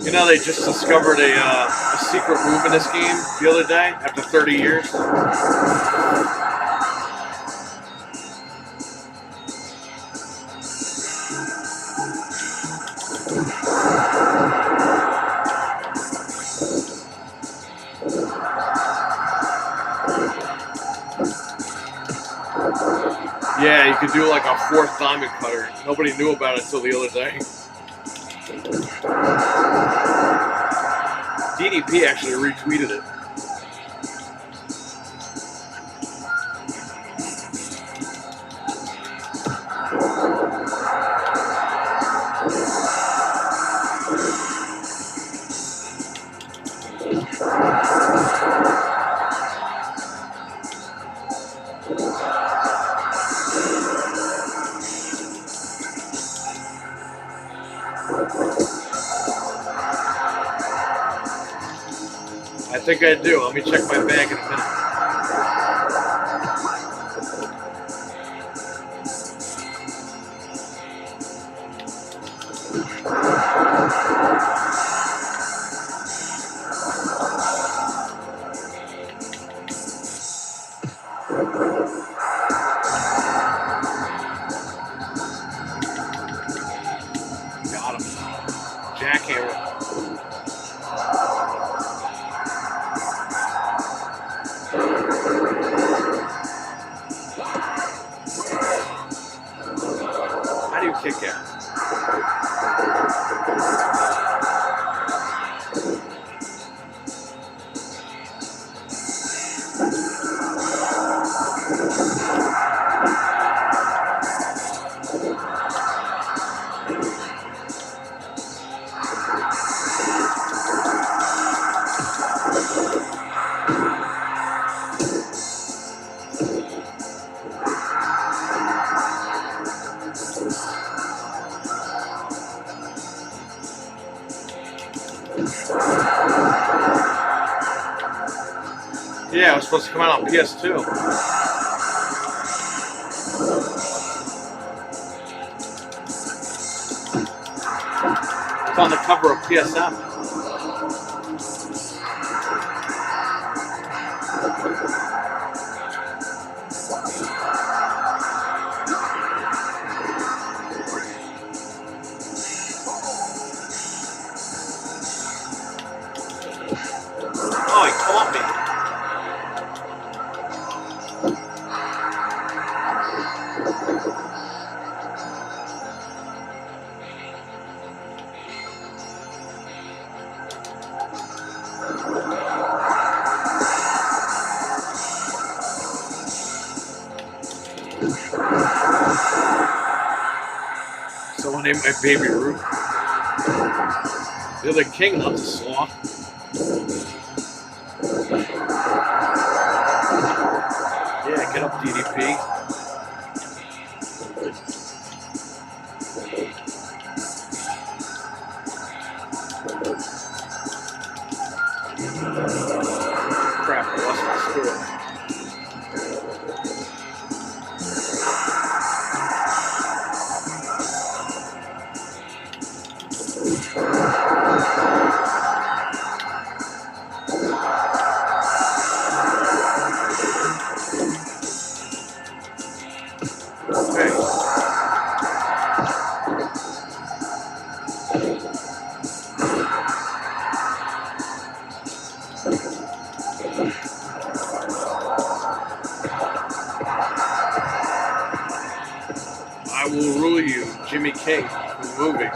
You know, they just discovered a secret move in this game the other day after 30 years. Yeah, you could do like a fourth diamond cutter. Nobody knew about it until the other day. DDP actually retweeted it. I think I do. Let me check my bag in a minute. Got him. Jackhammer. How do you kick it? Yeah, it was supposed to come out on PS2. It's on the cover of PSM. Oh, he caught me. Someone named my baby Ruth. You're the king, not the slaw. Yeah, get up, DDP. Crap, I lost my score. Okay. I Will Rule You, Jimmy King, the movie.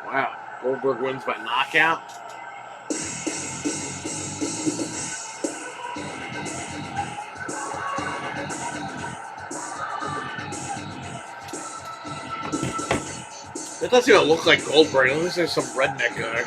Wow, Goldberg wins by knockout. It doesn't even look like Goldberg. It looks like some redneck guy.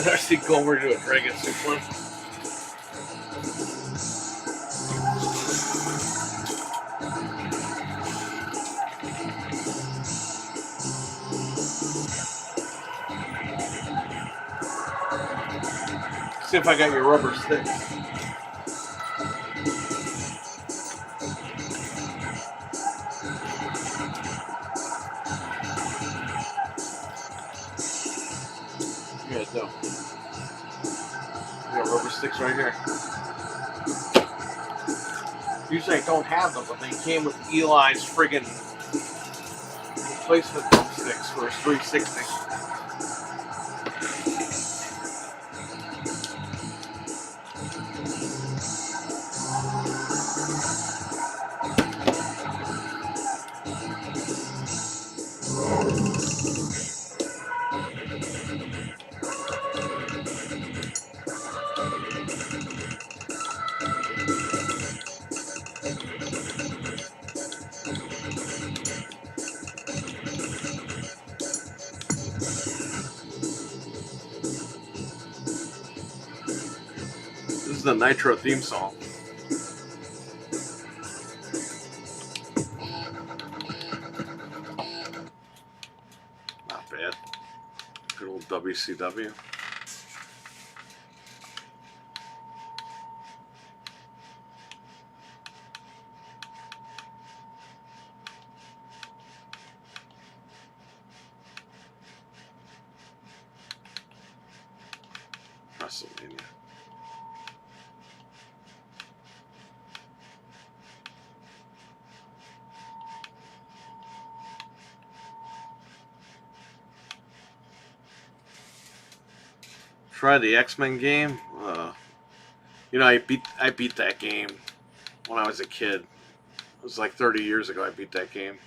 I see Goldberg do a dragon suplex. See if I got your rubber sticks. Yeah, no. I got rubber sticks right here. Usually I don't have them, but they came with Eli's friggin' replacement thumbsticks for his 360. This is the Nitro theme song. Not bad. Good old WCW. WrestleMania. Try the X-Men game. You know, I beat that game when I was a kid. It was like 30 years ago I beat that game.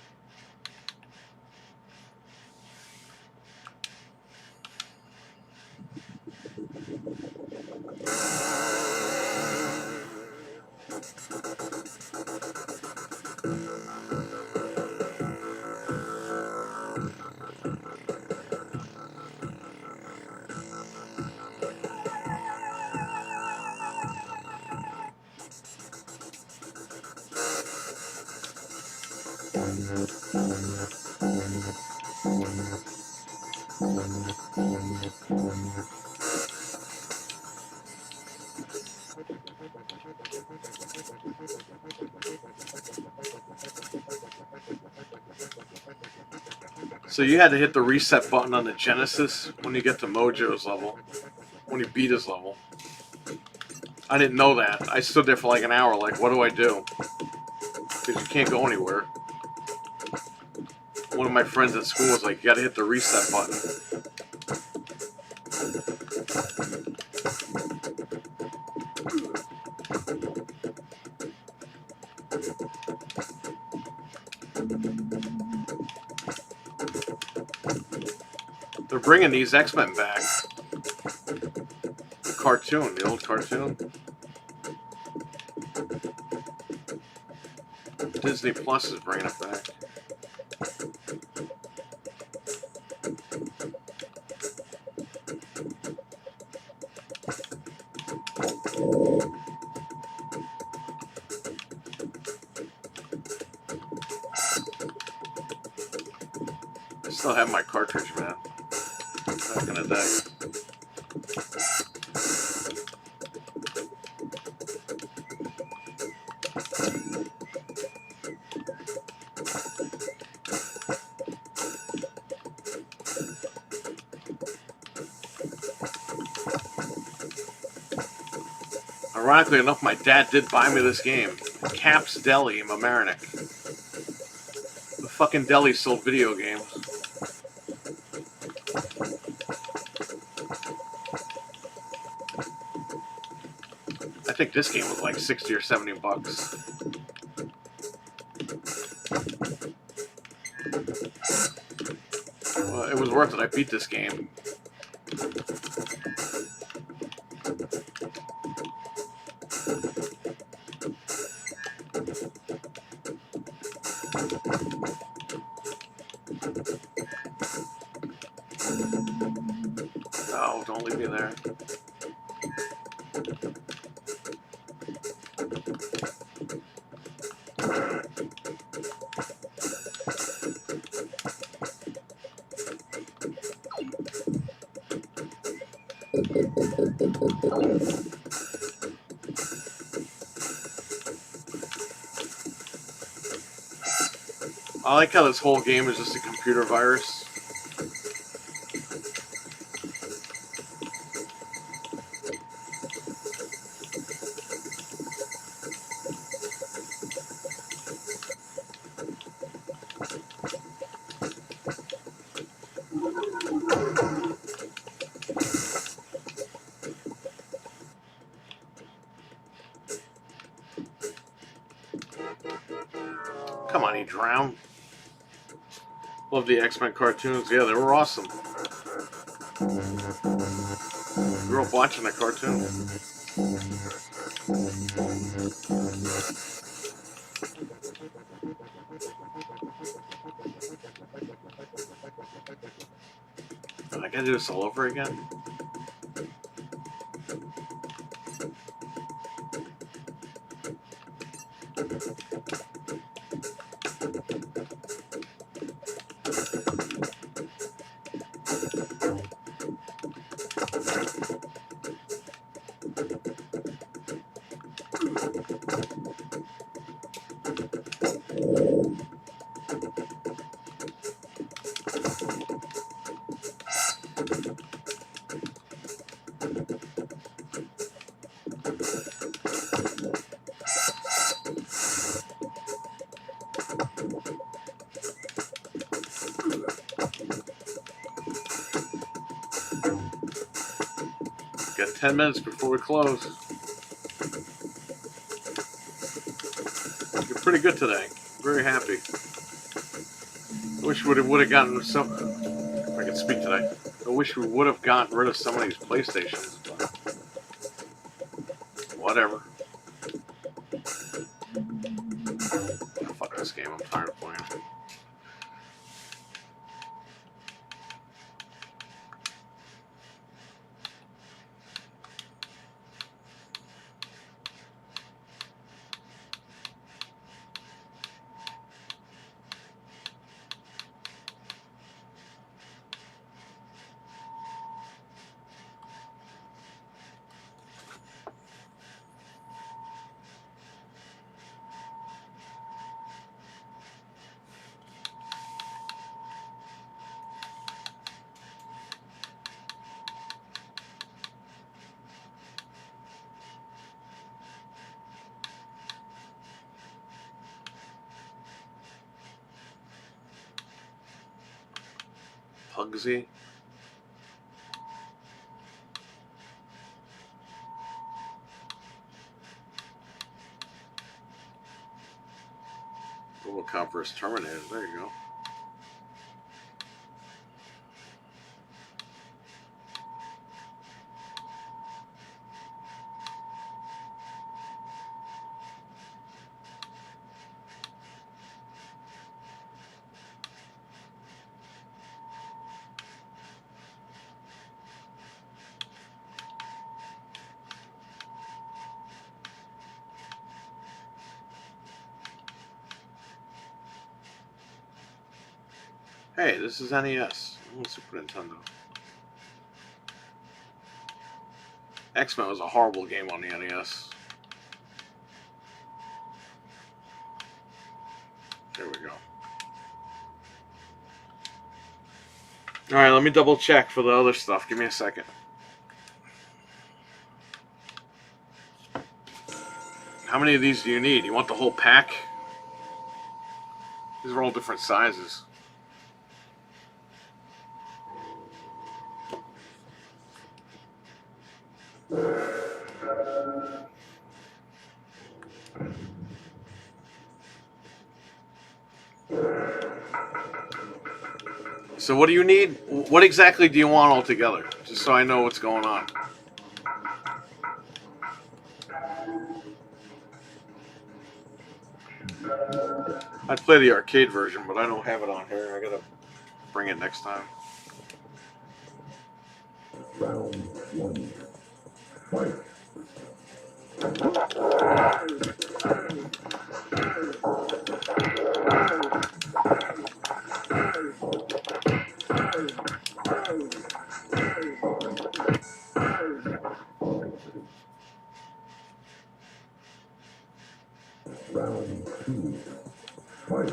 So you had to hit the reset button on the Genesis when you get to Mojo's level, when you beat his level. I didn't know that. I stood there for like an hour like, what do I do? Because you can't go anywhere. One of my friends at school was like, you gotta hit the reset button. They're bringing these X-Men back. The cartoon, the old cartoon. Disney Plus is bringing it back. I still have my cartridge, man. Back in the day. Ironically enough, my dad did buy me this game. Cap's Deli in Mamaroneck. The fucking deli sold video games. I think this game was like 60 or 70 bucks. Well, it was worth it. I beat this game. No, don't leave me there. I like how this whole game is just a computer virus. Johnny Drown. Love the X-Men cartoons. Yeah, they were awesome. Grew up watching the cartoon. I gotta do this all over again. Got 10 minutes before we close. You're pretty good today. Very happy. I wish we would have gotten some. If I could speak today, I wish we would have gotten rid of some of these PlayStations. But whatever. Oh, fuck this game. I'm tired of playing it. Pugsy. RoboCop vs. Terminator. There you go. Hey, this is NES. Super Nintendo. X-Men was a horrible game on the NES. There we go. Alright, let me double check for the other stuff. Give me a second. How many of these do you need? You want the whole pack? These are all different sizes. So what do you need? What exactly do you want altogether? Just so I know what's going on. I'd play the arcade version, but I don't have it on here. I gotta bring it next time.
Round one. Fight. Round two. Fight.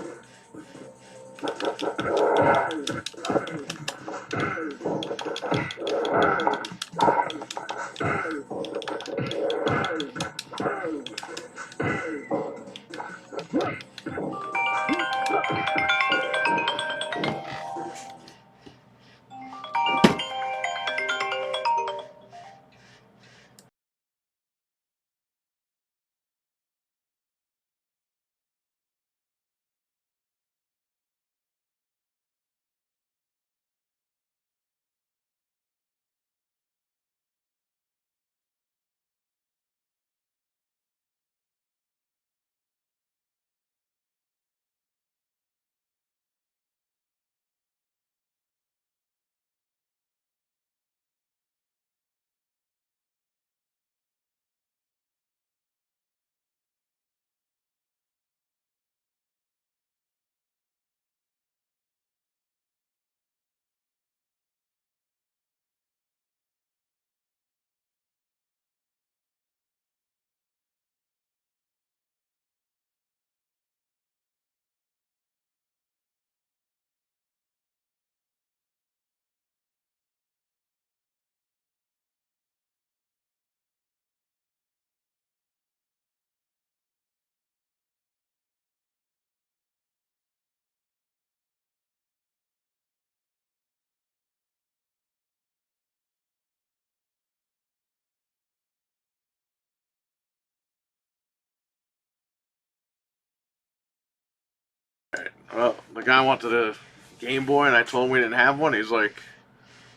Well, the guy wanted a Game Boy, and I told him we didn't have one. He's like,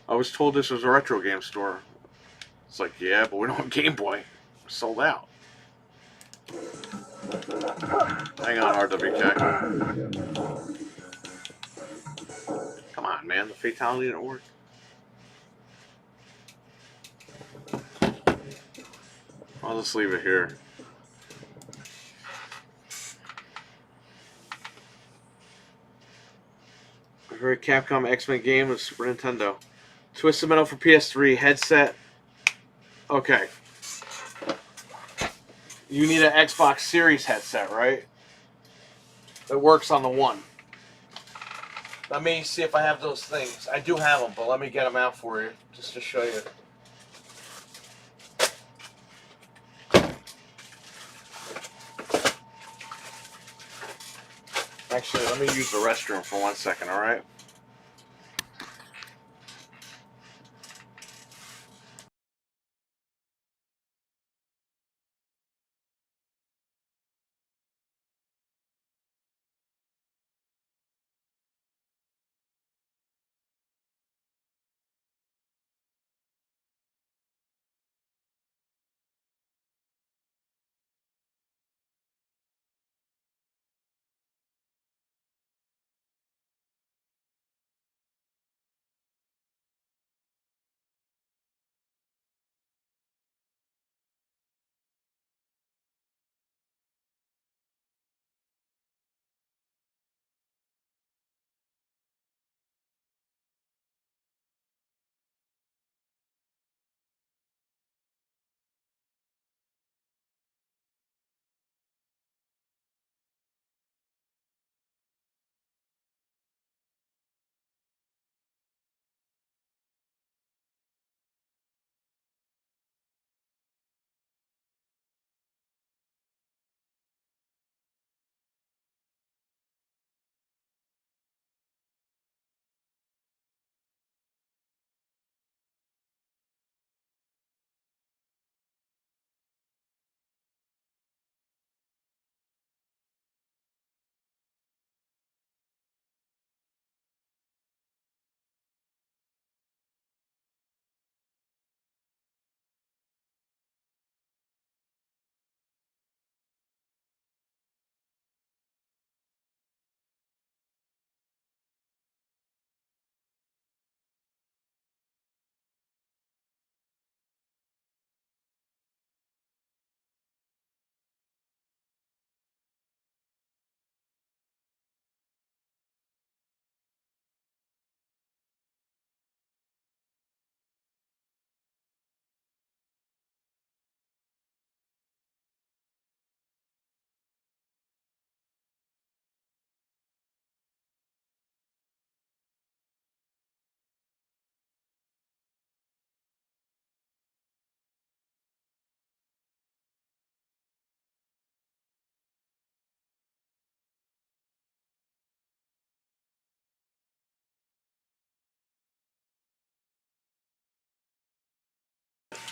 I was told this was a retro game store. It's like, yeah, but we don't have Game Boy. We're sold out. Hang on, RWK. Come on, man. The fatality didn't work. I'll just leave it here. A very Capcom X-Men game with Super Nintendo. Twisted Metal for PS3 headset. Okay. You need an Xbox Series headset, right? That works on the one. Let me see if I have those things. I do have them, but let me get them out for you just to show you. Actually, let me use the restroom for 1 second, all right?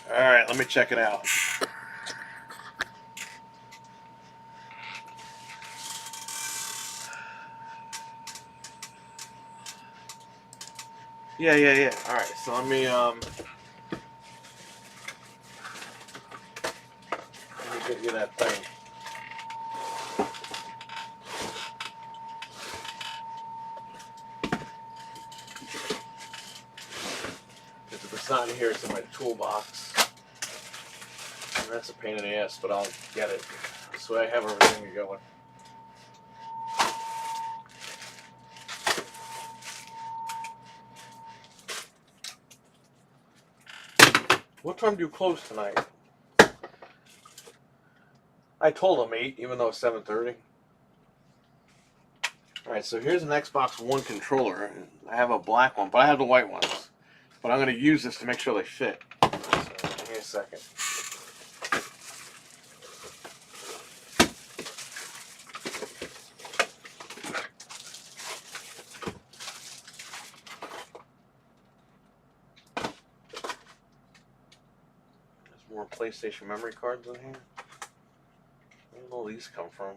All right, let me check it out. Yeah. All right, so let me get you that thing. Because if it's not in here, it's in my toolbox. And that's a pain in the ass, but I'll get it. This way I have everything going. What time do you close tonight? I told them 8, even though it's 7:30. Alright, so here's an Xbox One controller. I have a black one, but I have the white ones. But I'm going to use this to make sure they fit. So, give me a second. There's more PlayStation memory cards in here. Where did all these come from?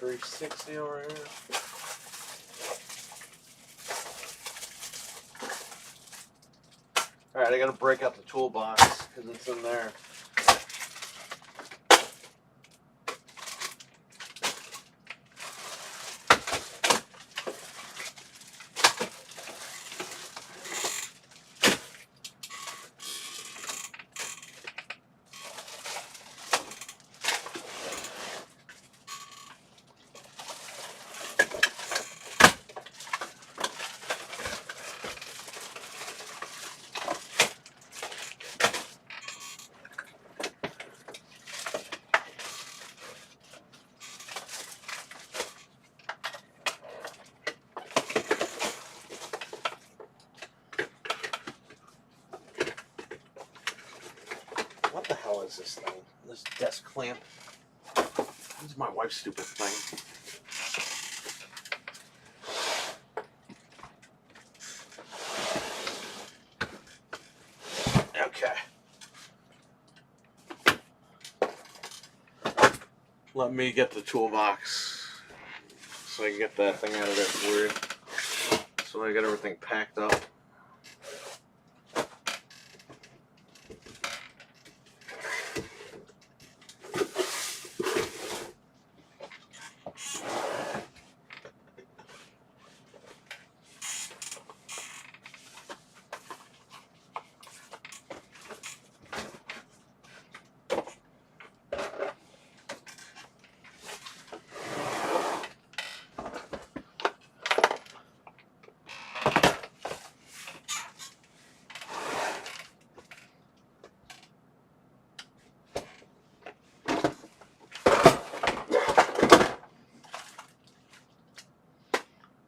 360 over here. Alright, I gotta break out the toolbox because it's in there. What the hell is this thing? This desk clamp? This is my wife's stupid thing. Okay. Let me get the toolbox so I can get that thing out of there for you. So I get everything packed up.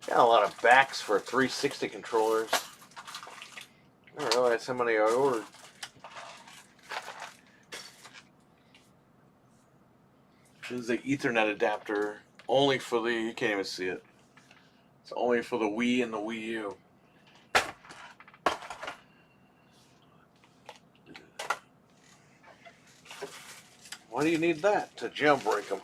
Got a lot of backs for 360 controllers. I didn't realize how many I ordered. This is the Ethernet adapter, only for the, you can't even see it. It's only for the Wii and the Wii U. Why do you need that? To jailbreak them.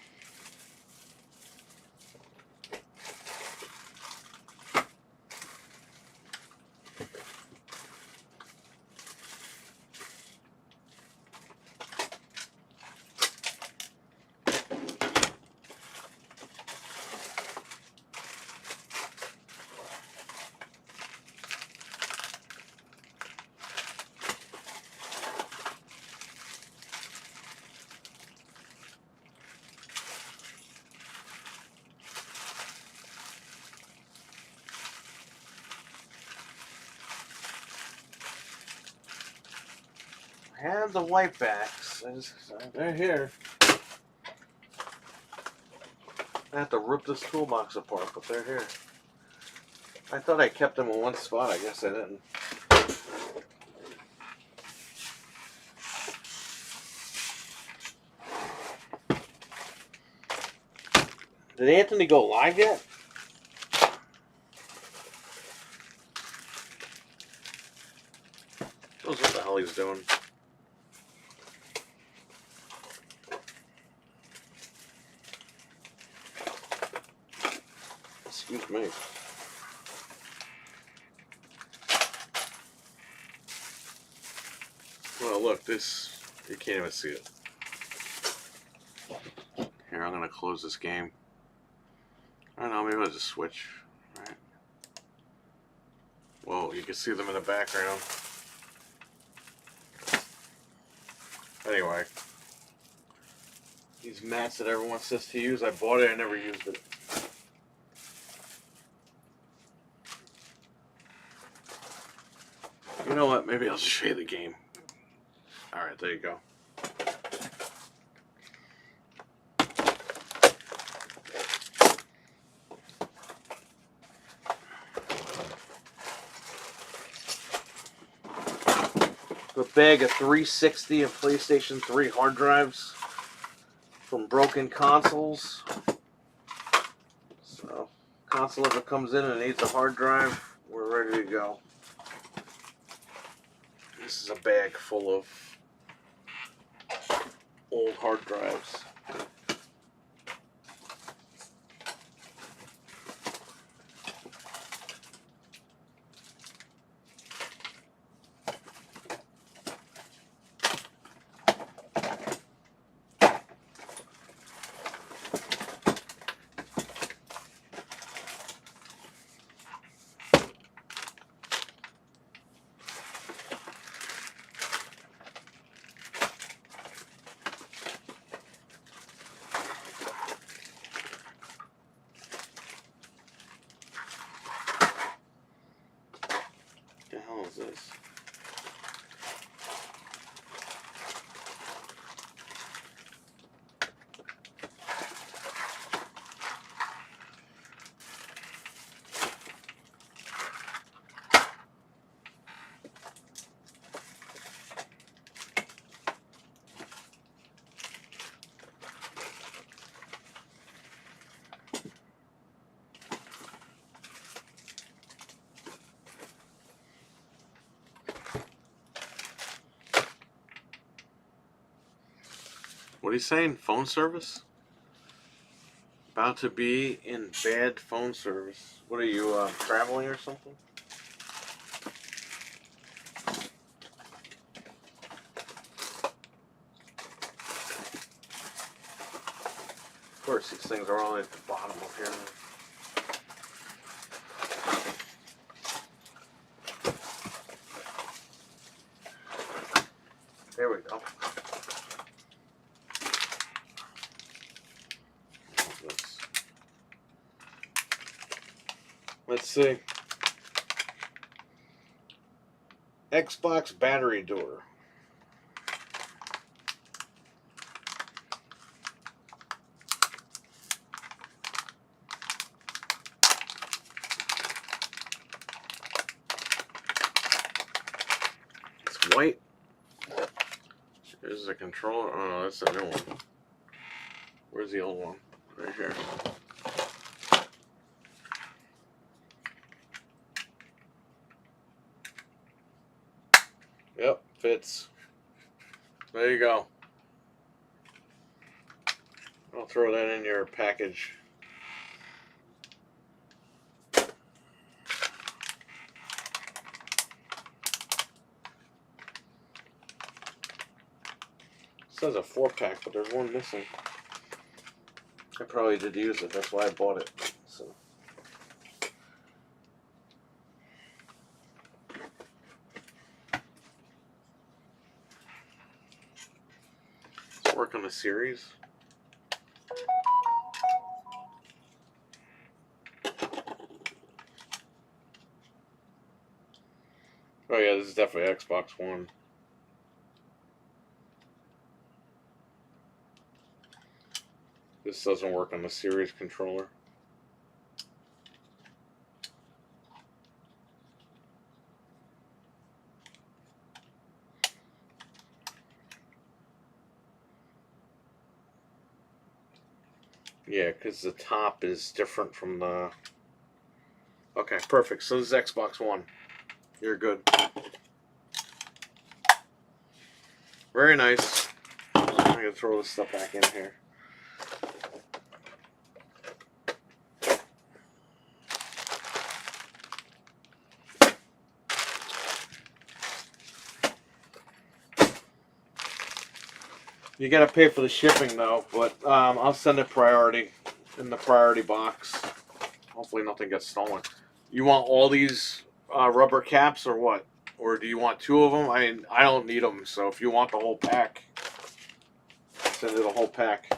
I have the white backs. They're here. I have to rip this toolbox apart, but they're here. I thought I kept them in one spot. I guess I didn't. Did Anthony go live yet? Shows what the hell he's doing. Excuse me. Well, look, this, you can't even see it. Here, I'm gonna close this game. I don't know, maybe I'll just switch. Right. Well, you can see them in the background. Anyway. These mats that everyone says to use, I bought it, I never used it. You know what, maybe I'll just show you the game. Alright, there you go. A bag of 360 and PlayStation 3 hard drives from broken consoles. So, console if it comes in and needs a hard drive, we're ready to go. This is a bag full of old hard drives. What are you saying? Phone service? About to be in bad phone service. What are you, traveling or something? Of course, these things are all at the bottom of here. There we go. Let's see. Xbox battery door. It's white. Here's the controller. Oh no, that's the new one. Where's the old one? Right here. Yep, fits. There you go. I'll throw that in your package. It says a 4-pack, but there's one missing. I probably did use it, that's why I bought it. So. Let's work on a series. Oh yeah, this is definitely Xbox One. This doesn't work on the series controller. Yeah, because the top is different from the... Okay, perfect. So this is Xbox One. You're good. Very nice. I'm going to throw this stuff back in here. You gotta pay for the shipping though, but I'll send it priority in the priority box. Hopefully nothing gets stolen. You want all these rubber caps or what? Or do you want 2 of them? I mean, I don't need them, so if you want the whole pack, send it a whole pack.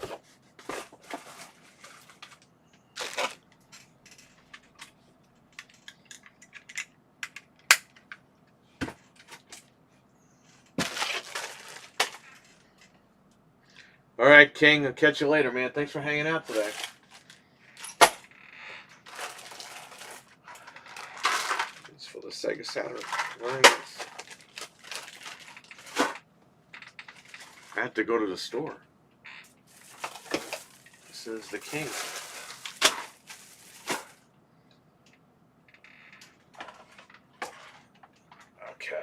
All right, King. I'll catch you later, man. Thanks for hanging out today. It's for the Sega Saturn. Very nice. I had to go to the store. This is the King. Okay.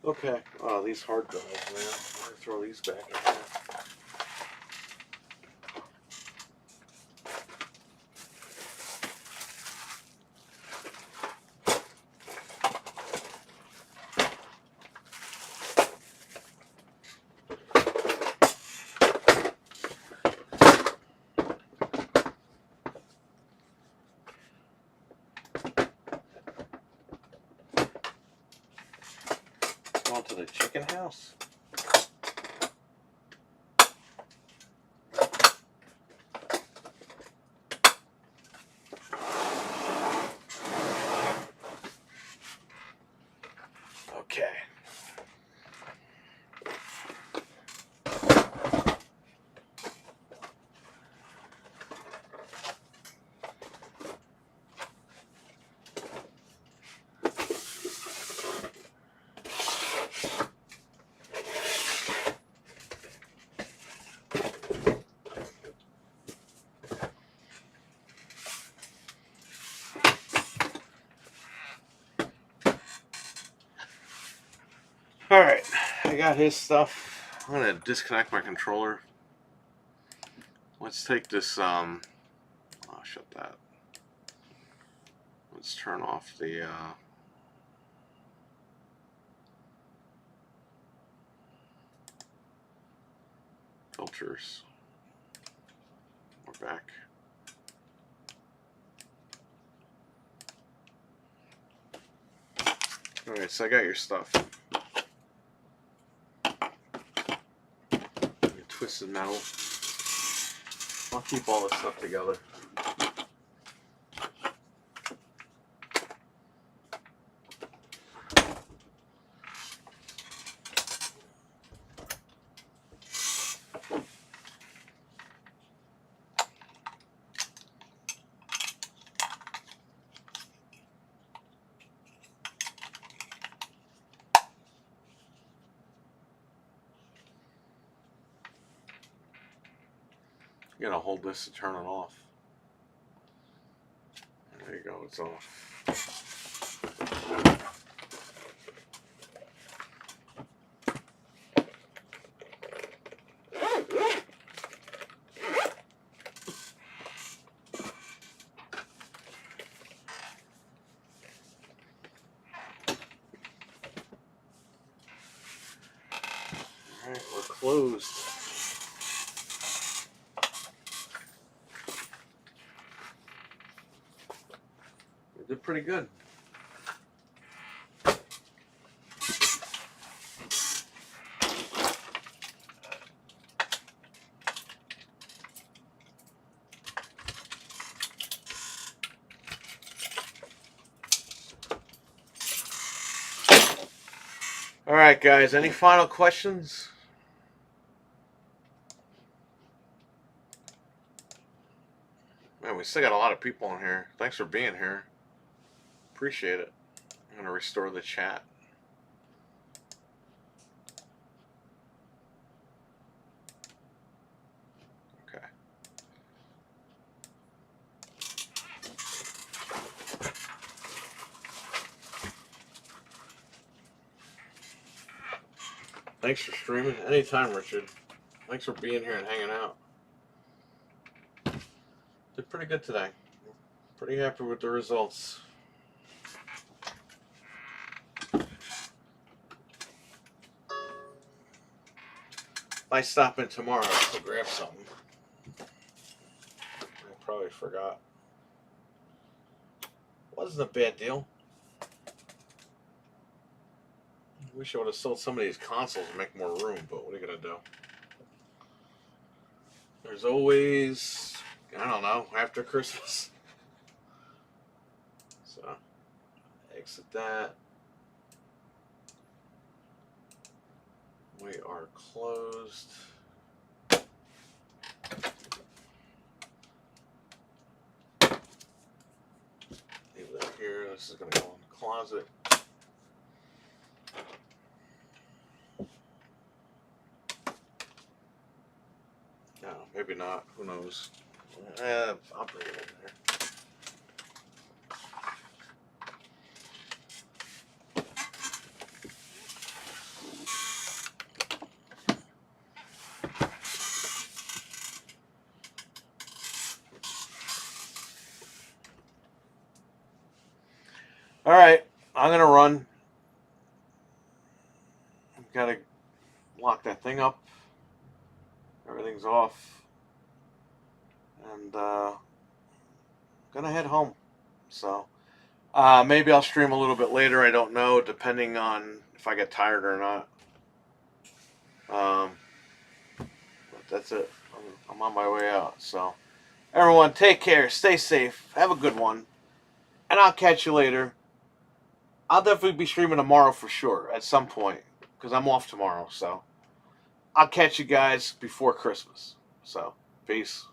Okay. Oh, these hard drives, man. I'm gonna throw these back in here. On to the chicken house. got his stuff. I'm gonna disconnect my controller. Let's take this. Oh, shut that. Let's turn off the. Filters. We're back. Alright, so I got your stuff. Your twisted metal. I'll keep all this stuff together. You gotta hold this to turn it off. There you go, it's off. Alright, we're closed. Did pretty good. All right, guys, any final questions? Man, we still got a lot of people in here. Thanks for being here. Appreciate it. I'm going to restore the chat. Okay. Thanks for streaming. Anytime, Richard. Thanks for being here and hanging out. Did pretty good today. Pretty happy with the results. I stop in tomorrow to grab something. I probably forgot. Wasn't a bad deal. Wish I would have sold some of these consoles and make more room, but what are you gonna do? There's always, I don't know, after Christmas. So, exit that. We are closed. Leave that here. This is going to go in the closet. No, maybe not. Who knows? I'll bring it in there. All right, I'm gonna run. I've got to lock that thing up. Everything's off, and gonna head home. So maybe I'll stream a little bit later. I don't know, depending on if I get tired or not. But that's it. I'm on my way out. So everyone, take care. Stay safe. Have a good one, and I'll catch you later. I'll definitely be streaming tomorrow for sure at some point because I'm off tomorrow. So I'll catch you guys before Christmas. So peace.